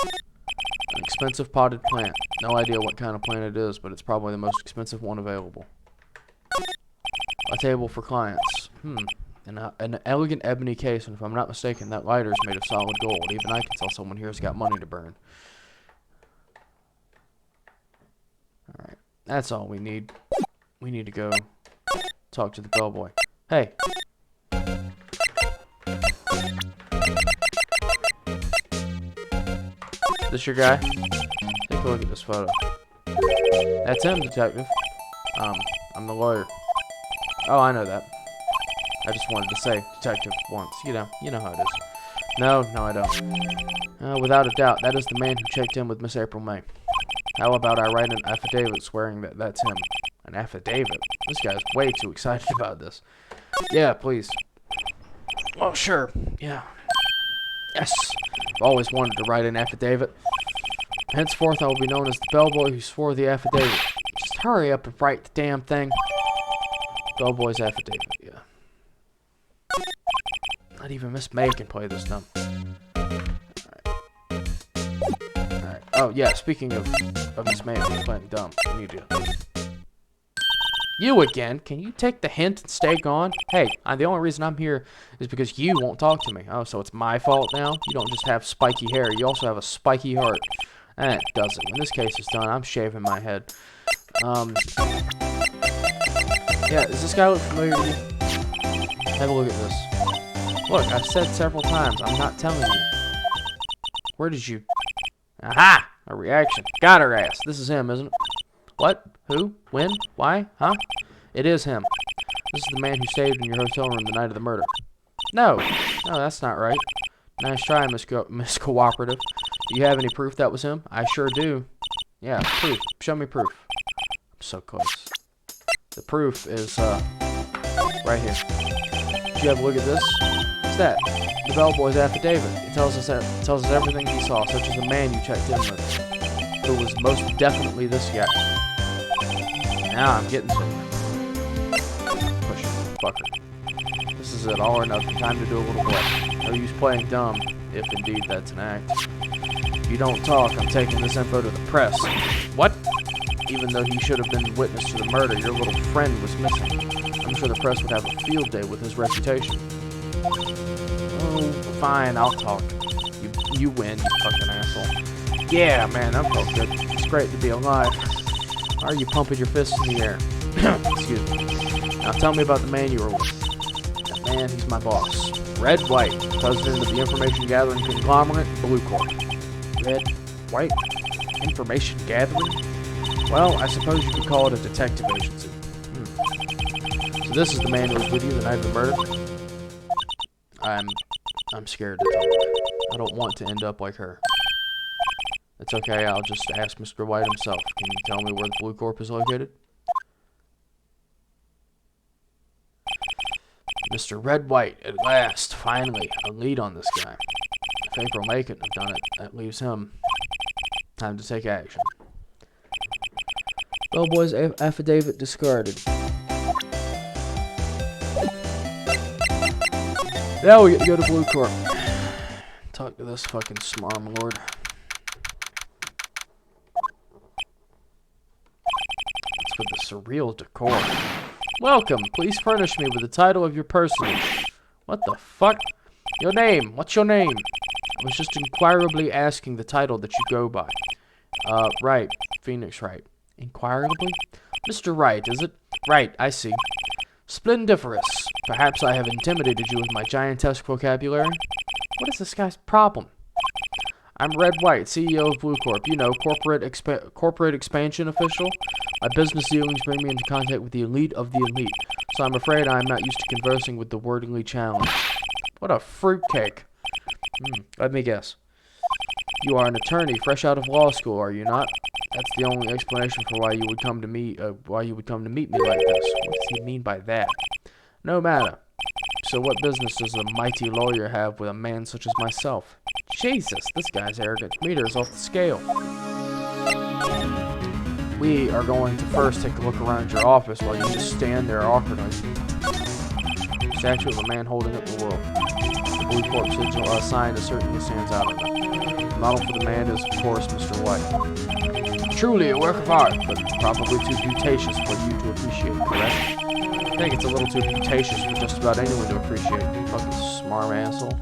An expensive potted plant. No idea what kind of plant it is, but it's probably the most expensive one available. A table for clients. An elegant ebony case, and if I'm not mistaken, that lighter is made of solid gold. Even I can tell someone here has got money to burn. Alright, that's all we need. We need to go talk to the bellboy. Hey! This your guy? Take a look at this photo. That's him, detective. I'm the lawyer. Oh, I know that. I just wanted to say detective once. You know how it is. No, I don't. Without a doubt, that is the man who checked in with Miss April May. How about I write an affidavit swearing that that's him? An affidavit? This guy's way too excited about this. Yeah, please. Oh, sure. Yeah. Yes. I've always wanted to write an affidavit. Henceforth, I will be known as the bellboy who swore the affidavit. Just hurry up and write the damn thing. Bellboy's affidavit, yeah. Not even Miss May can play this dumb. Alright. Oh, yeah, speaking of Miss May playing dumb, we need to... You again? Can you take the hint and stay gone? Hey, the only reason I'm here is because you won't talk to me. Oh, so it's my fault now? You don't just have spiky hair, you also have a spiky heart. That does it. When this case is done, I'm shaving my head. Yeah, does this guy look familiar to you? Have a look at this. Look, I've said several times, I'm not telling you. Where did you... Aha! A reaction. Got her ass. This is him, isn't it? What? Who? When? Why? Huh? It is him. This is the man who stayed in your hotel room the night of the murder. No, that's not right. Nice try, Miss Cooperative. Do you have any proof that was him? I sure do. Yeah, proof. Show me proof. I'm so close. The proof is, right here. Did you have a look at this? What's that? The bellboy's affidavit. It tells us everything he saw, such as the man you checked in with. it was most definitely this guy. Now I'm getting something. Push it, fucker. This is it, all or nothing. Time to do a little bluff. No use playing dumb, if indeed that's an act. If you don't talk, I'm taking this info to the press. What? Even though he should have been witness to the murder, your little friend was missing. I'm sure the press would have a field day with his reputation. Oh, fine, I'll talk. You win, you fucking asshole. Yeah, man, that felt good. It's great to be alive. Why are you pumping your fists in the air? Excuse me. Now tell me about the man you were with. That man, he's my boss. Red White, president of the information gathering conglomerate, Blue Corp. Red White? Information gathering? Well, I suppose you could call it a detective agency. So this is the man who was with you the night of the murder? I'm scared to talk. I don't want to end up like her. It's okay, I'll just ask Mr. White himself. Can you tell me where the Blue Corp is located? Mr. Red White, at last, finally, a lead on this guy. If April May couldn't have done it, that leaves him. Time to take action. Bellboy's affidavit discarded. Now we get to go to Blue Corp. Talk to this fucking smarm lord. It's with the surreal decor. Welcome. Please furnish me with the title of your personage. What the fuck? Your name. What's your name? I was just inquirably asking the title that you go by. Wright. Phoenix Wright. Inquirably? Mr. Wright, is it? Right, I see. Splendiferous. Perhaps I have intimidated you with my giantesque vocabulary? What is this guy's problem? I'm Red White, CEO of Blue Corp. You know, corporate expansion official. My business dealings bring me into contact with the elite of the elite, so I'm afraid I am not used to conversing with the wordingly challenged. What a fruitcake. Let me guess. You are an attorney fresh out of law school, are you not? That's the only explanation for why you would come to me. Why you would come to meet me like this. What does he mean by that? No matter. So what business does a mighty lawyer have with a man such as myself? Jesus, this guy's arrogance meter is off the scale. We are going to first take a look around your office while you just stand there awkwardly. Statue of a man holding up the world. The Blue Corp sigil sign certainly stands out enough. The model for the man is, of course, Mr. White. Truly a work of art, but probably too beauticious for you to appreciate, correct? I think it's a little too beauticious for just about anyone to appreciate. Fucking smart asshole.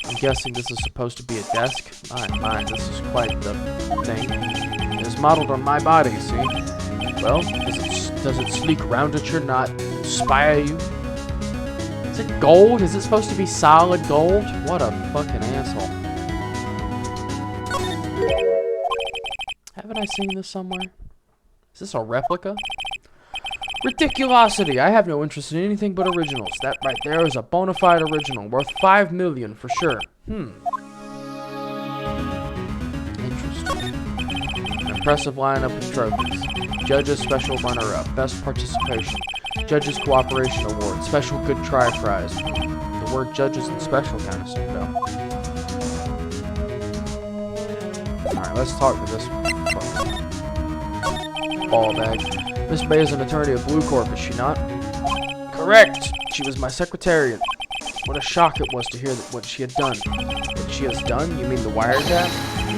I'm guessing this is supposed to be a desk. Fine, this is quite the thing. It is modeled on my body, see? Well, does it sleek roundature not inspire you? Is it gold? Is it supposed to be solid gold? What a fucking asshole. Haven't I seen this somewhere? Is this a replica? Ridiculosity! I have no interest in anything but originals. That right there is a bona fide original, worth $5 million for sure. Interesting. An impressive lineup of trophies. Judges Special Runner-Up, Best Participation, Judges Cooperation Award, Special Good Try Prize. The word judges and special kind of stuck out. Alright, let's talk to this ball bag. Miss May is an attorney at Blue Corp, is she not? Correct! She was my secretariat. What a shock it was to hear that what she had done. What she has done? You mean the wiretap?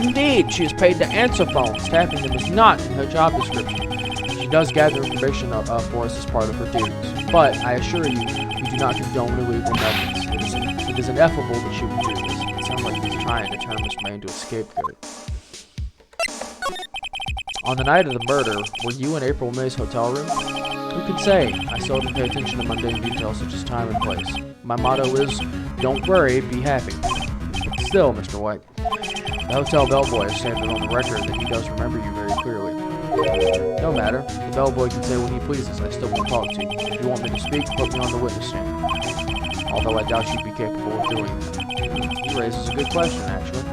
Indeed, she is paid to answer phones. Tapping them is not in her job description. She does gather information for us as part of her duties. But, I assure you, we do not condone illegal methods. It is ineffable that she would do this. It sounds like he's trying to turn Miss May into a scapegoat. On the night of the murder, were you in April May's hotel room? Who could say? I seldom pay attention to mundane details such as time and place. My motto is, don't worry, be happy. But still, Mr. White, the hotel bellboy has stated on the record that he does remember you very clearly. No matter. The bellboy can say what he pleases. I still won't talk to you. If you want me to speak, put me on the witness stand. Although I doubt you'd be capable of doing that. He raises a good question, actually.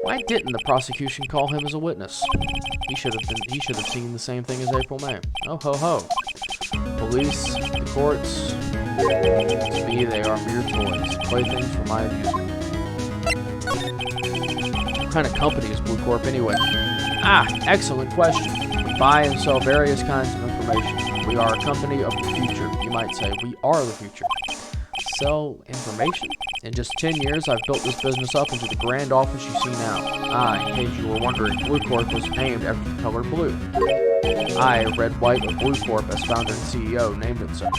Why didn't the prosecution call him as a witness? He should have seen the same thing as April May. Oh ho ho. Police, the courts, to me they are mere toys, playthings for my amusement. kind of company is Blue Corp anyway? Ah, excellent question. We buy and sell various kinds of information. We are a company of the future. You might say we are the future. Sell information? In just 10 years, I've built this business up into the grand office you see now. Ah, in case you were wondering, Blue Corp was named after the color blue. I, Red, White of Blue Corp, as founder and CEO, named it so.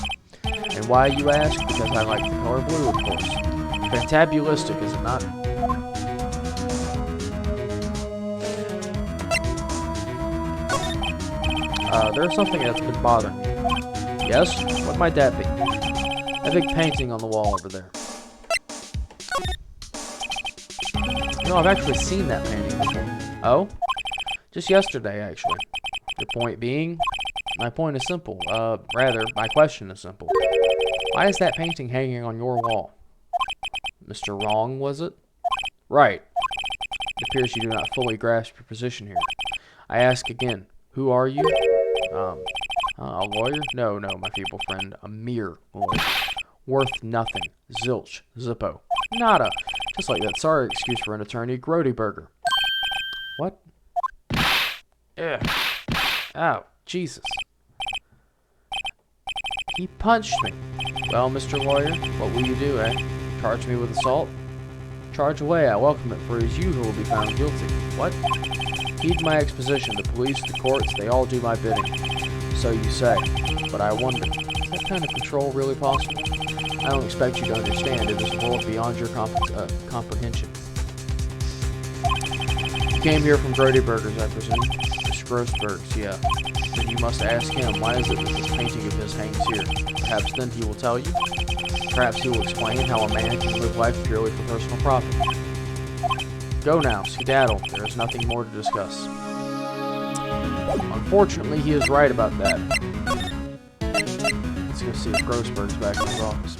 And why, you ask? Because I like the color blue, of course. Fantabulistic, is it not? There's something that's been bothering me. Yes? What might that be? A big painting on the wall over there. You know, I've actually seen that painting before. Oh? Just yesterday, actually. Your point being? My point is simple. Rather, my question is simple. Why is that painting hanging on your wall? Mr. Wrong, was it? Right. It appears you do not fully grasp your position here. I ask again, who are you? A lawyer? No, my feeble friend. A mere lawyer. Worth nothing. Zilch. Zippo. Nada. Just like that sorry excuse for an attorney, Grody Burger. What? Ugh. Ow. Jesus. He punched me. Well, Mr. Lawyer, what will you do, eh? Charge me with assault? Charge away. I welcome it, for it is you who will be found guilty. What? Heed my exposition. The police, the courts, they all do my bidding. So you say. But I wonder, is that kind of control really possible? I don't expect you to understand. It is a world beyond your comprehension. You came here from Grody Burgers, I presume? Mr. Grossberg's, yeah. Then you must ask him, why is it that this painting of his hangs here? Perhaps then he will tell you. Perhaps he will explain how a man can live life purely for personal profit. Go now, skedaddle. There is nothing more to discuss. Unfortunately, he is right about that. Let's go see if Grossberg's back in his office.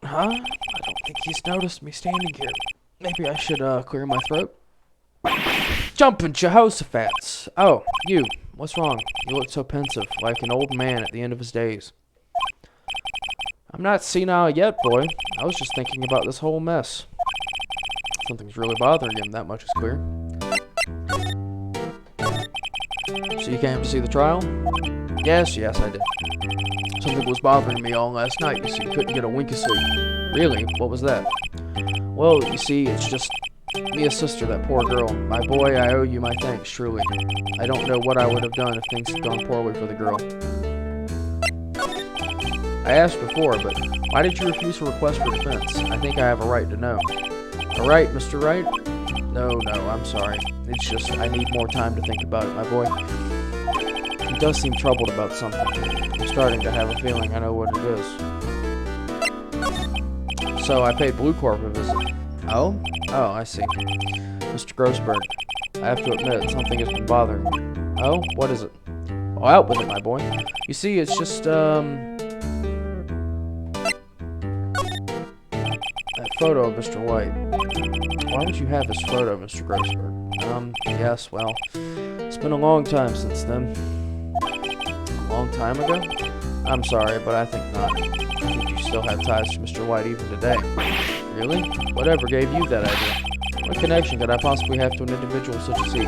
Huh? I don't think he's noticed me standing here. Maybe I should clear my throat. Jumping Jehoshaphat! Oh, you. What's wrong? You look so pensive, like an old man at the end of his days. I'm not senile yet, boy. I was just thinking about this whole mess. Something's really bothering him, that much is clear. So you came to see the trial? Yes, I did. Something was bothering me all last night, you see. Couldn't get a wink of sleep. Really? What was that? Well, you see, it's just Mia's sister, that poor girl. My boy, I owe you my thanks, truly. I don't know what I would have done if things had gone poorly for the girl. I asked before, but why did you refuse a request for defense? I think I have a right to know. A right, Mr. Wright? No, I'm sorry. It's just, I need more time to think about it, my boy. He does seem troubled about something. I'm starting to have a feeling I know what it is. So I paid Blue Corp a visit. Oh? Oh, I see. Mr. Grossberg, I have to admit, something has been bothering me. Oh? What is it? Oh, out with it, my boy. You see, it's just, that photo of Mr. White. Why would you have this photo, Mr. Grossberg? Yes, well, it's been a long time since then. A long time ago? I'm sorry, but I think not. I think you still have ties to Mr. White even today. Really? Whatever gave you that idea? What connection could I possibly have to an individual such as he?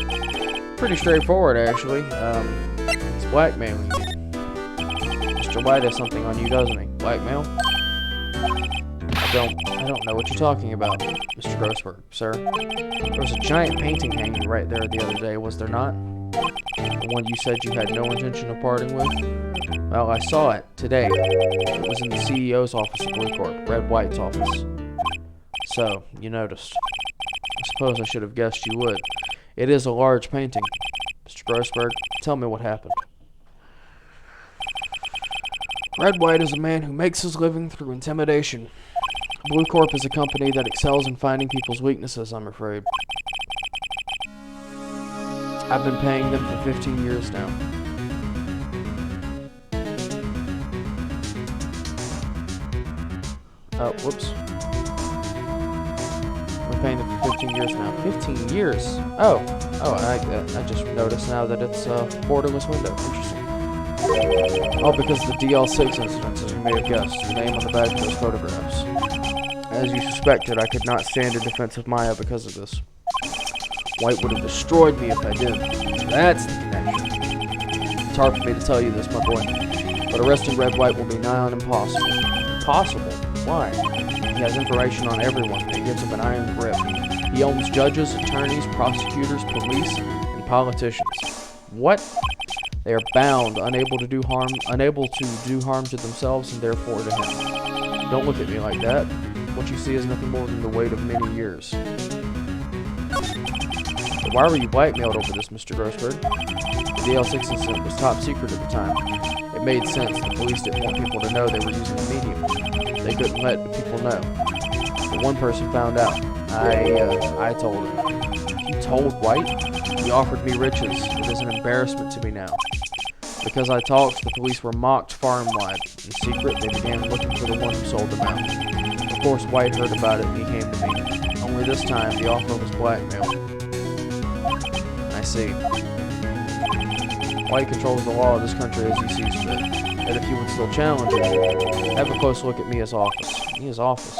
Pretty straightforward, actually. It's blackmailing you. Mr. White has something on you, doesn't he? Blackmail? I don't know what you're talking about, Mr. Grossberg, sir. There was a giant painting hanging right there the other day, was there not? The one you said you had no intention of parting with? Well, I saw it today. It was in the CEO's office at Blue Corp, Red White's office. So, you noticed. I suppose I should have guessed you would. It is a large painting. Mr. Grossberg, tell me what happened. Red White is a man who makes his living through intimidation. Blue Corp is a company that excels in finding people's weaknesses, I'm afraid. I've been paying them for 15 years now. Oh, whoops. I've been paying them for 15 years now. 15 years? Oh, I just noticed now that it's a borderless window. Interesting. Oh, because of the DL6 incidents, as you may have guessed. Your name on the back of those photographs. As you suspected, I could not stand in defense of Maya because of this. White would have destroyed me if I did. That's the connection. It's hard for me to tell you this, my boy, but arresting Red White will be nigh on impossible. Impossible? Why? He has information on everyone and gives them an iron grip. He owns judges, attorneys, prosecutors, police, and politicians. What? They are bound, unable to do harm to themselves and therefore to him. Don't look at me like that. What you see is nothing more than the weight of many years. But why were you blackmailed over this, Mr. Grossberg? The DL6 incident was top secret at the time. It made sense. The police didn't want people to know they were using a medium. They couldn't let the people know. But one person found out. I told him. You told White? He offered me riches. It is an embarrassment to me now. Because I talked, the police were mocked far and wide. In secret, they began looking for the one who sold them out. Of course, White heard about it and he came to me. Only this time, the offer was blackmail. I see. White controls the law of this country as he sees fit. And if you would still challenge him, have a close look at Mia's office. Mia's office?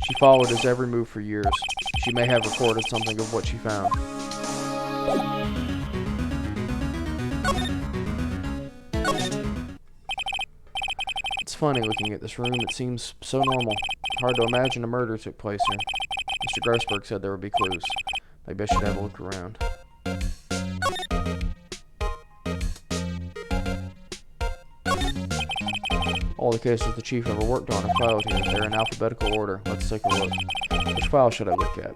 She followed his every move for years. She may have recorded something of what she found. It's funny looking at this room. It seems so normal. Hard to imagine a murder took place here. Mr. Grossberg said there would be clues. Maybe I should have a look around. All the cases the chief ever worked on are filed here. They're in alphabetical order. Let's take a look. Which file should I look at?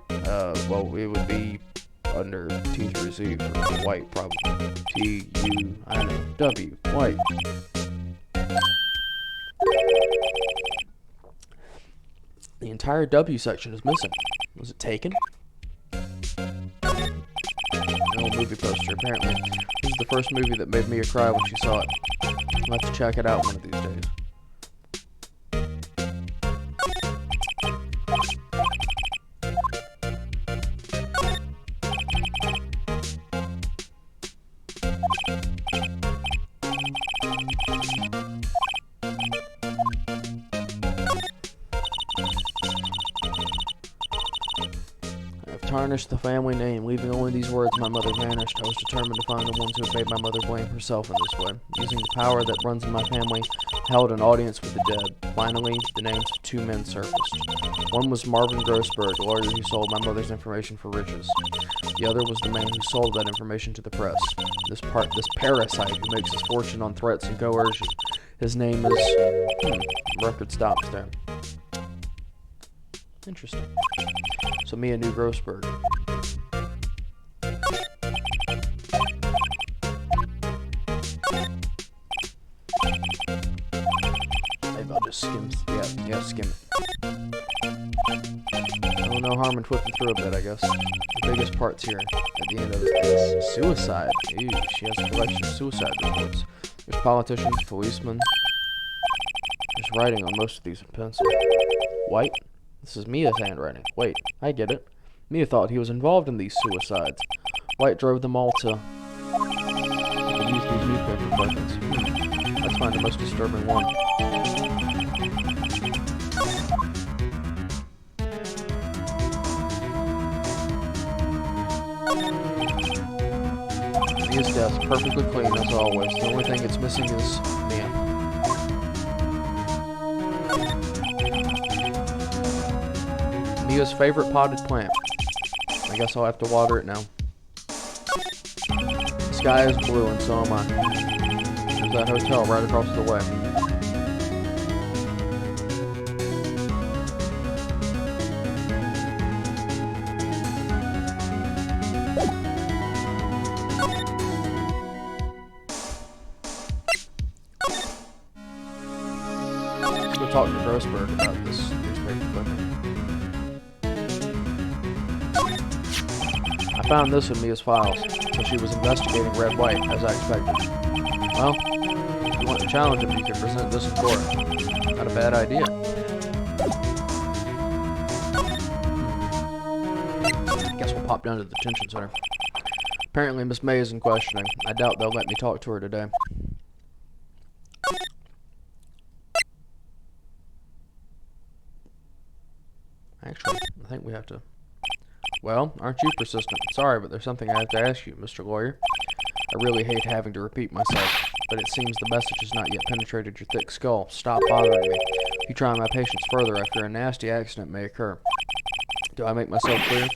Well, it would be under T through Z for White, probably. T-U-I-W. White. The entire W section is missing. Was it taken? No movie poster. Apparently, this is the first movie that made Mia cry when she saw it. I'll have to check it out one of these days. Tarnished the family name, leaving only these words, my mother vanished. I was determined to find the ones who had made my mother blame herself in this way. Using the power that runs in my family, I held an audience with the dead. Finally, the names of two men surfaced. One was Marvin Grossberg, a lawyer who sold my mother's information for riches. The other was the man who sold that information to the press. This parasite who makes his fortune on threats and coercion. His name is... record stops there. Interesting. So Mia knew Grossberg. Maybe I'll just skim. Yeah, skim it. Oh, no harm in flipping through a bit, I guess. The biggest part's here. At the end of it is suicide. Ew, she has a collection of suicide reports. There's politicians, policemen. There's writing on most of these in pencil. White? This is Mia's handwriting. Wait, I get it. Mia thought he was involved in these suicides. White drove them all to... use these newspaper clippings. Let's find the most disturbing one. Mia's desk, perfectly clean as always. The only thing it's missing is Mia. Mia's favorite potted plant. I guess I'll have to water it now. The sky is blue and so am I. There's that hotel right across the way. Let's go talk to Grossberg about this newspaper clipping. I found this in Mia's files, so she was investigating Red White, as I expected. Well, if you want to challenge him, you can present this in court. Not a bad idea. Guess we'll pop down to the detention center. Apparently Miss May is in questioning. I doubt they'll let me talk to her today. Actually, I think we have to... Well, aren't you persistent? Sorry, but there's something I have to ask you, Mr. Lawyer. I really hate having to repeat myself, but it seems the message has not yet penetrated your thick skull. Stop bothering me. If you try my patience further, I fear a nasty accident may occur. Do I make myself clear?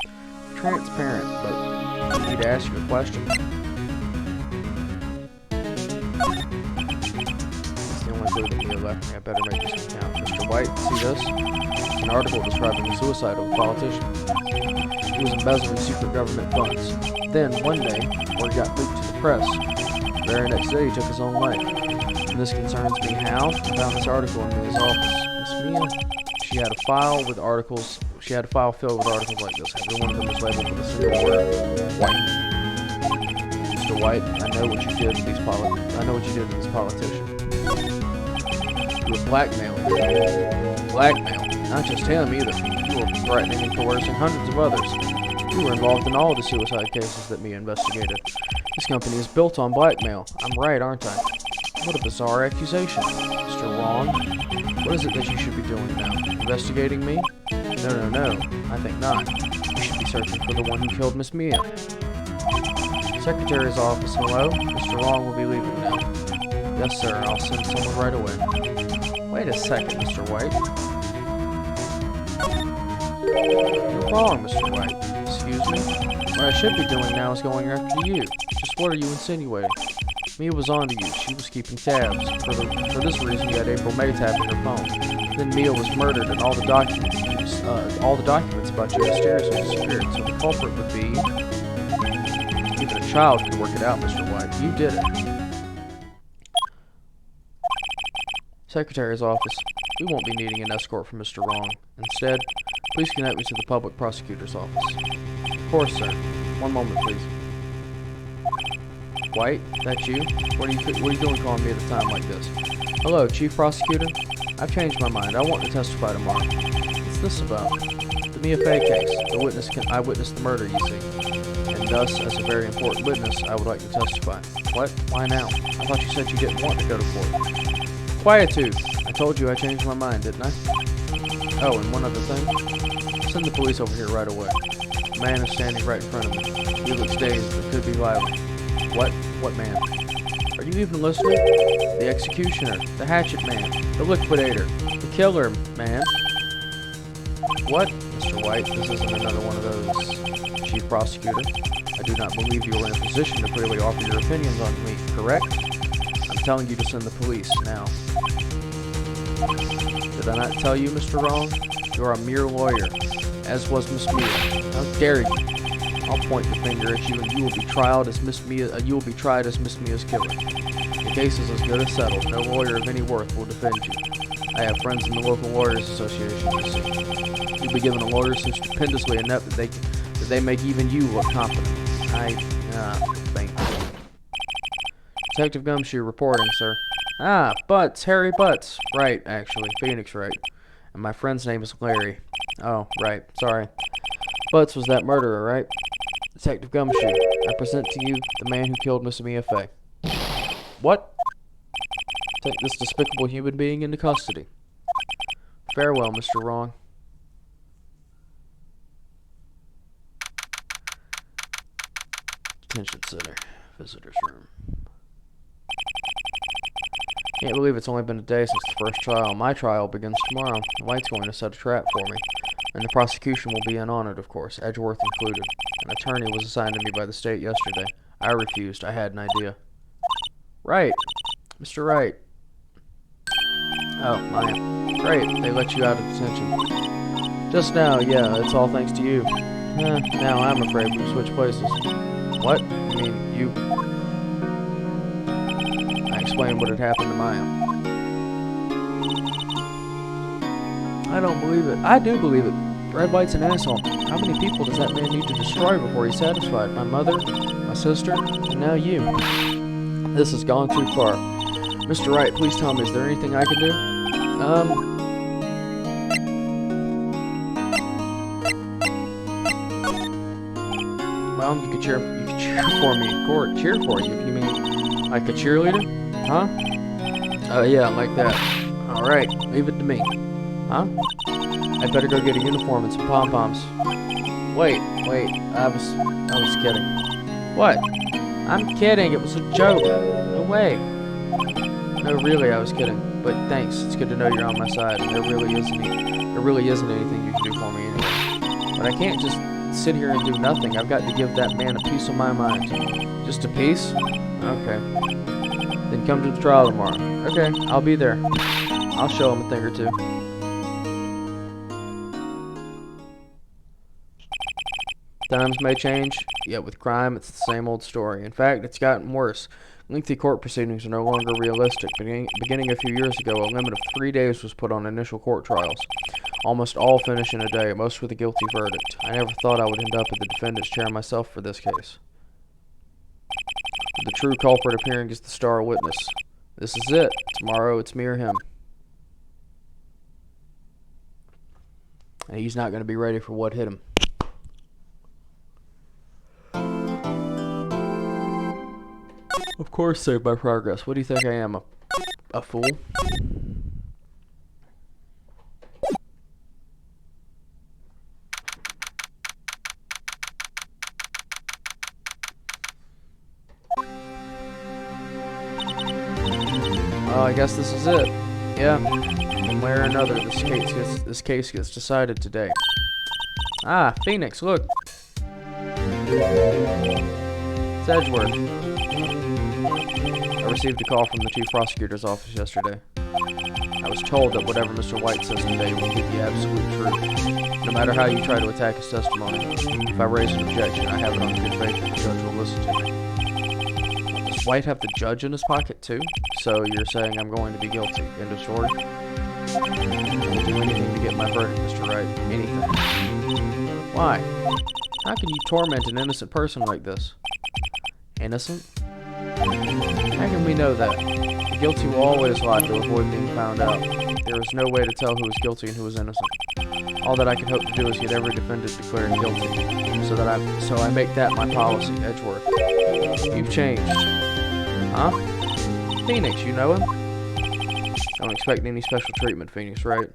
Transparent, but I need to ask you a question. It's the only clue that Mia left me. I better make this count. Mr. White, see this? It's an article describing the suicide of a politician. He was embezzling secret government funds. Then, one day, word got leaked to the press. The very next day, he took his own life. And this concerns me. How? I found this article in Mia's office. Miss Mia, she had a file with articles. She had a file filled with articles like this. Every one of them was labeled with a single word: White. Mr. White, I know what you did to these politicians. You were blackmailing him. Blackmail? Not just him either. You were threatening and coercing hundreds of others. You were involved in all the suicide cases that Mia investigated. This company is built on blackmail. I'm right, aren't I? What a bizarre accusation. Mr. Wrong, what is it that you should be doing now? Investigating me? No. I think not. You should be searching for the one who killed Miss Mia. Secretary's office, hello? Mr. Wrong will be leaving now. Yes, sir. I'll send someone right away. Wait a second, Mr. White. You're wrong, Mr. White. Excuse me? What I should be doing now is going after you. Just what are you insinuating? Mia was onto you. She was keeping tabs. For this reason, you had April May tapping her phone. Then Mia was murdered, and all the documents about you mysteriously disappeared. So the culprit would be... Even a child could work it out, Mr. White. You did it. Secretary's office. We won't be needing an escort from Mr. Wrong. Instead, please connect me to the public prosecutor's office. Of course, sir. One moment, please. White, that's you? What are you doing calling me at a time like this? Hello, Chief Prosecutor. I've changed my mind. I want to testify tomorrow. What's this about? The Mia Fey case. I witnessed the murder, you see. And thus, as a very important witness, I would like to testify. What? Why now? I thought you said you didn't want to go to court. Quietude! I told you I changed my mind, didn't I? Oh, and one other thing. Send the police over here right away. The man is standing right in front of me. He looks dazed, but could be violent. What? What man? Are you even listening? The executioner, the hatchet man, the liquidator, the killer man. What? Mr. White, this isn't another one of those, Chief Prosecutor. I do not believe you are in a position to clearly offer your opinions on me, correct? I'm telling you to send the police, now. Did I not tell you, Mr. Wrong? You're a mere lawyer, as was Miss Mia. How dare you? I'll point the finger at you, and you will be tried as Miss Mia's killer. The case is as good as settled. No lawyer of any worth will defend you. I have friends in the local lawyers association. You see, you'll be given a lawyer so stupendously inept that they make even you look competent. Thank you. Detective Gumshoe reporting, sir. Butts, Harry Butts. Right, actually, Phoenix Wright. And my friend's name is Larry. Oh, right. Sorry. Butts was that murderer, right? Detective Gumshoe, I present to you the man who killed Miss Mia Fey. What? Take this despicable human being into custody. Farewell, Mr. Wrong. Detention center. Visitor's room. Can't believe it's only been a day since the first trial. My trial begins tomorrow. White's going to set a trap for me. And the prosecution will be in on it, of course, Edgeworth included. An attorney was assigned to me by the state yesterday. I refused. I had an idea. Right. Mr. Wright. Oh, Maya. Great. They let you out of detention. Just now, yeah. It's all thanks to you. Now I'm afraid we've switched places. What? I mean, you... I explained what had happened to Maya. I don't believe it. I do believe it. Red White's an asshole. How many people does that man need to destroy before he's satisfied? My mother, my sister, and now you. This has gone too far. Mr. Wright, please tell me, is there anything I can do? Well, you could cheer for me in court. Cheer for you? You mean like a cheerleader? Huh? Yeah, like that. Alright, leave it to me. Huh? I'd better go get a uniform and some pom-poms. Wait, I was kidding. What? I'm kidding, it was a joke. No way. No, really, I was kidding. But thanks, it's good to know you're on my side, and there really isn't anything you can do for me anyway. But I can't just sit here and do nothing. I've got to give that man a piece of my mind. Just a piece? Okay. Then come to the trial tomorrow. Okay, I'll be there. I'll show him a thing or two. Times may change, yet with crime, it's the same old story. In fact, it's gotten worse. Lengthy court proceedings are no longer realistic. Beginning a few years ago, a limit of 3 days was put on initial court trials. Almost all finish in a day, most with a guilty verdict. I never thought I would end up in the defendant's chair myself for this case. With the true culprit appearing as the star witness. This is it. Tomorrow, it's me or him. And he's not going to be ready for what hit him. Of course, saved by progress. What do you think I am, a fool? Oh, I guess this is it. Yeah, one way or another, this case gets decided today. Ah, Phoenix, look. It's Edgeworth. I received a call from the chief prosecutor's office yesterday. I was told that whatever Mr. White says today will be the absolute truth. No matter how you try to attack his testimony, if I raise an objection, I have it on good faith that the judge will listen to me. Does White have the judge in his pocket too? So you're saying I'm going to be guilty. End of story? I will do anything to get my verdict, Mr. Wright. Anything. Why? How can you torment an innocent person like this? Innocent? How can we know that? The guilty will always lie to avoid being found out. There is no way to tell who is guilty and who is innocent. All that I can hope to do is get every defendant declared guilty, so I make that my policy, Edgeworth. You've changed. Huh? Phoenix, you know him? Don't expect any special treatment, Phoenix, right?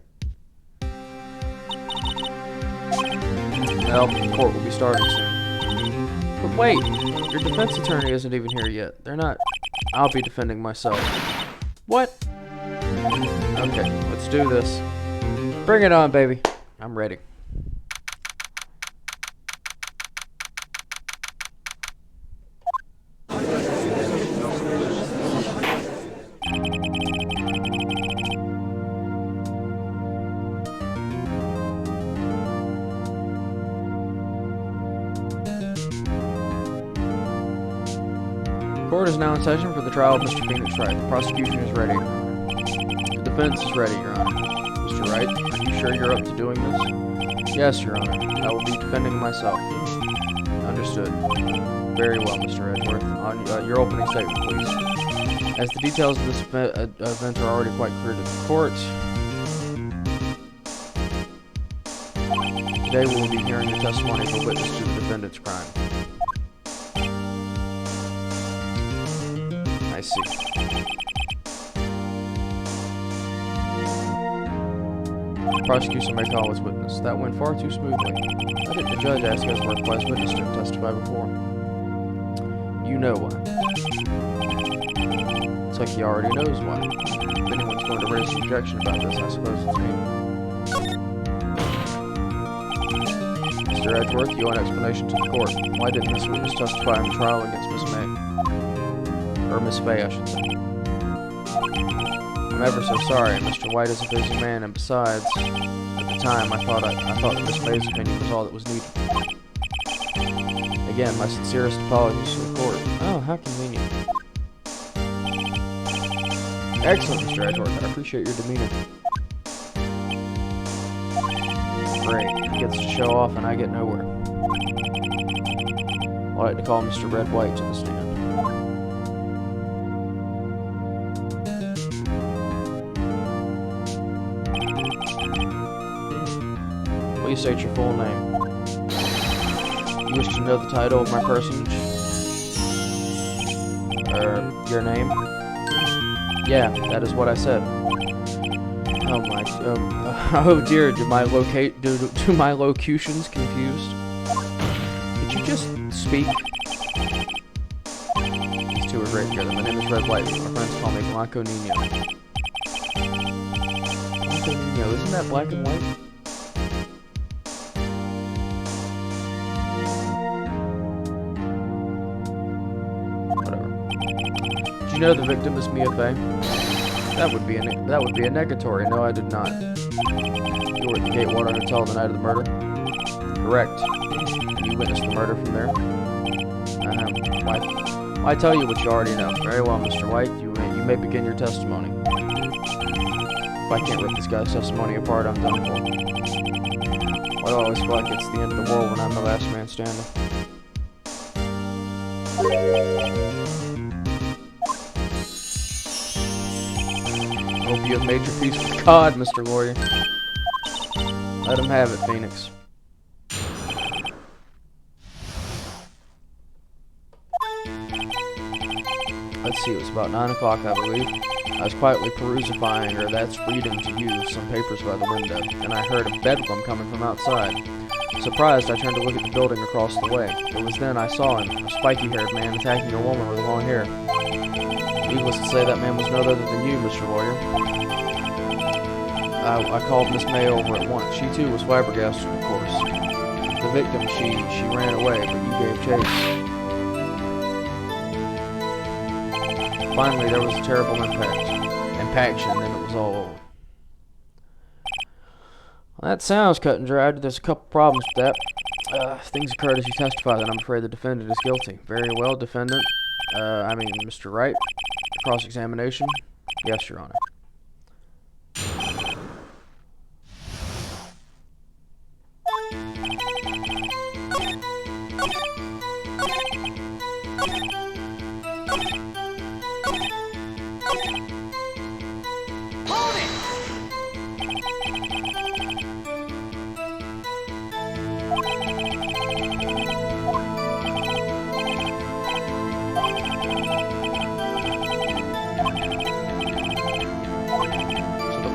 Well, the court will be starting soon. But wait, your defense attorney isn't even here yet. They're not. I'll be defending myself. What? Okay, let's do this. Bring it on, baby. I'm ready. Court is now in session for the trial of Mr. Phoenix Wright. The prosecution is ready, Your Honor. The defense is ready, Your Honor. Mr. Wright, are you sure you're up to doing this? Yes, Your Honor. I will be defending myself. Understood. Very well, Mr. Edgeworth. On your opening statement, please. As the details of this event are already quite clear to the court, today we will be hearing the testimony of a witness to the defendant's crime. I see. The prosecution may call as witness. That went far too smoothly. Why didn't the judge ask Edgeworth why his witness didn't testify before? You know why. It's like he already knows why. If anyone's going to raise an objection about this, I suppose it's me. Mr. Edgeworth, you owe an explanation to the court. Why didn't this witness testify in the trial against Miss May? Or Miss Faye, I should say. I'm ever so sorry. Mr. White is a busy man, and besides, at the time, I thought that Miss Faye's opinion was all that was needed. Again, my sincerest apologies to the court. Oh, how convenient. Excellent, Mr. Edgeworth. I appreciate your demeanor. Great. He gets to show off, and I get nowhere. I'd like to call Mr. Red White to the stand. Please state your full name. You wish to know the title of my personage? Your name? Yeah, that is what I said. Oh my, oh dear, do my locutions confused? Did you just speak? These two are great together. My name is Red White. My friends call me Blanco Nino. Blanco Nino, isn't that black and white? Whatever. Did you know the victim is Mia Fey? That would be a negatory. No, I did not. You were at the Gatewater Hotel the night of the murder? Correct. And you witnessed the murder from there? Why tell you what you already know? Very well, Mr. White. You may begin your testimony. If I can't rip this guy's testimony apart, I'm done for. Why do I always feel like it's the end of the world when I'm the last man standing? Hope you have made your peace with God, Mr. Lawyer. Let him have it, Phoenix. Let's see, it was about 9 o'clock, I believe. I was quietly perusifying, or that's reading to you, some papers by the window, and I heard a bedlam coming from outside. Surprised, I turned to look at the building across the way. It was then I saw him, a spiky-haired man attacking a woman with long hair. Needless to say, that man was no other than you, Mr. Lawyer. I called Miss May over at once. She, too, was flabbergasted, of course. The victim, she ran away, but you gave chase. Finally, there was a terrible impaction, and then it was all over. Well, that sounds cut and dried. There's a couple problems with that. Things occurred as you testified, and I'm afraid the defendant is guilty. Very well, defendant. Mr. Wright. Cross-examination? Yes, Your Honor.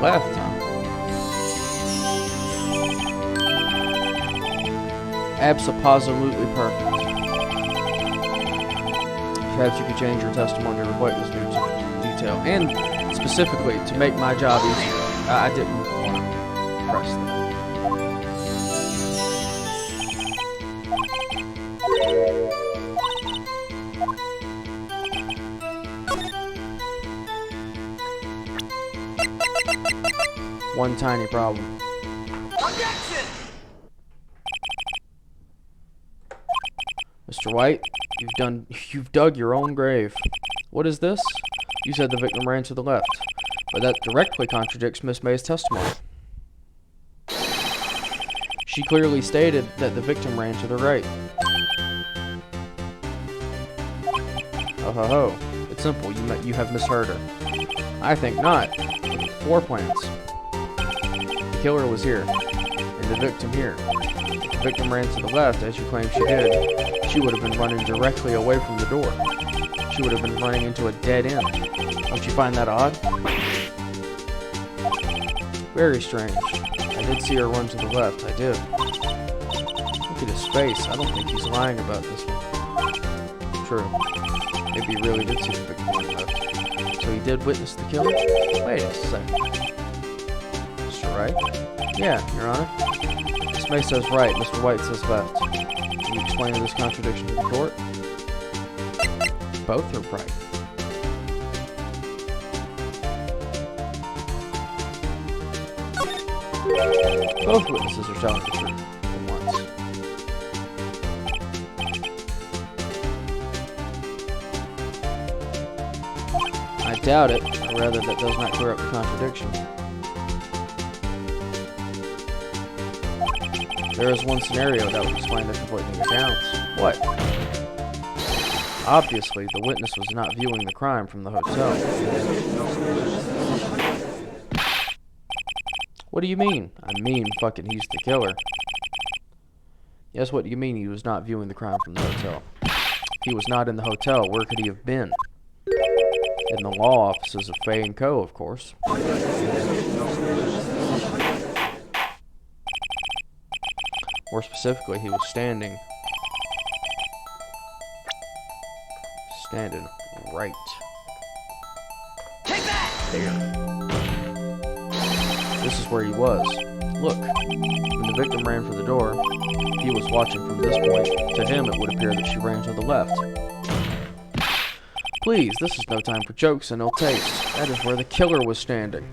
Left, huh? Abso-positively perfect. Perhaps you could change your testimony to reflect this new detail, and specifically to make my job easier. I didn't want to press that. One tiny problem. Objection! Mr. White, you've dug your own grave. What is this? You said the victim ran to the left, but that directly contradicts Miss May's testimony. She clearly stated that the victim ran to the right. Oh ho ho. It's simple, you have misheard her. I think not. Look at the floor plans. The killer was here, and the victim here. If the victim ran to the left, as you claim she did, she would have been running directly away from the door. She would have been running into a dead end. Don't you find that odd? Very strange. I did see her run to the left, I did. Look at his face. I don't think he's lying about this one. True. Maybe he really did see the victim run left. So he did witness the killing? Wait a second. Mr. Wright? Yeah, Your Honor. Miss May says right, Mr. White says left. Can you explain this contradiction to the court? Both are right. Both witnesses are telling the truth for once. I doubt it, or rather that does not clear up the contradiction. There is one scenario that would explain the conflicting accounts. What? Obviously, the witness was not viewing the crime from the hotel. What do you mean? I mean, fucking he's the killer. Yes, what do you mean he was not viewing the crime from the hotel? If he was not in the hotel, where could he have been? In the law offices of Fay & Co., of course. More specifically, he was standing right there. This is where he was. Look, when the victim ran for the door, he was watching from this point. To him, it would appear that she ran to the left. Please, this is no time for jokes and ill taste. That is where the killer was standing.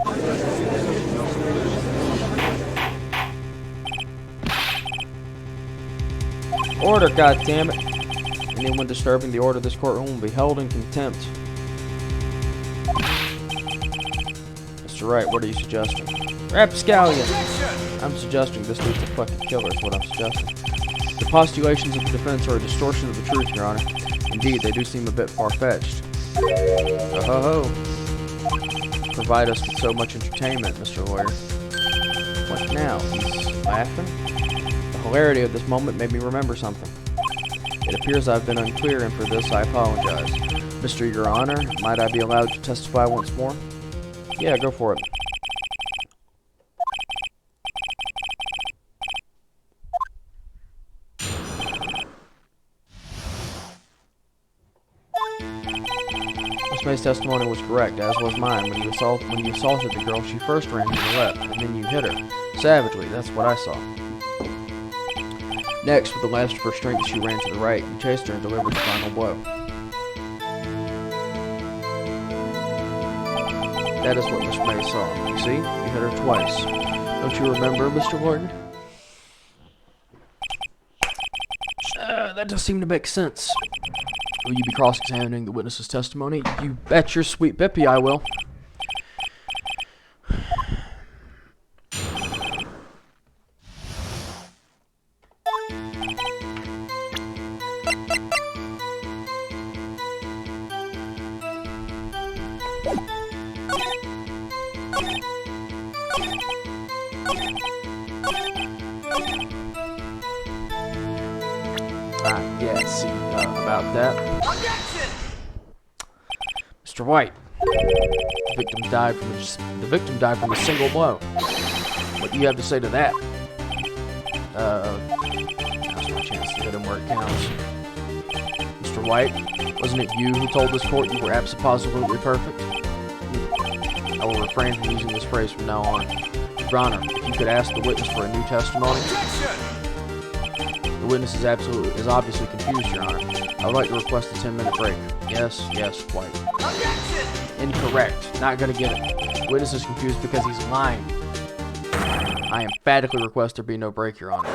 Order, goddammit! Anyone disturbing the order of this courtroom will be held in contempt. Mr. Wright, what are you suggesting? Rapscallion! I'm suggesting this dude's a fucking killer is what I'm suggesting. The postulations of the defense are a distortion of the truth, Your Honor. Indeed, they do seem a bit far-fetched. Oh-ho-ho. Provide us with so much entertainment, Mr. Lawyer. What now? He's laughing? The hilarity of this moment made me remember something. It appears I've been unclear, and for this I apologize. Mr. Your Honor, might I be allowed to testify once more? Yeah, go for it. Miss May's testimony was correct, as was mine. When you assaulted the girl, she first ran to the left, and then you hit her. Savagely, that's what I saw. Next, with the last of her strength, she ran to the right. You chased her and delivered the final blow. That is what Miss May saw. You see? You hit her twice. Don't you remember, Mr. Warden? That does seem to make sense. Will you be cross-examining the witness's testimony? You bet your sweet Bippy I will. Yeah, see, about that. Mr. White, the victim died from a single blow. What do you have to say to that? Now's my chance to hit him where it counts. Mr. White, wasn't it you who told this court you were absolutely perfect? I will refrain from using this phrase from now on. Your Honor, if you could ask the witness for a new testimony. The witness is obviously confused, Your Honor. I would like to request a 10-minute break. Yes, White. Incorrect. Not gonna get it. The witness is confused because he's lying. I emphatically request there be no break, Your Honor.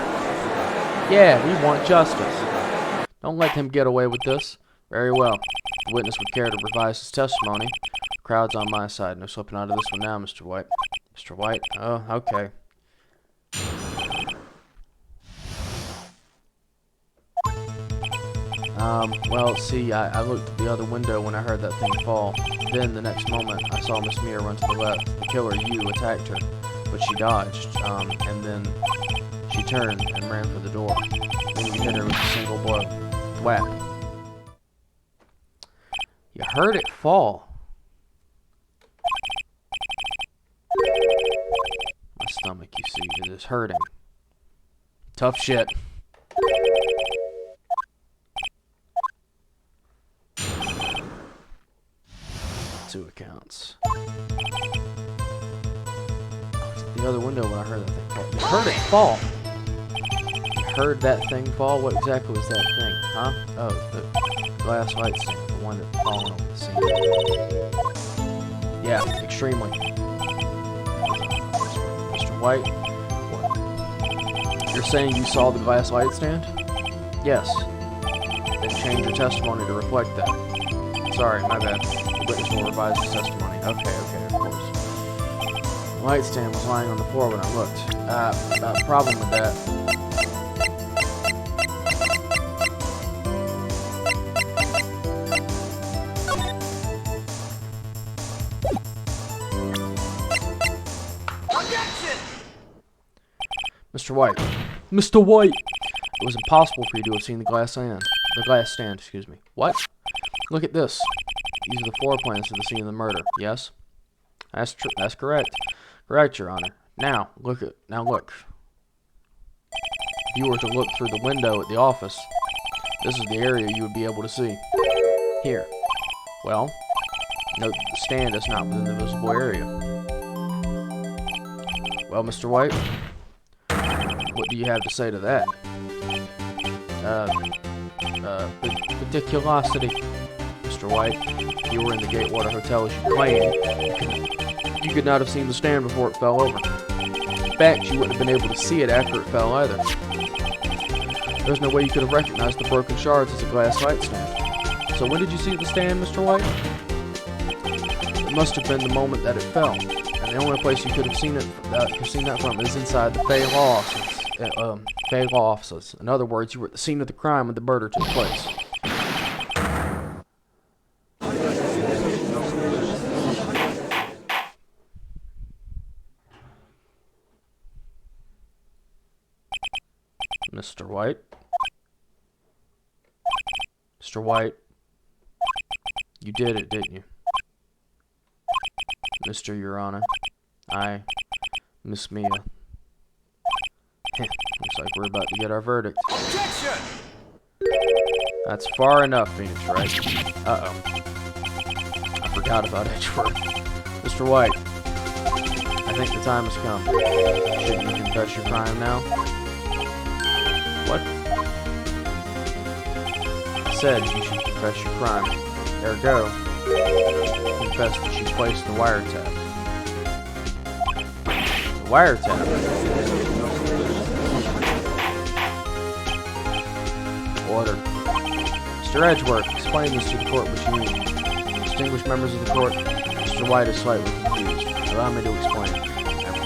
Yeah, we want justice. Don't let him get away with this. Very well. The witness would care to revise his testimony. The crowd's on my side. No slipping out of this one now, Mr. White. Mr. White? Oh, okay. Well, see, I looked at the other window when I heard that thing fall. Then, the next moment, I saw Miss Mia run to the left. The killer, you, attacked her, but she dodged, and then she turned and ran for the door. Then you hit her with a single blow. Whap. You heard it fall. My stomach, you see, it is hurting. Tough shit. Two accounts. The other window when I heard that thing fall. You heard it fall. You heard that thing fall? What exactly was that thing? Huh? Oh, the glass light stand. The one that fallen over the scene. Yeah, extremely. Mr. White? What? You're saying you saw the glass light stand? Yes. Then change your testimony to reflect that. Sorry, my bad. The witness will revise his testimony. Okay, of course. The light stand was lying on the floor when I looked. Problem with that. Objection! Mr. White. Mr. White! It was impossible for you to have seen the glass stand. The glass stand, excuse me. What? Look at this. These are the floor plans for the scene of the murder. Yes? That's correct. Correct, Your Honor. Now, look. If you were to look through the window at the office, this is the area you would be able to see. Here. Well, note that the stand is not within the visible area. Well, Mr. White, what do you have to say to that? Ridiculosity. Mr. White, if you were in the Gatewater Hotel as you claimed, you could not have seen the stand before it fell over. In fact, you wouldn't have been able to see it after it fell either. There's no way you could have recognized the broken shards as a glass light stand. So when did you see the stand, Mr. White? It must have been the moment that it fell. And the only place you could have seen that from is inside the Fay Law offices. In other words, you were at the scene of the crime when the murder took place. Mr. White? Mr. White? You did it, didn't you? Mr. Your Honor, Miss Mia. Looks like we're about to get our verdict. Objection! That's far enough, Phoenix Wright. Uh-oh. I forgot about Edgeworth. Mr. White, I think the time has come. Shouldn't you confess your crime now? What? I said you should confess your crime. Ergo, confess that you placed the wiretap. The wiretap? Order. Mr. Edgeworth, explain this to the court what you mean. Distinguished members of the court, Mr. White is slightly confused. Allow me to explain. I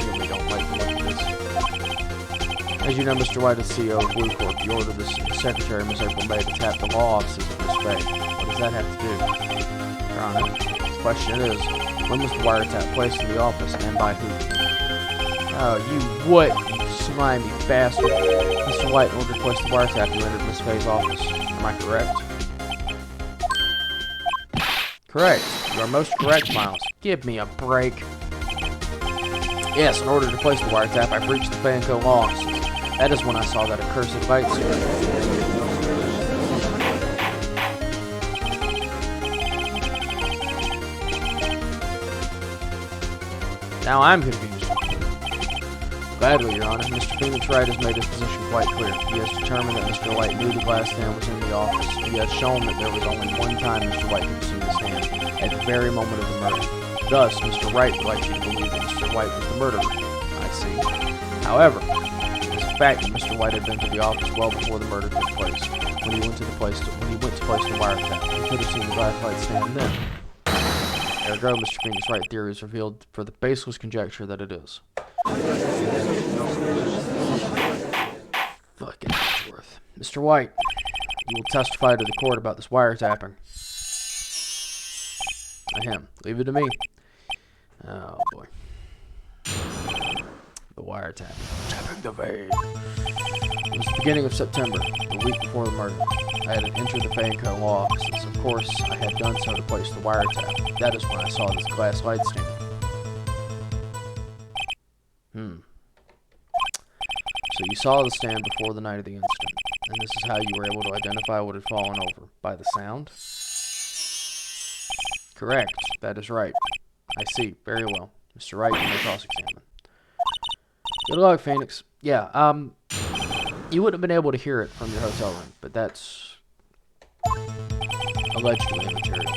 really don't like the look of this. As you know, Mr. White is CEO of Blue Corp. You ordered the secretary, Miss April May, to tap the law offices of Miss Fay. What does that have to do? Your Honor, the question is, when was the wiretap placed in the office and by who? Oh, you what, you slimy bastard. Mr. White, in order to place the wiretap, you entered Miss Fay's office. Am I correct? Correct. You are most correct, Miles. Give me a break. Yes, in order to place the wiretap, I breached the Fay & Co. law offices. That is when I saw that accursed light switch. Now I'm confused. Gladly, Your Honor. Mr. Phoenix Wright has made his position quite clear. He has determined that Mr. White knew the glass stand was in the office. He has shown that there was only one time Mr. White could have seen the stand, at the very moment of the murder. Thus, Mr. Wright would like you to believe that Mr. White was the murderer. I see. However, it is a fact that Mr. White had been to the office well before the murder took place. When he went to place the wiretap, he could have seen the glass light stand then. Ergo, Mr. Phoenix Wright theory is revealed for the baseless conjecture that it is. Fucking Edgeworth. Mr. White, you will testify to the court about this wiretapping. Ahem. Leave it to me. Oh, boy. The wiretapping. Tapping the vein. It was the beginning of September, the week before the murder. I had entered the Fay & Co. law offices. Of course, I had done so to place the wiretap. That is when I saw this glass light stand. So you saw the stand before the night of the incident, and this is how you were able to identify what had fallen over. By the sound? Correct. That is right. I see. Very well. Mr. Wright, you may cross-examine. Good luck, Phoenix. Yeah, you wouldn't have been able to hear it from your hotel room, but that's allegedly immaterial.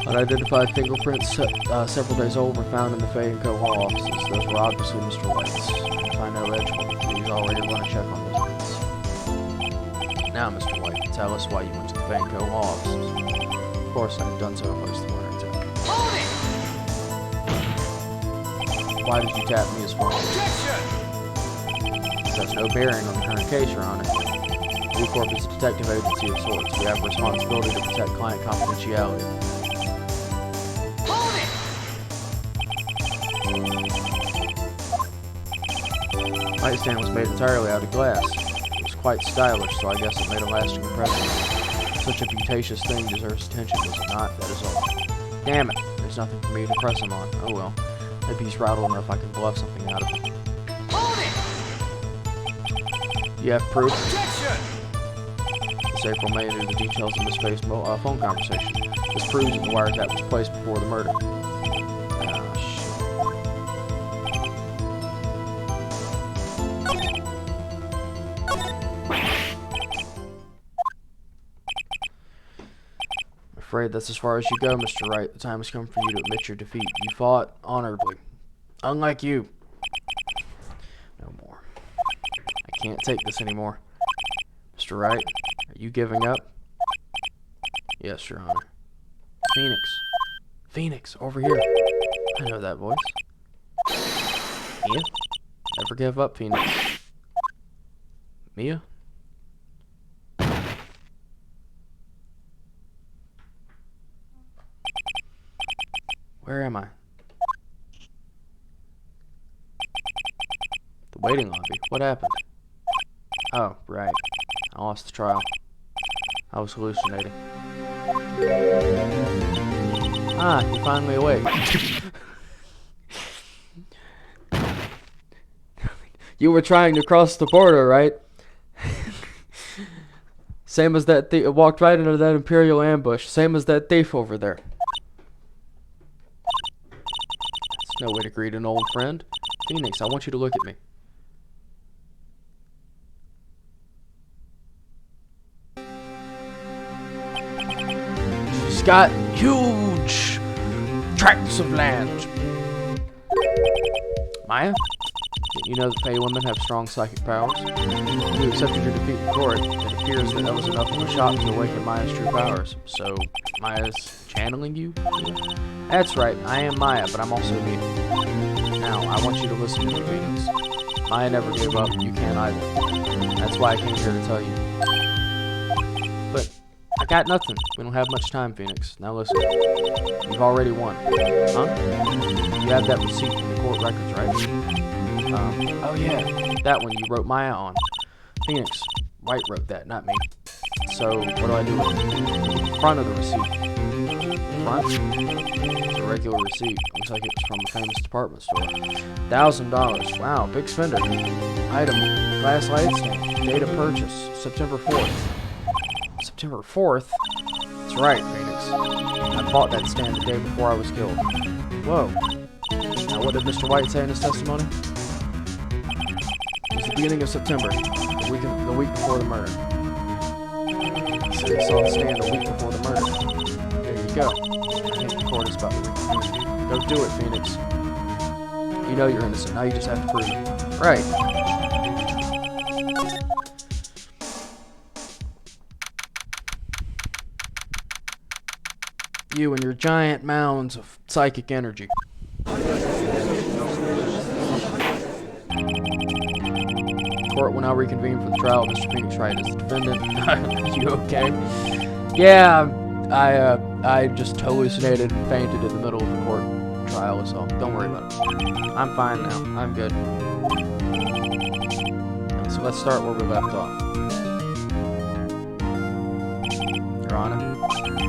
Unidentified fingerprints several days old were found in the Fay & Co. law offices. Those were obviously Mr. White's. If I know Edgeworth, he's already run a check on those prints. Now, Mr. White, tell us why you went to the Fay & Co. law offices. Of course, I have done so to place the wiretap. Why did you tap me as well? This has no bearing on the current case, Your Honor. Blue Corp is a detective agency of sorts. We have a responsibility to protect client confidentiality. Nightstand was made entirely out of glass. It was quite stylish, so I guess it made a lasting impression. Such a beauteous thing deserves attention, does it not? That is all. Damn it! There's nothing for me to press him on. Oh well. Maybe he's rattled enough I can bluff something out of him. Do you have proof? This April May knew the details of Miss Faye's phone conversation. This proves that the wiretap was placed before the murder. Ah, shit. I'm afraid that's as far as you go, Mr. Wright. The time has come for you to admit your defeat. You fought honorably. Unlike you. No more. I can't take this anymore. Mr. Wright, are you giving up? Yes, Your Honor. Phoenix. Phoenix, over here. I know that voice. Mia? Never give up, Phoenix. Mia? Where am I? The waiting lobby. What happened? Oh, right. I lost the trial. I was hallucinating. Ah, you're finally awake. You were trying to cross the border, right? Same as that thief. Walked right into that Imperial ambush. Same as that thief over there. That's no way to greet an old friend. Phoenix, I want you to look at me. She's got huge tracts of land. Maya? You know that Fey women have strong psychic powers? You accepted your defeat in court. It appears that was enough of a shock to awaken Maya's true powers. So, Maya's channeling you? Yeah. That's right, I am Maya, but I'm also Mia. Now, I want you to listen to me, Phoenix. Maya never gave up, you can't either. That's why I came here to tell you. But, I got nothing. We don't have much time, Phoenix. Now listen. You've already won. Huh? You have that receipt from the court records, right? Oh yeah, that one you wrote Maya on. Phoenix, Wright wrote that, not me. So, what do I do with it? The front of the receipt. Front? It's a regular receipt. Looks like it was from a famous department store. $1,000. Wow, big spender. Item, glass light stand. Date of purchase, September 4th. September 4th? That's right, Phoenix. I bought that stand the day before I was killed. Whoa. Now, what did Mr. White say in his testimony? It was the beginning of September, the week before the murder. He said he saw the stand a week before the murder. There you go. I think the court is about to reconvene. Go do it, Phoenix. You know you're innocent. Now you just have to prove it. Right. You and your giant mounds of psychic energy. Court will now reconvene for the trial of Mr. Phoenix Wright as the defendant. You okay? Yeah, I just hallucinated and fainted in the middle of the court trial, so don't worry about it. I'm fine now. I'm good. So let's start where we left off. Your Honor,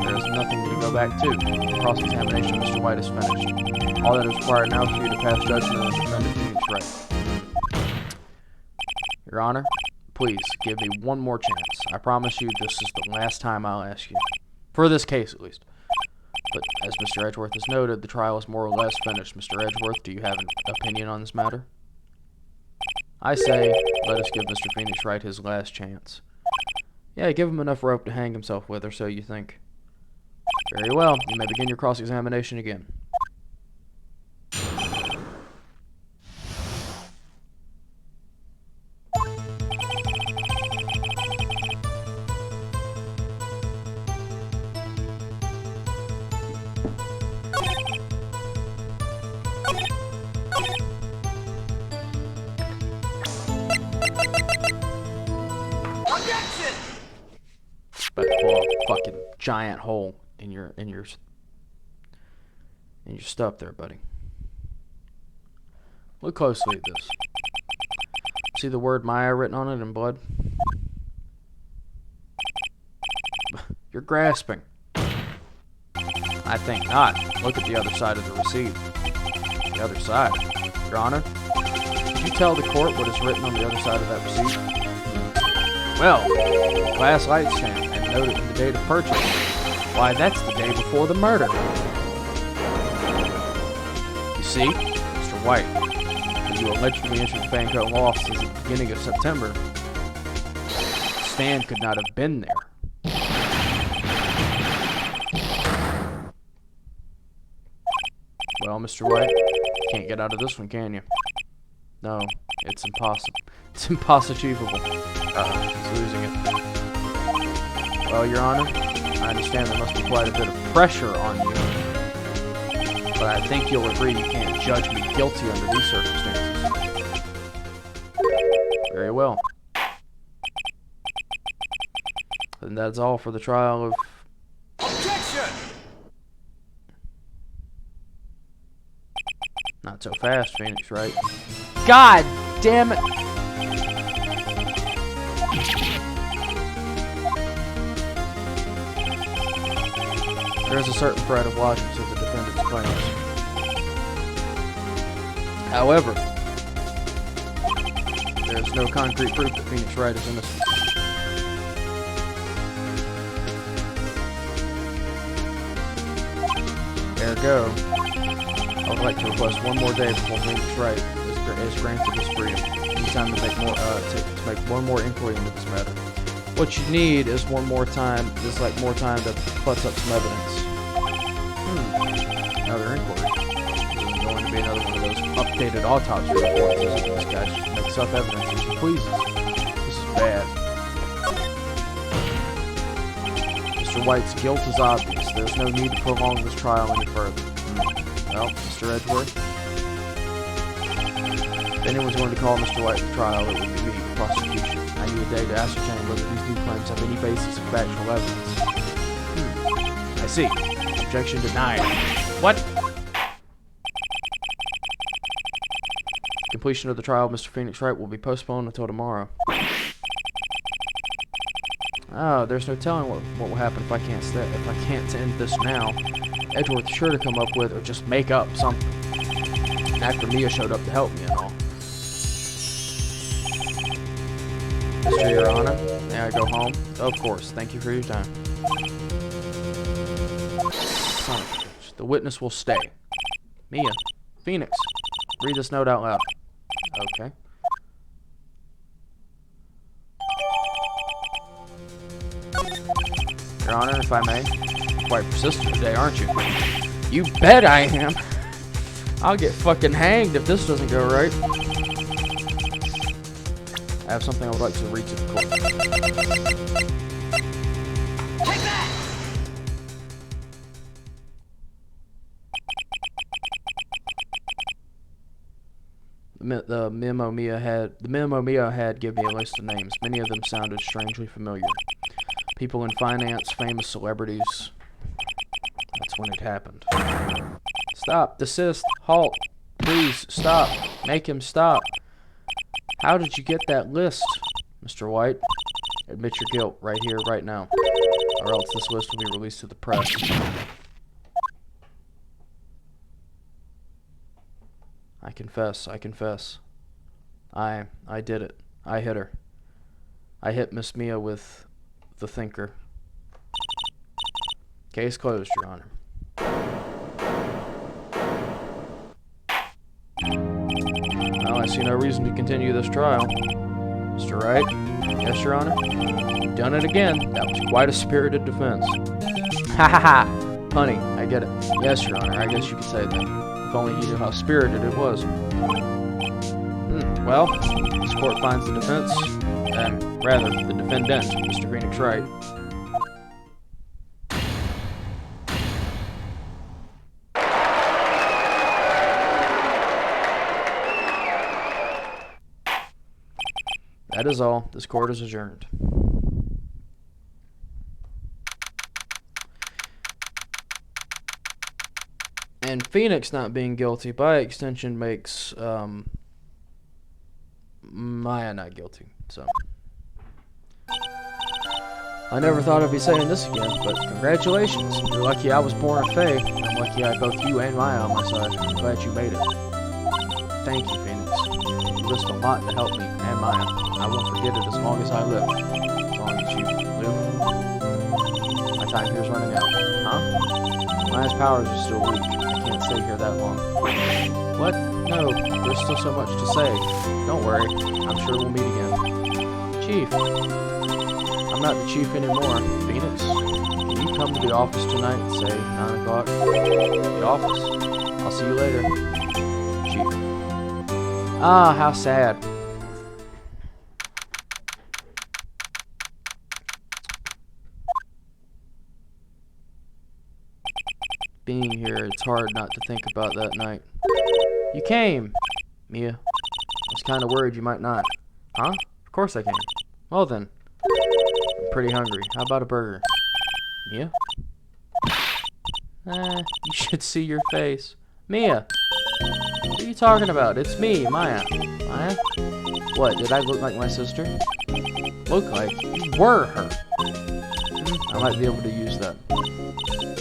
there is nothing to go back to. The cross-examination of Mr. White is finished. All that is required now is for you to pass judgment on the defendant Phoenix Wright. Your Honor, please give me one more chance. I promise you this is the last time I'll ask you. For this case, at least. But as Mr. Edgeworth has noted, the trial is more or less finished. Mr. Edgeworth, do you have an opinion on this matter? I say, let us give Mr. Phoenix Wright his last chance. Yeah, give him enough rope to hang himself with, or so you think. Very well. You may begin your cross-examination again. But blow a fucking giant hole in your stuff there, buddy. Look closely at this. See the word Maya written on it in blood? You're grasping. I think not. Look at the other side of the receipt. The other side. Your Honor, could you tell the court what is written on the other side of that receipt? Well, glass light stamp and noted in the date of purchase. Why, that's the day before the murder. You see, Mr. White, when you allegedly entered the bank at loss at the beginning of September, Stan could not have been there. Well, Mr. White, can't get out of this one, can you? No, it's impossible. It's impossible. It's losing it. Well, Your Honor, I understand there must be quite a bit of pressure on you. But I think you'll agree you can't judge me guilty under these circumstances. Very well. And that's all for the trial of... Objection! Not so fast, Phoenix, Wright? God damn it! There is a certain thread of logic to the defendant's claims. However, there is no concrete proof that Phoenix Wright is innocent. Ergo, I would like to request one more day before Phoenix Wright is granted his freedom. You need time to make more to make one more inquiry into this matter. What you need is more time. Is like more time to put up some evidence. Another inquiry. This isn't going to be another one of those updated autopsy reports. This guy just makes up evidence as he pleases. This is bad. Mr. White's guilt is obvious. There's no need to prolong this trial any further. Well, Mr. Edgeworth, if anyone's going to call Mr. White to trial, it would be me, the prosecution. I need a day to ascertain whether these new claims have any basis of factual evidence. I see. Objection denied. What? Completion of the trial of Mr. Phoenix Wright will be postponed until tomorrow. Oh, there's no telling what will happen if I can't end this now. Edgeworth's sure to come up with or just make up something. And after Mia showed up to help me and all. Mr. Your Honor, may I go home? Of course. Thank you for your time. Son of a bitch. The witness will stay. Mia. Phoenix. Read this note out loud. Okay. Your Honor, if I may. Quite persistent today, aren't you? You bet I am. I'll get fucking hanged if this doesn't go right. I have something I would like to read to the court. Take that! The memo Mia had given me a list of names. Many of them sounded strangely familiar. People in finance, famous celebrities. That's when it happened. Stop. Desist. Halt. Please, stop. Make him stop. How did you get that list, Mr. White? Admit your guilt right here, right now. Or else this list will be released to the press. I confess. I confess. I did it. I hit her. I hit Miss Mia with the thinker. Case closed, Your Honor. Well, I see no reason to continue this trial. Mr. Wright? Yes, Your Honor? You've done it again. That was quite a spirited defense. Ha ha ha! Punny, I get it. Yes, Your Honor, I guess you could say that. If only you knew how spirited it was. Well, this court finds the defense, rather, the defendant, Mr. Phoenix Wright. That is all. This court is adjourned. And Phoenix not being guilty, by extension, makes Maya not guilty, so. I never thought I'd be saying this again, but congratulations. You're lucky I was born a Fae. I'm lucky I had both you and Maya on my side. I'm glad you made it. Thank you, Phoenix. You risked a lot to help me and Maya. I won't forget it as long as I live. As long as you live. My time here's running out. Huh? Maya's powers are still weak. I can't stay here that long. What? No, there's still so much to say. Don't worry. I'm sure we'll meet again. Chief. I'm not the chief anymore. Phoenix, can you come to the office tonight at, say, 9 o'clock? The office. I'll see you later. Chief. Ah, how sad. Being here, it's hard not to think about that night. You came, Mia. I was kind of worried you might not. Huh? Of course I came. Well then. I'm pretty hungry. How about a burger? Mia? You should see your face. Mia! What are you talking about? It's me, Maya. Maya? What, did I look like my sister? Look like? You were her. I might be able to use that.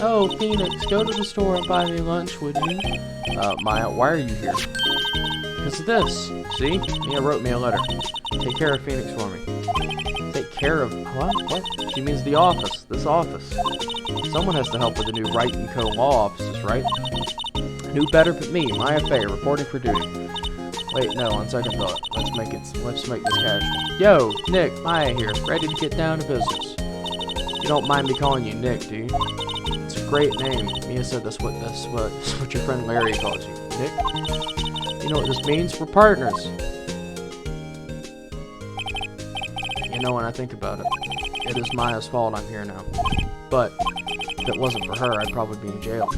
Oh, Phoenix, go to the store and buy me lunch, would you? Maya, why are you here? Because of this. See? Mia wrote me a letter. Take care of Phoenix for me. Take care of... What? She means the office. This office. Someone has to help with the new Wright & Co. law offices, right? Who better but me, Maya Fey, reporting for duty. Wait, no, on second thought. Let's make this casual. Yo, Nick, Maya here, ready to get down to business. You don't mind me calling you Nick, do you? It's a great name. Mia said that's what your friend Larry calls you. Nick? You know what this means? We're partners. You know, when I think about it, it is Maya's fault I'm here now. But if it wasn't for her, I'd probably be in jail.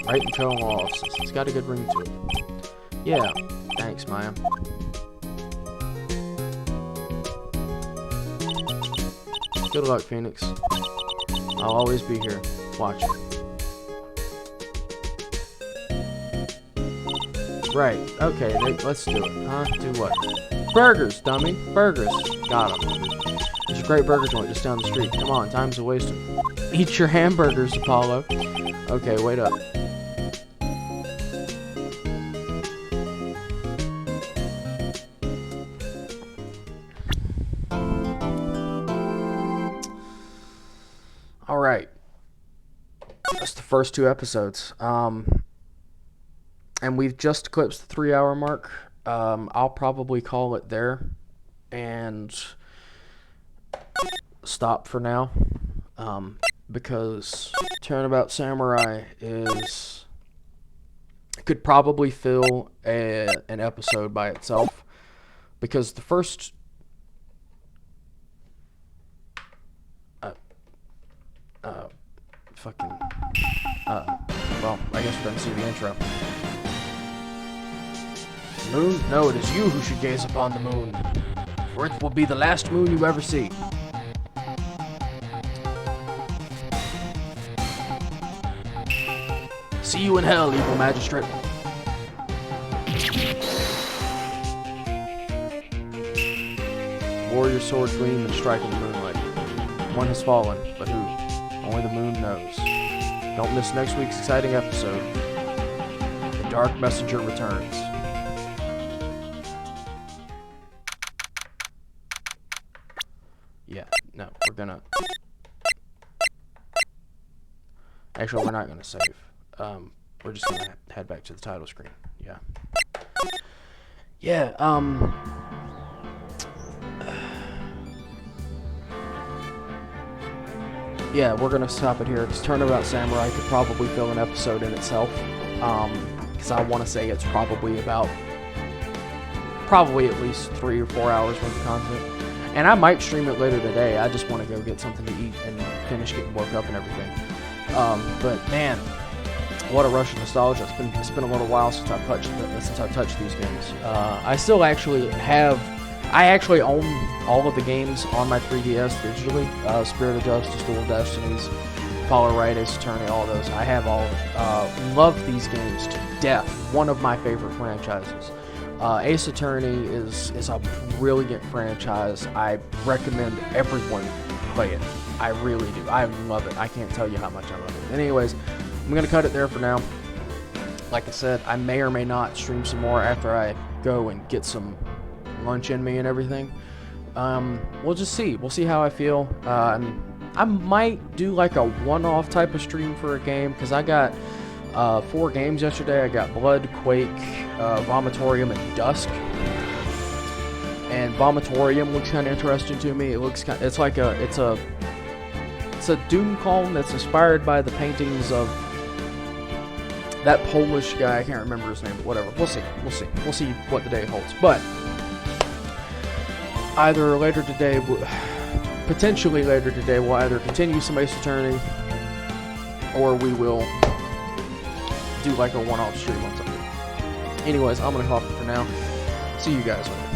Right in Co. law offices. It's got a good ring to it. Yeah, thanks, Maya. Good luck, Phoenix. I'll always be here, watching. Right, okay, let's do it, huh? Do what? Burgers, dummy! Burgers! Got 'em. There's a great burger joint just down the street. Come on, time's a wasting. Eat your hamburgers, Apollo. Okay, wait up. Alright. That's the first 2 episodes. And we've just eclipsed the 3-hour mark. I'll probably call it there and stop for now. Because Turnabout Samurai could probably fill an episode by itself. Because the first... well, I guess we're going to see the intro. Moon? No, it is you who should gaze upon the moon, for it will be the last moon you ever see. See you in hell, evil magistrate. Warrior sword gleam and strike in the moonlight. One has fallen, but who? Only the moon knows. Don't miss next week's exciting episode. The Dark Messenger returns. Yeah, no, we're gonna... Actually, we're not gonna save. We're just gonna head back to the title screen. Yeah. Yeah, yeah, we're gonna stop it here, because Turnabout Samurai could probably fill an episode in itself. Because I want to say it's probably at least 3 or 4 hours worth of content. And I might stream it later today. I just want to go get something to eat and finish getting woke up and everything. But man, what a rush of nostalgia. It's been a little while since I've touched these games. I actually own all of the games on my 3DS digitally. Spirit of Justice, Dual Destinies, Follow Right, Ace Attorney, all those. I have all of them. Love these games to death. One of my favorite franchises. Ace Attorney is a brilliant franchise. I recommend everyone play it. I really do. I love it. I can't tell you how much I love it. Anyways, I'm going to cut it there for now. Like I said, I may or may not stream some more after I go and get some lunch in me and everything. We'll just see. We'll see how I feel. I might do like a one-off type of stream for a game, because I got 4 games yesterday. I got Blood, Quake, Vomitorium, and Dusk. And Vomitorium looks kind of interesting to me. It looks kind. It's a Doom clone that's inspired by the paintings of that Polish guy. I can't remember his name, but whatever. We'll see. We'll see what the day holds. But either later today, potentially later today, we'll either continue some Ace Attorney, or we will do like a one-off stream on something. Anyways, I'm gonna hop it for now. See you guys later.